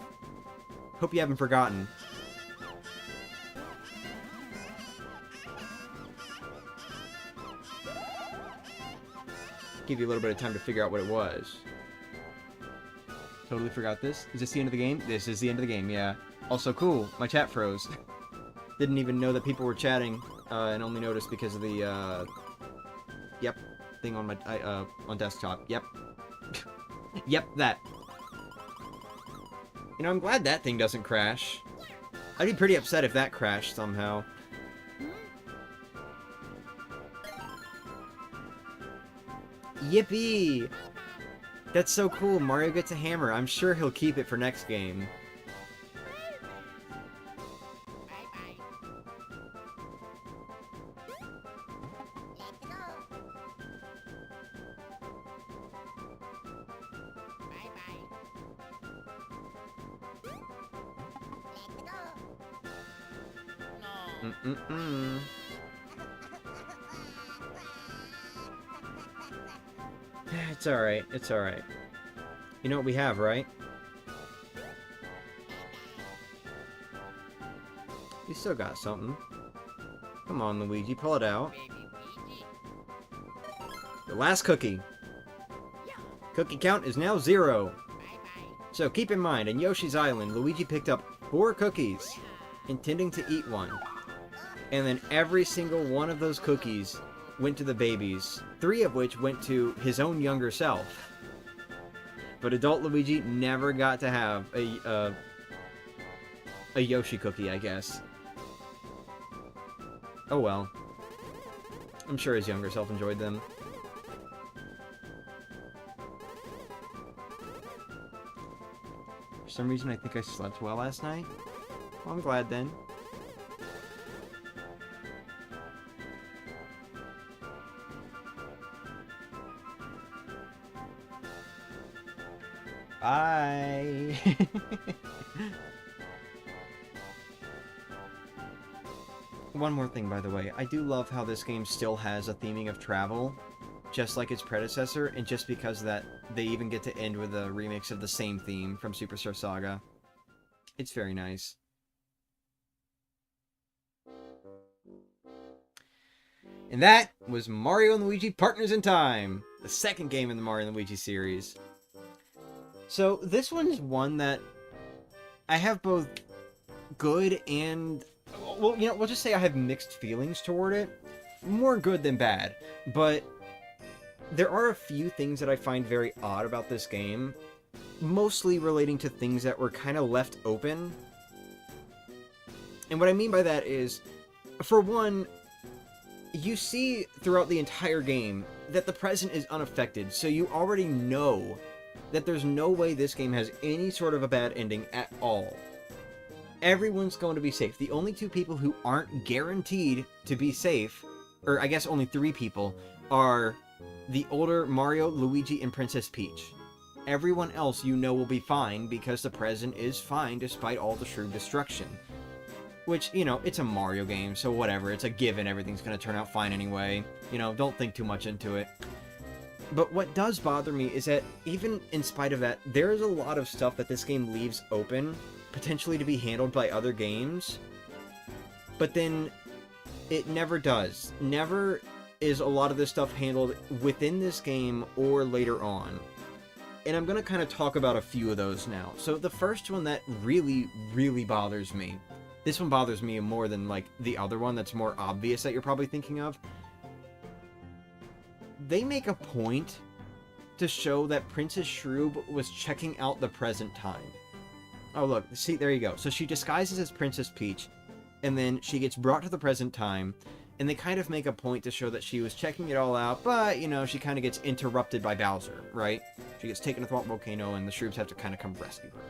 Hope you haven't forgotten. Give you a little bit of time to figure out what it was. Totally forgot this. Is this the end of the game? This is the end of the game, yeah. Also cool, my chat froze. Didn't even know that people were chatting, and only noticed because of the, yep, thing on my, on desktop. Yep. Yep, that. You know, I'm glad that thing doesn't crash. I'd be pretty upset if that crashed somehow. Yippee! That's so cool. Mario gets a hammer. I'm sure he'll keep it for next game. It's alright, it's alright. You know what we have, right? You still got something. Come on, Luigi, pull it out. The last cookie. Cookie count is now 0. So keep in mind, in Yoshi's Island, Luigi picked up 4 cookies, intending to eat one. And then every single one of those cookies went to the babies, 3 of which went to his own younger self. But adult Luigi never got to have a Yoshi cookie, I guess. Oh well. I'm sure his younger self enjoyed them. For some reason, I think I slept well last night. Well, I'm glad then. Bye! One more thing, by the way. I do love how this game still has a theming of travel, just like its predecessor, and just because of that, they even get to end with a remix of the same theme from Superstar Saga. It's very nice. And that was Mario & Luigi Partners in Time, the second game in the Mario & Luigi series. So, this one's one that I have both good and, well, you know, we'll just say I have mixed feelings toward it. More good than bad. But there are a few things that I find very odd about this game, mostly relating to things that were kind of left open. And what I mean by that is, for one, you see throughout the entire game that the present is unaffected, so you already know that there's no way this game has any sort of a bad ending at all. Everyone's going to be safe. The only two people who aren't guaranteed to be safe, or I guess only 3 people, are the older Mario, Luigi, and Princess Peach. Everyone else you know will be fine because the present is fine despite all the Shroob destruction. Which, you know, it's a Mario game, so whatever. It's a given everything's going to turn out fine anyway. You know, don't think too much into it. But what does bother me is that, even in spite of that, there's a lot of stuff that this game leaves open, potentially to be handled by other games. But then, it never does. Never is a lot of this stuff handled within this game or later on. And I'm going to kind of talk about a few of those now. So the first one that really, really bothers me, this one bothers me more than, like, the other one that's more obvious that you're probably thinking of. They make a point to show that Princess Shroob was checking out the present time. Oh, look, see, there you go. So she disguises as Princess Peach, and then she gets brought to the present time, and they kind of make a point to show that she was checking it all out, but, you know, she kind of gets interrupted by Bowser, right? She gets taken to the volcano, and the Shroobs have to kind of come rescue her.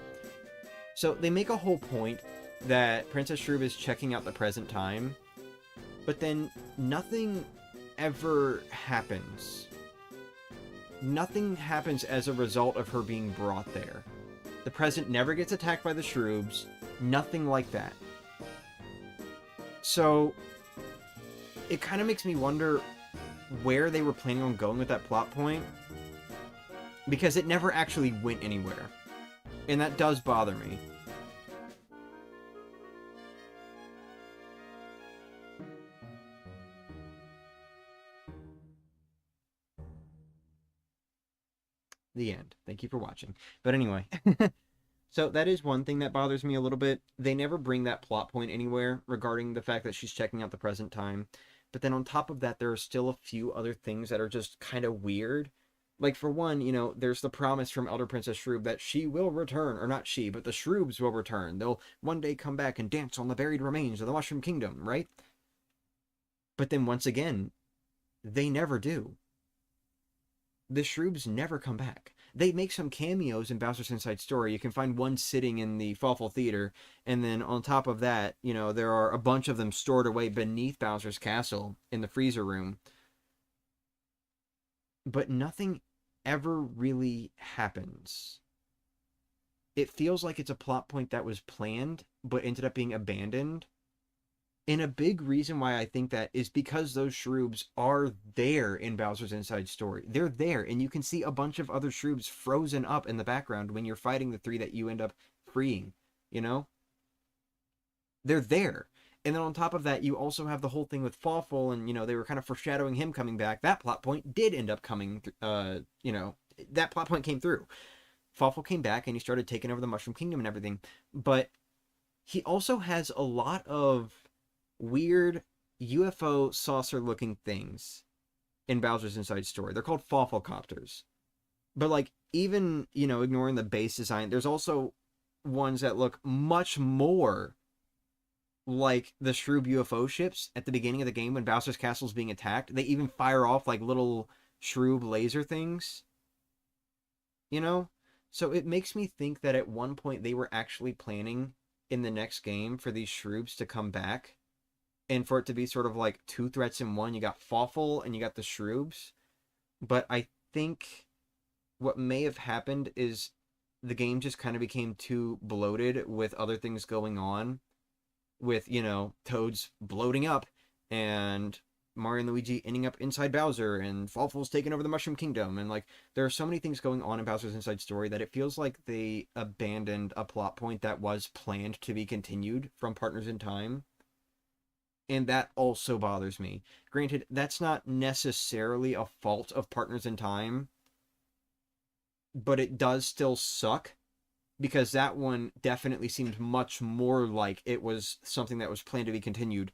So they make a whole point that Princess Shroob is checking out the present time, but then nothing ever happens. Nothing happens as a result of her being brought there. The present never gets attacked by the Shroobs, nothing like that. So, it kind of makes me wonder where they were planning on going with that plot point, because it never actually went anywhere. And that does bother me. The end. Thank you for watching. But anyway, so that is one thing that bothers me a little bit. They never bring that plot point anywhere regarding the fact that she's checking out the present time. But then on top of that, there are still a few other things that are just kind of weird. Like, for one, you know, there's the promise from Elder Princess Shroob that she will return, or not she, but the Shroobs will return. They'll one day come back and dance on the buried remains of the Mushroom Kingdom, right? But then once again, they never do. The Shroobs never come back. They make some cameos in Bowser's Inside Story. You can find one sitting in the Fawful Theater, and then on top of that, you know, there are a bunch of them stored away beneath Bowser's castle in the freezer room. But nothing ever really happens. It feels like it's a plot point that was planned, but ended up being abandoned. And a big reason why I think that is because those Shroobs are there in Bowser's Inside Story. They're there, and you can see a bunch of other Shroobs frozen up in the background when you're fighting the 3 that you end up freeing, you know? They're there. And then on top of that, you also have the whole thing with Fawful, and, you know, they were kind of foreshadowing him coming back. That plot point did end up coming, you know, that plot point came through. Fawful came back, and he started taking over the Mushroom Kingdom and everything. But he also has a lot of weird UFO saucer-looking things in Bowser's Inside Story. They're called Fawfulcopters. But, like, even, you know, ignoring the base design, there's also ones that look much more like the Shroob UFO ships at the beginning of the game when Bowser's castle is being attacked. They even fire off, like, little Shroob laser things. You know? So it makes me think that at one point they were actually planning in the next game for these Shroobs to come back. And for it to be sort of like 2 threats in one. You got Fawful and you got the Shroobs. But I think what may have happened is the game just kind of became too bloated with other things going on. With, you know, Toad's bloating up. And Mario and Luigi ending up inside Bowser. And Fawful's taking over the Mushroom Kingdom. And, like, there are so many things going on in Bowser's Inside Story that it feels like they abandoned a plot point that was planned to be continued from Partners in Time. And that also bothers me. Granted, that's not necessarily a fault of Partners in Time, but it does still suck because that one definitely seemed much more like it was something that was planned to be continued,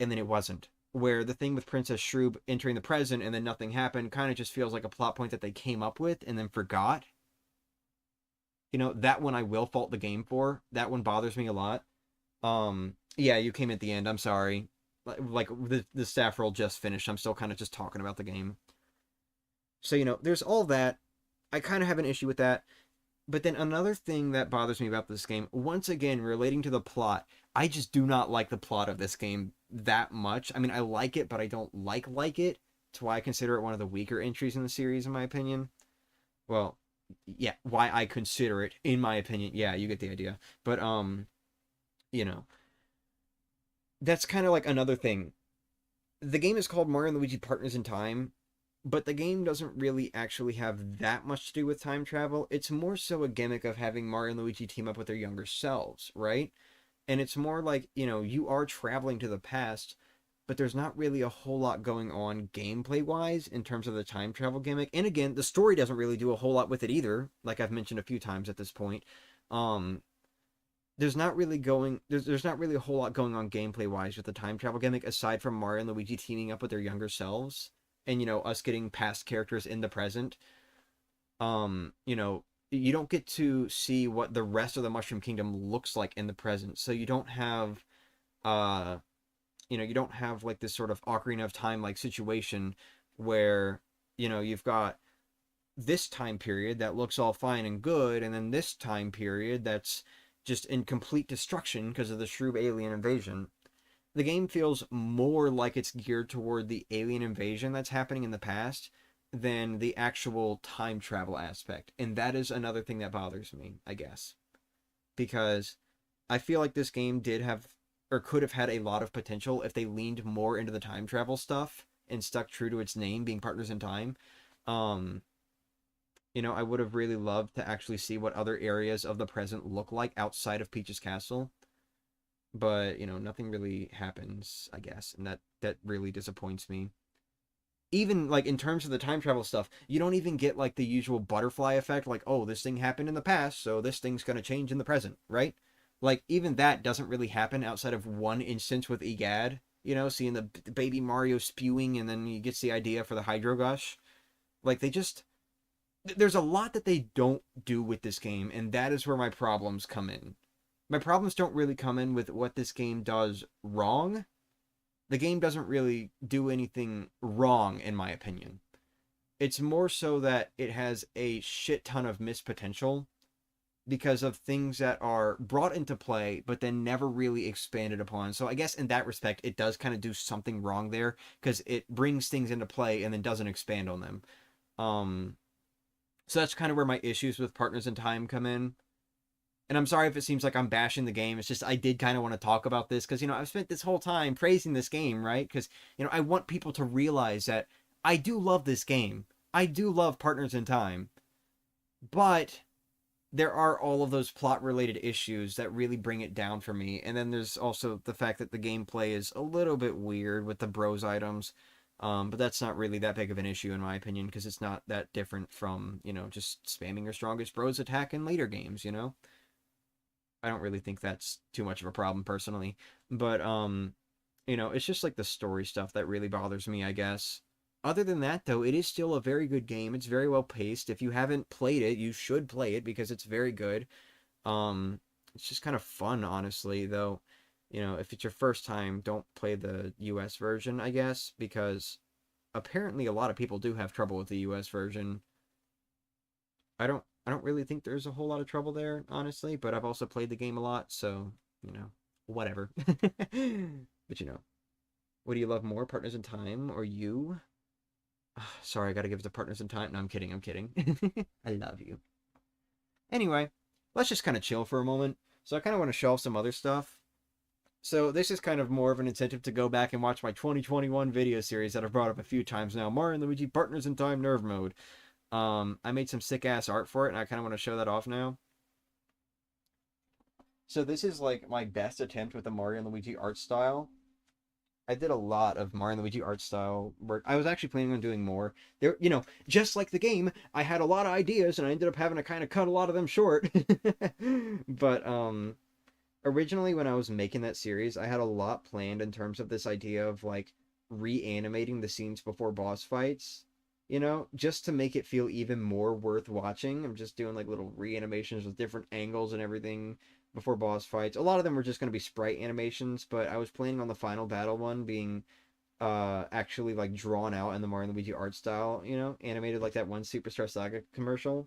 and then it wasn't. Where the thing with Princess Shroob entering the present and then nothing happened kind of just feels like a plot point that they came up with and then forgot. You know, that one I will fault the game for. That one bothers me a lot. Yeah, you came at the end. I'm sorry. Like the staff roll just finished. I'm still kind of just talking about the game. So, you know, there's all that. I kind of have an issue with that. But then another thing that bothers me about this game, once again, relating to the plot, I just do not like the plot of this game that much. I mean, I like it, but I don't like it. That's why I consider it one of the weaker entries in the series, in my opinion. Well, yeah, why I consider it, in my opinion. Yeah, you get the idea. But, you know, that's kind of like another thing. The game is called Mario and Luigi Partners in Time, but the game doesn't really actually have that much to do with time travel. It's more so a gimmick of having Mario and Luigi team up with their younger selves, right? And it's more like, you know, you are traveling to the past, but there's not really a whole lot going on gameplay wise in terms of the time travel gimmick. And again, the story doesn't really do a whole lot with it either, like I've mentioned a few times at this point. Um, there's not really there's not really a whole lot going on gameplay wise with the time travel gimmick aside from Mario and Luigi teaming up with their younger selves and, you know, us getting past characters in the present. You know, you don't get to see what the rest of the Mushroom Kingdom looks like in the present. So you don't have uh you know, you don't have like this sort of Ocarina of Time like situation where, you know, you've got this time period that looks all fine and good, and then this time period that's just in complete destruction because of the Shroob alien invasion. The game feels more like it's geared toward the alien invasion that's happening in the past than the actual time travel aspect. And that is another thing that bothers me, I guess. Because I feel like this game did have, or could have had a lot of potential if they leaned more into the time travel stuff and stuck true to its name, being Partners in Time. Um, you know, I would have really loved to actually see what other areas of the present look like outside of Peach's Castle. But, you know, nothing really happens, I guess, and that really disappoints me. Even, like, in terms of the time travel stuff, you don't even get, like, the usual butterfly effect, like, oh, this thing happened in the past, so this thing's gonna change in the present, right? Like, even that doesn't really happen outside of one instance with Egad, you know, seeing the baby Mario spewing, and then he gets the idea for the Hydro Gush. Like, they just... There's a lot that they don't do with this game, and that is where my problems come in. My problems don't really come in with what this game does wrong. The game doesn't really do anything wrong, in my opinion. It's more so that it has a shit ton of missed potential because of things that are brought into play, but then never really expanded upon. So I guess in that respect, it does kind of do something wrong there, because it brings things into play and then doesn't expand on them. So that's kind of where my issues with Partners in Time come in. And I'm sorry if it seems like I'm bashing the game. It's just I did kind of want to talk about this because, you know, I've spent this whole time praising this game, right? Because, you know, I want people to realize that I do love this game. I do love Partners in Time. But there are all of those plot-related issues that really bring it down for me. And then there's also the fact that the gameplay is a little bit weird with the bros items. But that's not really that big of an issue in my opinion because it's not that different from, you know, just spamming your strongest bros attack in later games, you know? I don't really think that's too much of a problem personally. But, you know, it's just like the story stuff that really bothers me, I guess. Other than that, though, it is still a very good game. It's very well paced. If you haven't played it, you should play it because it's very good. It's just kind of fun, honestly, though. You know, if it's your first time, don't play the US version, I guess, because apparently a lot of people do have trouble with the US version. I don't really think there's a whole lot of trouble there, honestly, but I've also played the game a lot, so, you know, whatever. But, you know, what do you love more, Partners in Time or you? Sorry, I gotta give it to Partners in Time. No, I'm kidding, I'm kidding. I love you. Anyway, let's just kind of chill for a moment. So I kind of want to show off some other stuff. So this is kind of more of an incentive to go back and watch my 2021 video series that I've brought up a few times now. Mario and Luigi Partners in Time Nerve Mode. I made some sick-ass art for it, and I kind of want to show that off now. So this is, like, my best attempt with the Mario and Luigi art style. I did a lot of Mario and Luigi art style work. I was actually planning on doing more. There, you know, just like the game, I had a lot of ideas and I ended up having to kind of cut a lot of them short. But originally when I was making that series, I had a lot planned in terms of this idea of like reanimating the scenes before boss fights, you know, just to make it feel even more worth watching. I'm just doing like little reanimations with different angles and everything before boss fights. A lot of them were just going to be sprite animations, but I was planning on the final battle one being actually like drawn out in the Mario and Luigi art style, you know, animated like that one Superstar Saga commercial.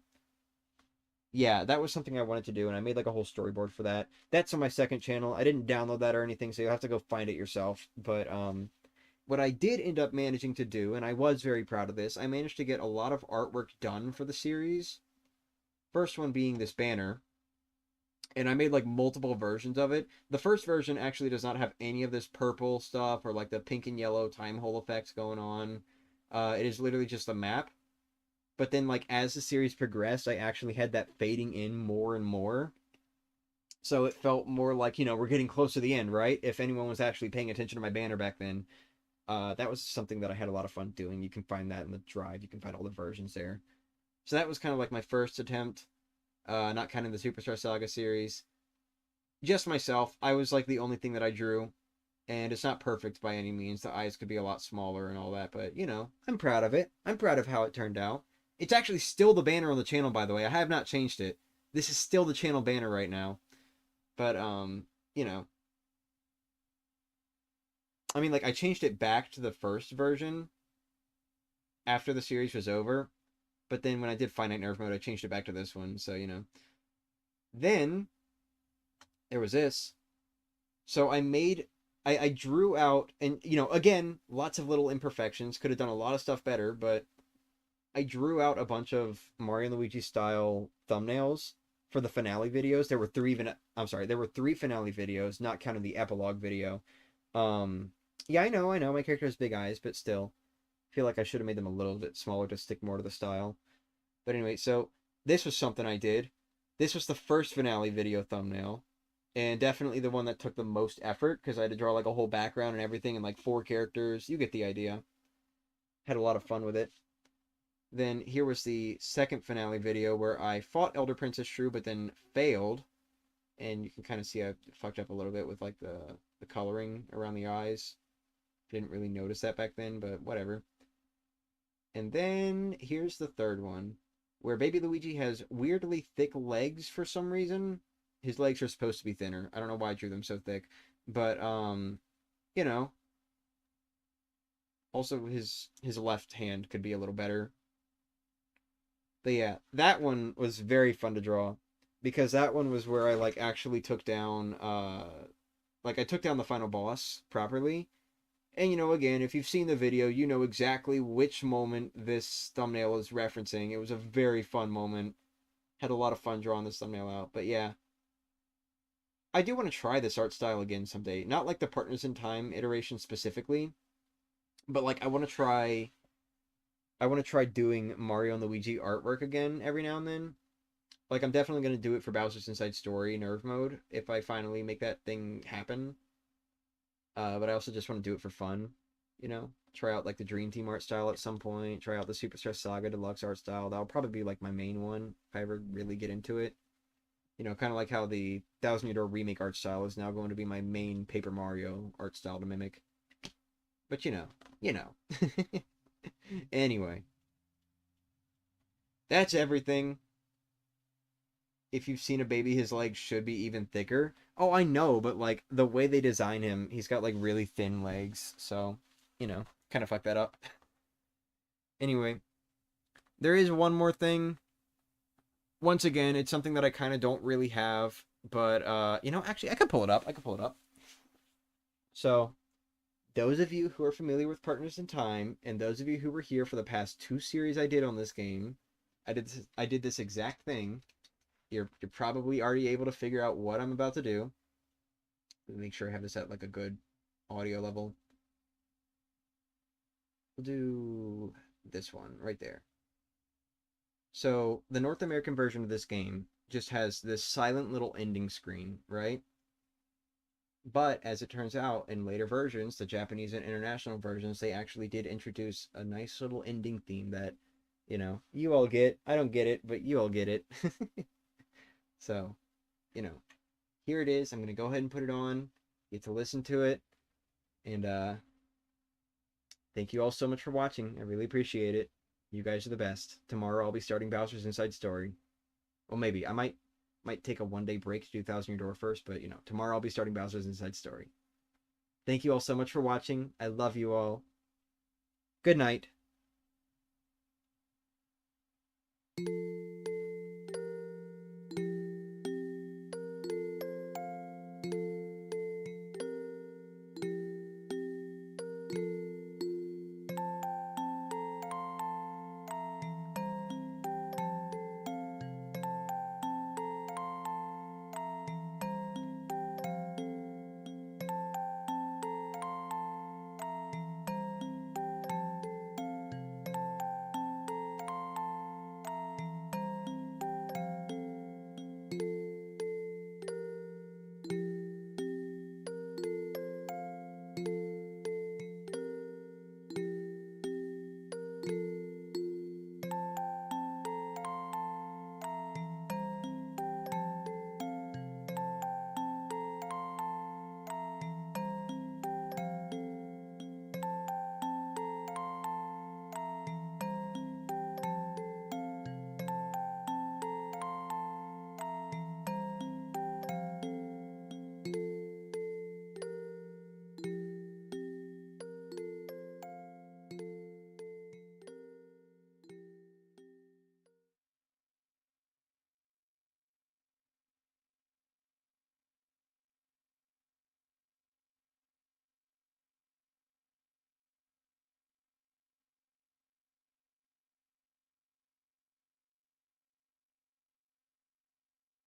Yeah, that was something I wanted to do, and I made like a whole storyboard for that. That's on my second channel. I didn't download that or anything, so you'll have to go find it yourself. But what I did end up managing to do, and I was very proud of this, I managed to get a lot of artwork done for the series. First one being this banner, and I made like multiple versions of it. The first version actually does not have any of this purple stuff or like the pink and yellow time hole effects going on. It is literally just a map. But then, like, as the series progressed, I actually had that fading in more and more. So it felt more like, you know, we're getting close to the end, right? If anyone was actually paying attention to my banner back then, that was something that I had a lot of fun doing. You can find that in the drive. You can find all the versions there. So that was kind of like my first attempt, not counting the Superstar Saga series. Just myself. I was like the only thing that I drew. And it's not perfect by any means. The eyes could be a lot smaller and all that, but you know, I'm proud of it. I'm proud of how it turned out. It's actually still the banner on the channel, by the way. I have not changed it. This is still the channel banner right now. But you know, I mean, like I changed it back to the first version after the series was over. But then when I did Finite Nerve mode, I changed it back to this one. So you know, then there was this. So I drew out, and you know, again, lots of little imperfections. Could have done a lot of stuff better, but I drew out a bunch of Mario and Luigi style thumbnails for the finale videos. There were three finale videos, not counting the epilogue video. Yeah, I know, my character has big eyes, but still, I feel like I should have made them a little bit smaller to stick more to the style. But anyway, so this was something I did. This was the first finale video thumbnail, and definitely the one that took the most effort because I had to draw like a whole background and everything and like 4 characters. You get the idea. Had a lot of fun with it. Then here was the second finale video where I fought Elder Princess Shroob but then failed. And you can kind of see I fucked up a little bit with like the coloring around the eyes. Didn't really notice that back then, but whatever. And then here's the third one where Baby Luigi has weirdly thick legs for some reason. His legs are supposed to be thinner. I don't know why I drew them so thick. But you know, also his left hand could be a little better. But yeah, that one was very fun to draw because that one was where I like actually took down like I took down the final boss properly. And you know, again, if you've seen the video, you know exactly which moment this thumbnail is referencing. It was a very fun moment. Had a lot of fun drawing this thumbnail out. But yeah, I do want to try this art style again someday. Not like the Partners in Time iteration specifically, but like I want to try doing Mario and Luigi artwork again every now and then. Like, I'm definitely going to do it for Bowser's Inside Story Nerve mode if I finally make that thing happen. But I also just want to do it for fun, you know? Try out, like, the Dream Team art style at some point. Try out the Superstar Saga Deluxe art style. That'll probably be, like, my main one if I ever really get into it. You know, kind of like how the Thousand Year Door remake art style is now going to be my main Paper Mario art style to mimic. But, you know. Anyway. That's everything. If you've seen a baby, his legs should be even thicker. Oh, I know, but like the way they design him, he's got like really thin legs. So, you know, kind of fuck that up. Anyway, there is one more thing. Once again, it's something that I kind of don't really have, but you know, actually I could pull it up. So, those of you who are familiar with Partners in Time, and those of you who were here for the past 2 series I did on this game, I did this exact thing. You're probably already able to figure out what I'm about to do. Let me make sure I have this at like a good audio level. We'll do this one right there. So the North American version of this game just has this silent little ending screen, right? But as it turns out, in later versions, the Japanese and international versions, they actually did introduce a nice little ending theme that, you all get. I don't get it, but you all get it. So, here it is. I'm gonna go ahead and put it on. Get to listen to it, and thank you all so much for watching. I really appreciate it. You guys are the best. Tomorrow I'll be starting Bowser's Inside Story. Well, maybe I might take a 1-day break to do Thousand Year Door first, but tomorrow I'll be starting Bowser's Inside Story. Thank you all so much for watching. I love you all. Good night.